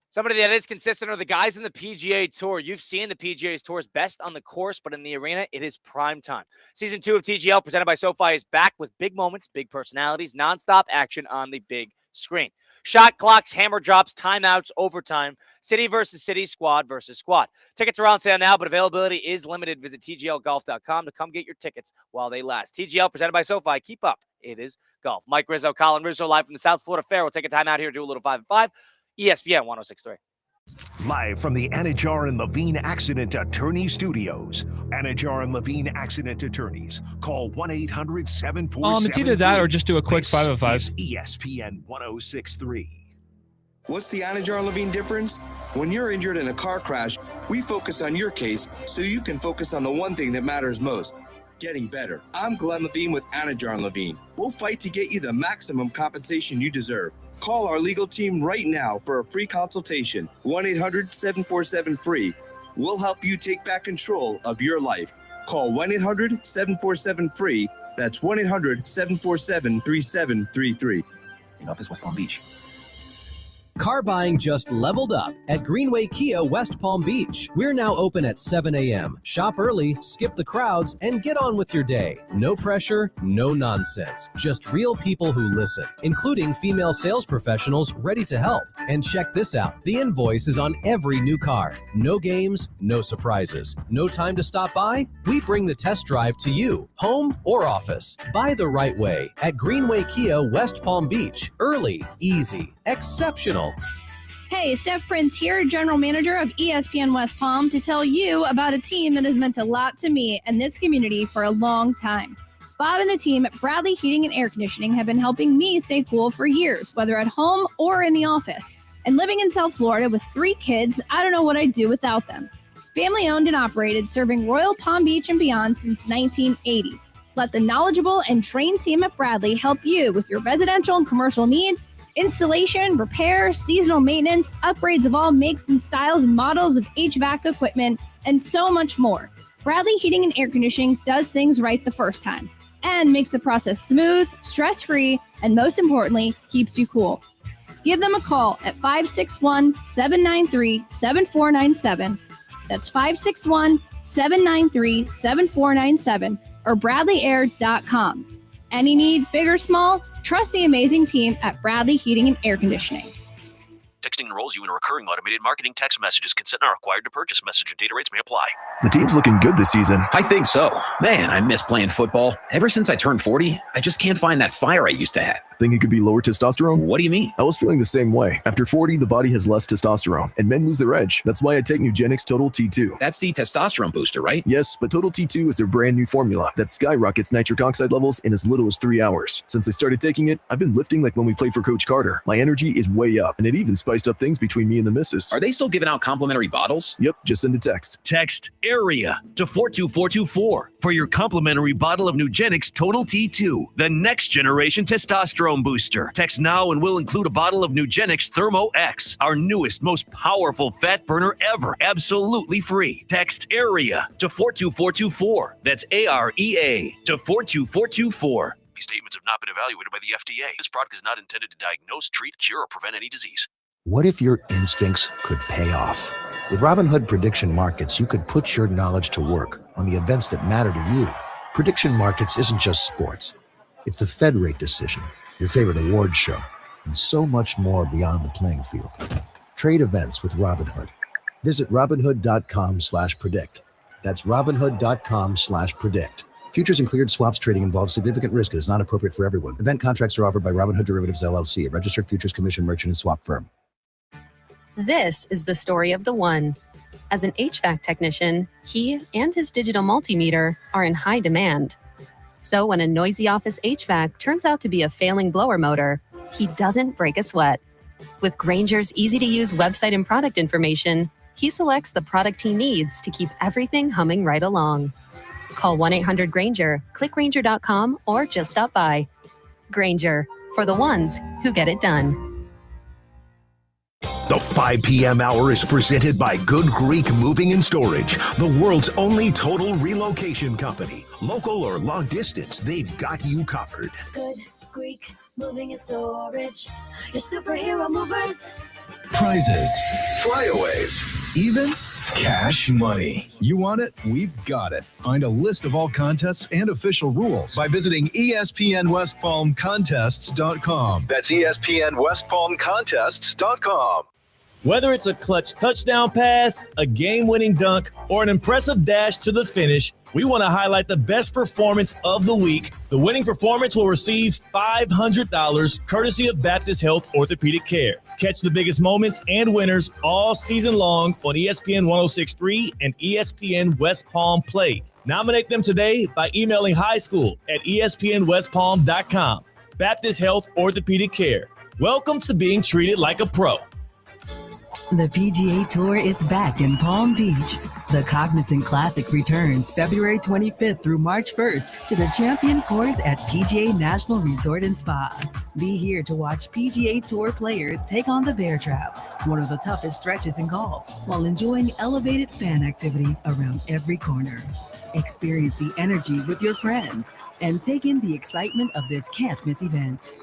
Speaker 1: Somebody that is consistent are the guys in the PGA Tour. You've seen the PGA Tour's best on the course, but in the arena, it is prime time. Season 2 of TGL, presented by SoFi, is back with big moments, big personalities, nonstop action on the big screen. Shot clocks, hammer drops, timeouts, overtime, city versus city, squad versus squad. Tickets are on sale now, but availability is limited. Visit TGLGolf.com to come get your tickets while they last. TGL, presented by SoFi. Keep up. It is golf. Mike Rizzo, Colin Russo, live from the South Florida Fair. We'll take a time out here and do a little 5 and 5. ESPN 106.3.
Speaker 3: Live from the Anajar and Levine Accident Attorney Studios. Anajar and Levine Accident Attorneys. Call 1-800-747.
Speaker 5: It's either that or just do a quick 5 of 5.
Speaker 3: ESPN 106.3.
Speaker 6: What's the Anajar and Levine difference? When you're injured in a car crash, we focus on your case so you can focus on the one thing that matters most. Getting better. I'm Glenn Levine with Anajar and Levine. We'll fight to get you the maximum compensation you deserve. Call our legal team right now for a free consultation. 1-800-747-FREE. We'll help you take back control of your life. Call 1-800-747-FREE. That's 1-800-747-3733.
Speaker 7: In office, West Palm Beach. Car buying just leveled up at Greenway Kia West Palm Beach. We're now open at 7 a.m. Shop early, skip the crowds, and get on with your day. No pressure, no nonsense. Just real people who listen, including female sales professionals ready to help. And check this out. The invoice is on every new car. No games, no surprises. No time to stop by? We bring the test drive to you, home or office. Buy the right way at Greenway Kia West Palm Beach. Early, easy, exceptional.
Speaker 10: Hey, Steph Prince here, General Manager of ESPN West Palm, to tell you about a team that has meant a lot to me and this community for a long time. Bob and the team at Bradley Heating and Air Conditioning have been helping me stay cool for years, whether at home or in the office. And living in South Florida with 3 kids, I don't know what I'd do without them. Family owned and operated, serving Royal Palm Beach and beyond since 1980. Let the knowledgeable and trained team at Bradley help you with your residential and commercial needs, installation, repair, seasonal maintenance, upgrades of all makes and styles and models of HVAC equipment, and so much more. Bradley Heating and Air Conditioning does things right the first time and makes the process smooth, stress-free, and most importantly, keeps you cool. Give them a call at 561-793-7497. That's 561-793-7497 or bradleyair.com. Any need, big or small, trust the amazing team at Bradley Heating and Air Conditioning.
Speaker 11: Texting enrolls you in a recurring automated marketing text messages. Consent not required to purchase. Message and data rates may apply.
Speaker 7: The team's looking good this season.
Speaker 25: I think so. Man, I miss playing football. Ever since I turned 40, I just can't find that fire I used to have.
Speaker 7: Think it could be lower testosterone?
Speaker 25: What do you mean?
Speaker 7: I was feeling the same way. After 40, the body has less testosterone, and men lose their edge. That's why I take Nugenix Total T2.
Speaker 25: That's the testosterone booster, right?
Speaker 7: Yes, but Total T2 is their brand new formula that skyrockets nitric oxide levels in as little as 3 hours. Since I started taking it, I've been lifting like when we played for Coach Carter. My energy is way up, and it even spiced up things between me and the missus.
Speaker 25: Are they still giving out complimentary bottles?
Speaker 7: Yep, just send a text.
Speaker 26: Text AREA to 42424 for your complimentary bottle of Nugenix Total T2, the next generation testosterone booster. Text now and we'll include a bottle of Nugenix Thermo X, our newest, most powerful fat burner ever, absolutely free. Text AREA to 42424. That's AREA to 42424.
Speaker 11: These statements have not been evaluated by the FDA. This product is not intended to diagnose, treat, cure, or prevent any disease.
Speaker 27: What if your instincts could pay off?
Speaker 8: With Robinhood Prediction Markets, you could put your knowledge to work on the events that matter to you. Prediction Markets isn't just sports. It's the Fed rate decision, your favorite award show, and so much more beyond the playing field. Trade events with Robinhood. Visit Robinhood.com/predict. That's Robinhood.com/predict. Futures and cleared swaps trading involves significant risk and is not appropriate for everyone. Event contracts are offered by Robinhood Derivatives LLC, a registered futures commission merchant and swap firm.
Speaker 14: This is the story of the one. As an HVAC technician, he and his digital multimeter are in high demand. So when a noisy office HVAC turns out to be a failing blower motor, he doesn't break a sweat. With Grainger's easy-to-use website and product information, he selects the product he needs to keep everything humming right along. Call 1-800-GRAINGER, click Grainger.com, or just stop by. Grainger, for the ones who get it done.
Speaker 3: The 5 p.m. hour is presented by Good Greek Moving and Storage, the world's only total relocation company. Local or long distance, they've got you covered.
Speaker 19: Good Greek Moving and Storage. Your superhero movers.
Speaker 15: Prizes, flyaways, even cash money. You want it? We've got it. Find a list of all contests and official rules by visiting ESPNWestPalmContests.com.
Speaker 16: That's ESPNWestPalmContests.com.
Speaker 17: Whether it's a clutch touchdown pass, a game-winning dunk, or an impressive dash to the finish, we want to highlight the best performance of the week. The winning performance will receive $500 courtesy of Baptist Health Orthopedic Care. Catch the biggest moments and winners all season long on ESPN 106.3 and ESPN West Palm Play. Nominate them today by emailing highschool@ESPNWestPalm.com. Baptist Health Orthopedic Care. Welcome to being treated like a pro.
Speaker 9: The PGA Tour is back in Palm Beach. The Cognizant Classic returns February 25th through March 1st to the Champion Course at PGA National Resort and Spa. Be here to watch PGA Tour players take on the Bear Trap, one of the toughest stretches in golf, while enjoying elevated fan activities around every corner. Experience the energy with your friends and take in the excitement of this can't-miss event.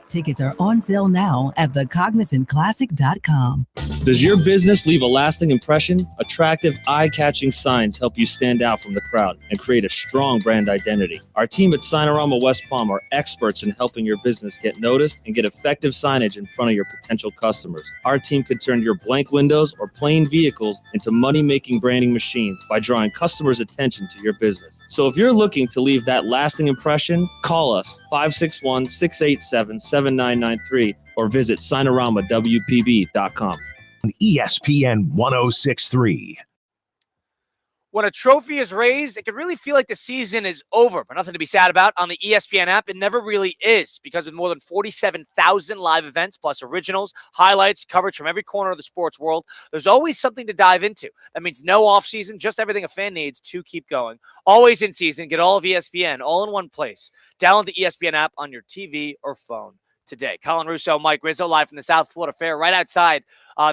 Speaker 9: Tickets are on sale now at thecognizantclassic.com.
Speaker 18: Does your business leave a lasting impression? Attractive, eye-catching signs help you stand out from the crowd and create a strong brand identity. Our team at Signorama West Palm are experts in helping your business get noticed and get effective signage in front of your potential customers. Our team can turn your blank windows or plain vehicles into money-making branding machines by drawing customers' attention to your business. So if you're looking to leave that lasting impression, call us 561-687-7993 or visit SignoramawPB.com.
Speaker 3: ESPN 106.3.
Speaker 1: When a trophy is raised, it can really feel like the season is over, but nothing to be sad about. On the ESPN app, it never really is, because with more than 47,000 live events, plus originals, highlights, coverage from every corner of the sports world, there's always something to dive into. That means no off-season, just everything a fan needs to keep going. Always in season, get all of ESPN all in one place. Download the ESPN app on your TV or phone today. Colin Russo, Mike Rizzo, live from the South Florida Fair, right outside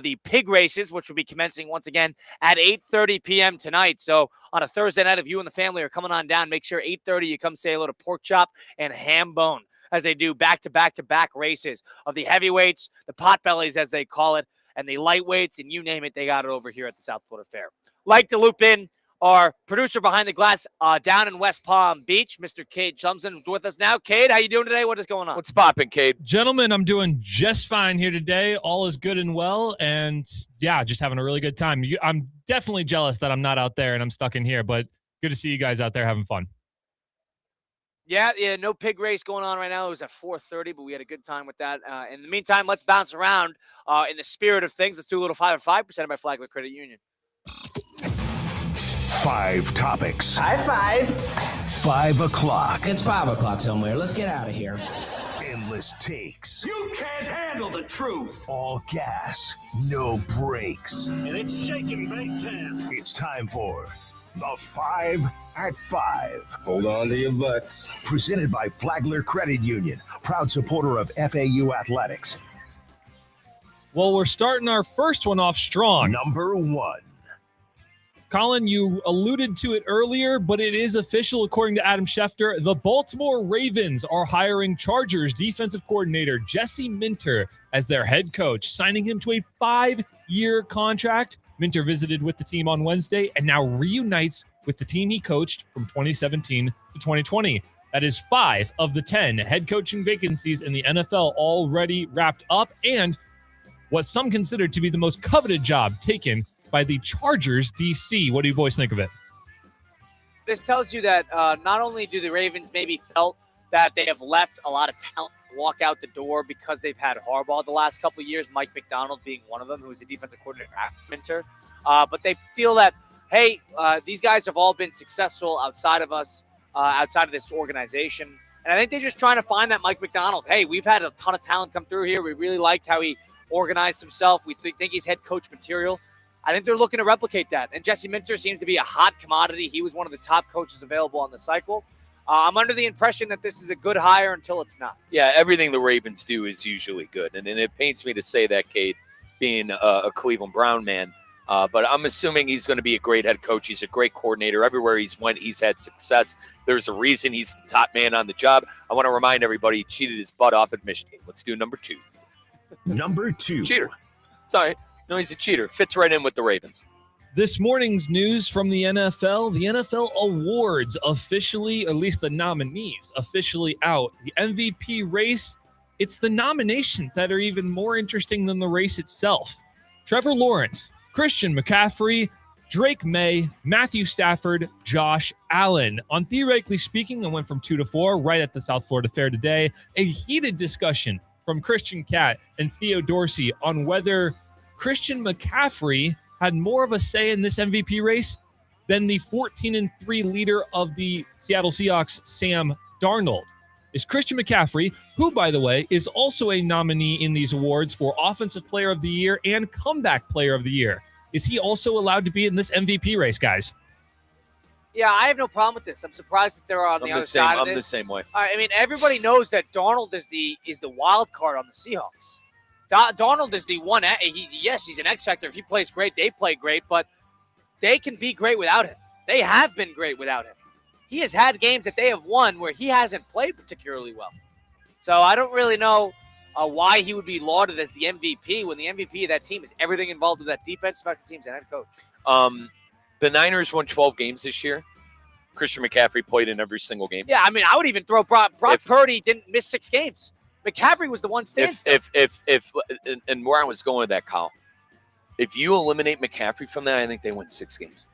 Speaker 1: the pig races, which will be commencing once again at 8:30 p.m. tonight. So on a Thursday night, if you and the family are coming on down, make sure 8:30 you come say hello to Pork Chop and Ham Bone as they do back-to-back-to-back races of the heavyweights, the potbellies as they call it, and the lightweights, and you name it, they got it over here at the South Florida Fair. Like to loop in our producer behind the glass down in West Palm Beach, Mr. Cade Chumson, is with us now. Cade, how you doing today? What is going on?
Speaker 2: What's popping, Cade?
Speaker 5: Gentlemen, I'm doing just fine here today. All is good and well, and yeah, just having a really good time. I'm definitely jealous that I'm not out there and I'm stuck in here, but good to see you guys out there having fun.
Speaker 1: Yeah, no pig race going on right now. It was at 4:30, but we had a good time with that. In the meantime, let's bounce around in the spirit of things. Let's do a little 5 and 5% by Flagler Credit Union.
Speaker 3: 5 topics.
Speaker 4: High five.
Speaker 3: 5 o'clock.
Speaker 4: It's 5 o'clock somewhere. Let's get out of here.
Speaker 3: Endless takes.
Speaker 4: You can't handle the truth.
Speaker 3: All gas. No brakes.
Speaker 4: And it's shaking big time.
Speaker 3: It's time for the 5 at 5.
Speaker 6: Hold on to your butts.
Speaker 3: Presented by Flagler Credit Union, proud supporter of FAU athletics.
Speaker 5: Well, we're starting our first one off strong.
Speaker 3: Number 1.
Speaker 5: Colin, you alluded to it earlier, but it is official according to Adam Schefter. The Baltimore Ravens are hiring Chargers defensive coordinator Jesse Minter as their head coach, signing him to a 5-year contract. Minter visited with the team on Wednesday and now reunites with the team he coached from 2017 to 2020. That is 5 of the 10 head coaching vacancies in the NFL already wrapped up, and what some consider to be the most coveted job taken by the Chargers DC. What do you boys think of it?
Speaker 1: This tells you that not only do the Ravens maybe felt that they have left a lot of talent walk out the door because they've had Harbaugh the last couple of years, Mike Macdonald being one of them, who's a defensive coordinator at Minter, but they feel that, hey, these guys have all been successful outside of us, outside of this organization. And I think they're just trying to find that Mike Macdonald. Hey, we've had a ton of talent come through here. We really liked how he organized himself. We think he's head coach material. I think they're looking to replicate that. And Jesse Minter seems to be a hot commodity. He was one of the top coaches available on the cycle. I'm under the impression that this is a good hire until it's not.
Speaker 2: Yeah, everything the Ravens do is usually good. And it pains me to say that, Cade, being a Cleveland Brown man. But I'm assuming he's going to be a great head coach. He's a great coordinator. Everywhere he's went, he's had success. There's a reason he's the top man on the job. I want to remind everybody he cheated his butt off at Michigan. Let's do number 2.
Speaker 3: Number 2.
Speaker 2: Cheater. Sorry. No, he's a cheater. Fits right in with the Ravens.
Speaker 5: This morning's news from the NFL awards officially, at least the nominees, officially out. The MVP race, it's the nominations that are even more interesting than the race itself. Trevor Lawrence, Christian McCaffrey, Drake May, Matthew Stafford, Josh Allen. On Theoretically Speaking, I went from 2 to 4 right at the South Florida Fair today. A heated discussion from Christian Catt and Theo Dorsey on whether Christian McCaffrey had more of a say in this MVP race than the 14-3 leader of the Seattle Seahawks, Sam Darnold. Is Christian McCaffrey, who, by the way, is also a nominee in these awards for Offensive Player of the Year and Comeback Player of the Year, is he also allowed to be in this MVP race, guys?
Speaker 1: Yeah, I have no problem with this. I'm surprised that they're on the other side of this.
Speaker 2: I'm the same way.
Speaker 1: I mean, everybody knows that Darnold is the wild card on the Seahawks. Darnold is the one. He's an X factor. If he plays great, they play great, but they can be great without him. They have been great without him. He has had games that they have won where he hasn't played particularly well. So I don't really know why he would be lauded as the MVP when the MVP of that team is everything involved with that defense, special teams, and head coach.
Speaker 2: The Niners won 12 games this year. Christian McCaffrey played in every single game.
Speaker 1: Yeah, I mean, I would even throw Brock Purdy didn't miss 6 games. McCaffrey was the one standstill.
Speaker 2: And where I was going with that, Kyle, if you eliminate McCaffrey from that, I think they win 6 games.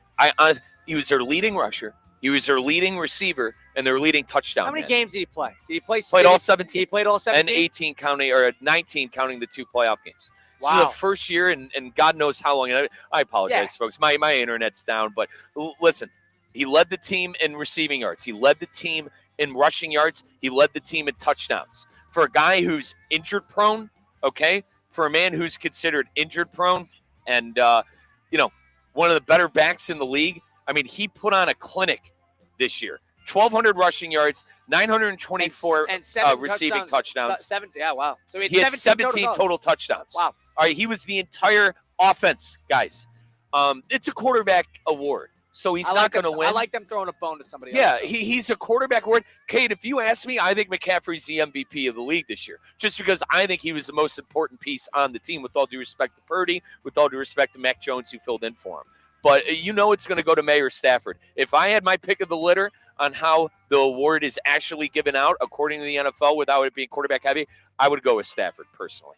Speaker 2: He was their leading rusher. He was their leading receiver and their leading touchdown.
Speaker 1: How many games did he play? Did he play?
Speaker 2: Played all 17.
Speaker 1: He played all 17?
Speaker 2: And 18 counting, or 19 counting the 2 playoff games.
Speaker 1: Wow.
Speaker 2: This is the first year, and God knows how long. And I apologize, folks. My internet's down. But listen, he led the team in receiving yards. He led the team in rushing yards. He led the team in touchdowns. For a guy who's injured prone, okay, for a man who's considered injured prone and, one of the better backs in the league, I mean, he put on a clinic this year. 1,200 rushing yards, 924
Speaker 1: and
Speaker 2: receiving touchdowns.
Speaker 1: Yeah, wow. So
Speaker 2: he had 17 total touchdowns.
Speaker 1: Wow.
Speaker 2: All right, he was the entire offense, guys. It's a quarterback award, so he's not going to win.
Speaker 1: I like them throwing a bone to somebody else.
Speaker 2: Yeah, he's a quarterback award. Kate, if you ask me, I think McCaffrey's the MVP of the league this year, just because I think he was the most important piece on the team, with all due respect to Purdy, with all due respect to Mac Jones, who filled in for him. But it's going to go to May or Stafford. If I had my pick of the litter on how the award is actually given out, according to the NFL, without it being quarterback heavy, I would go with Stafford personally.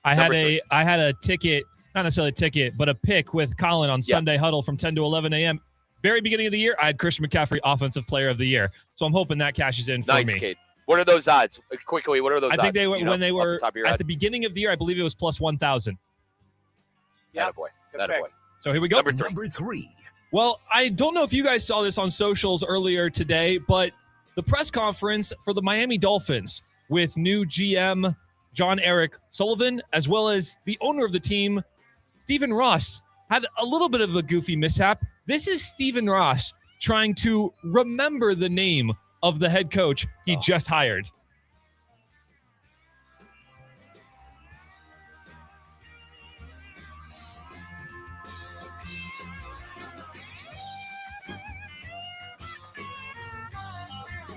Speaker 5: I had a ticket, not necessarily a ticket, but a pick with Colin on Sunday Huddle from 10 to 11 a.m. Very beginning of the year, I had Christian McCaffrey Offensive Player of the Year. So I'm hoping that cashes in for me.
Speaker 2: Nice, Kate. What are those odds? Quickly, what are those odds?
Speaker 5: I think they were, when they were at the beginning of the year, I believe it was plus 1,000.
Speaker 2: Yeah, boy.
Speaker 5: So here we go.
Speaker 3: Number 3.
Speaker 5: Well, I don't know if you guys saw this on socials earlier today, but the press conference for the Miami Dolphins with new GM John Eric Sullivan, as well as the owner of the team, Stephen Ross, had a little bit of a goofy mishap. This is Stephen Ross trying to remember the name of the head coach he just hired.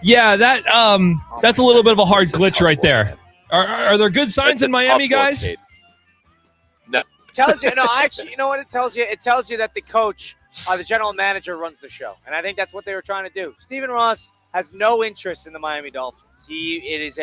Speaker 5: Yeah, that's a little bit of a hard glitch right there. Are there good signs in Miami, guys?
Speaker 2: No,
Speaker 1: tells you. No, actually, you know what it tells you? It tells you that the coach, the general manager, runs the show, and I think that's what they were trying to do. Stephen Ross has no interest in the Miami Dolphins. It is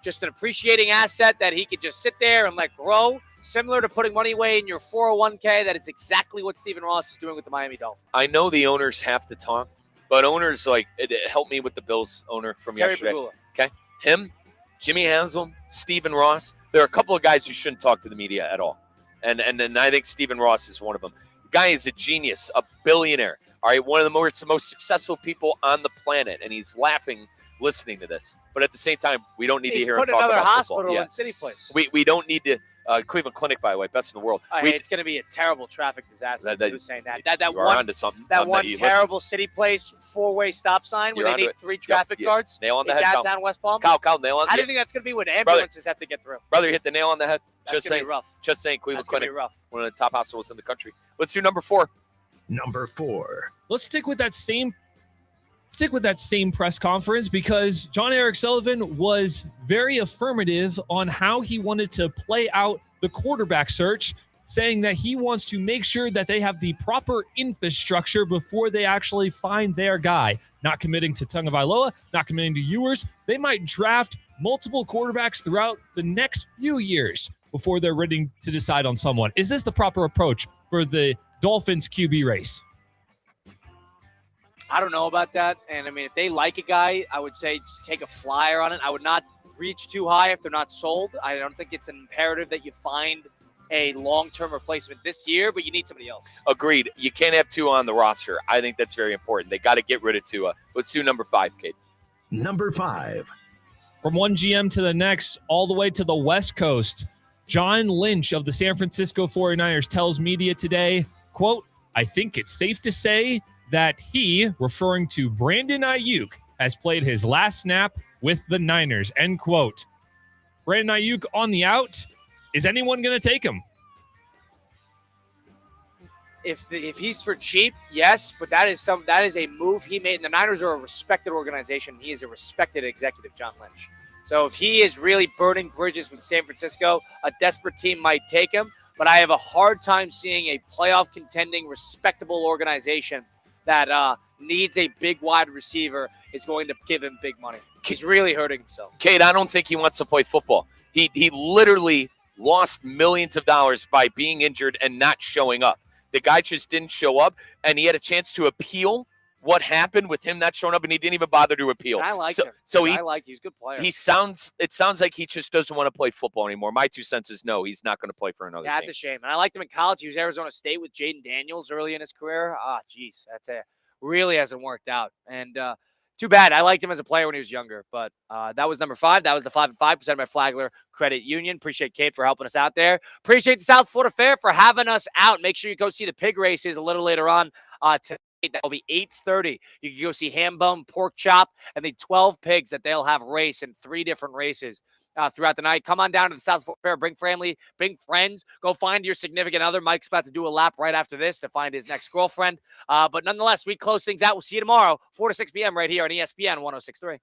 Speaker 1: just an appreciating asset that he could just sit there and let grow, similar to putting money away in your 401k. That is exactly what Stephen Ross is doing with the Miami Dolphins.
Speaker 2: I know the owners have to talk, but owners it helped me with the Bills owner from
Speaker 1: Terry
Speaker 2: yesterday.
Speaker 1: Pagula.
Speaker 2: Okay, him, Jimmy Haslam, Stephen Ross. There are a couple of guys who shouldn't talk to the media at all, and I think Stephen Ross is one of them. The guy is a genius, a billionaire. All right, one of the most successful people on the planet, and he's laughing listening to this. But at the same time, we don't need to hear him talk about
Speaker 1: another hospital
Speaker 2: football.
Speaker 1: in City Place.
Speaker 2: We don't need to. Cleveland Clinic, by the way, best in the world.
Speaker 1: It's going to be a terrible traffic disaster. Who's saying that? That
Speaker 2: one onto something.
Speaker 1: That one terrible City Place 4-way stop sign where they need 3 traffic guards.
Speaker 2: Nail on the head.
Speaker 1: Downtown West Palm.
Speaker 2: Kyle, nail on.
Speaker 1: How do you think that's going to be when ambulances have to get through?
Speaker 2: Brother, you hit the nail on the head.
Speaker 1: That's going to be rough.
Speaker 2: Just saying, Cleveland Clinic,
Speaker 1: rough.
Speaker 2: One of the top hospitals in the country. Let's do number 4.
Speaker 3: Number 4.
Speaker 5: Let's stick with that same press conference because John Eric Sullivan was very affirmative on how he wanted to play out the quarterback search, saying that he wants to make sure that they have the proper infrastructure before they actually find their guy. Not committing to Tagovailoa, not committing to Ewers. They might draft multiple quarterbacks throughout the next few years before they're ready to decide on someone. Is this the proper approach for the Dolphins QB race?
Speaker 1: I don't know about that. And, I mean, if they like a guy, I would say just take a flyer on it. I would not reach too high if they're not sold. I don't think it's an imperative that you find a long-term replacement this year, but you need somebody else.
Speaker 2: Agreed. You can't have 2 on the roster. I think that's very important. They got to get rid of Tua. Let's do number 5, Kate.
Speaker 3: Number 5.
Speaker 5: From one GM to the next, all the way to the West Coast, John Lynch of the San Francisco 49ers tells media today, quote, "I think it's safe to say that he," referring to Brandon Ayuk, "has played his last snap with the Niners," end quote. Brandon Ayuk on the out. Is anyone going to take him?
Speaker 1: If he's for cheap, yes, but that is a move he made. And the Niners are a respected organization. He is a respected executive, John Lynch. So if he is really burning bridges with San Francisco, a desperate team might take him. But I have a hard time seeing a playoff contending, respectable organization that needs a big wide receiver is going to give him big money. He's really hurting himself.
Speaker 2: Kate, I don't think he wants to play football. He literally lost millions of dollars by being injured and not showing up. The guy just didn't show up, and he had a chance to appeal what happened with him not showing up, and he didn't even bother to appeal.
Speaker 1: And I liked him. I liked him. He's a good player.
Speaker 2: It sounds like he just doesn't want to play football anymore. My 2 cents is no, he's not going to play for another team.
Speaker 1: That's a shame. And I liked him in college. He was Arizona State with Jaden Daniels early in his career. Geez, really hasn't worked out. And too bad. I liked him as a player when he was younger. But that was number 5. That was the 5 and 5% of my Flagler Credit Union. Appreciate Kate for helping us out there. Appreciate the South Florida Fair for having us out. Make sure you go see the pig races a little later on tonight. That will be 8:30. You can go see ham bone, pork chop, and the 12 pigs that they'll have race in 3 different races throughout the night. Come on down to the South Florida Fair. Bring family, bring friends. Go find your significant other. Mike's about to do a lap right after this to find his next girlfriend. But nonetheless, we close things out. We'll see you tomorrow, 4 to 6 p.m. right here on ESPN 106.3.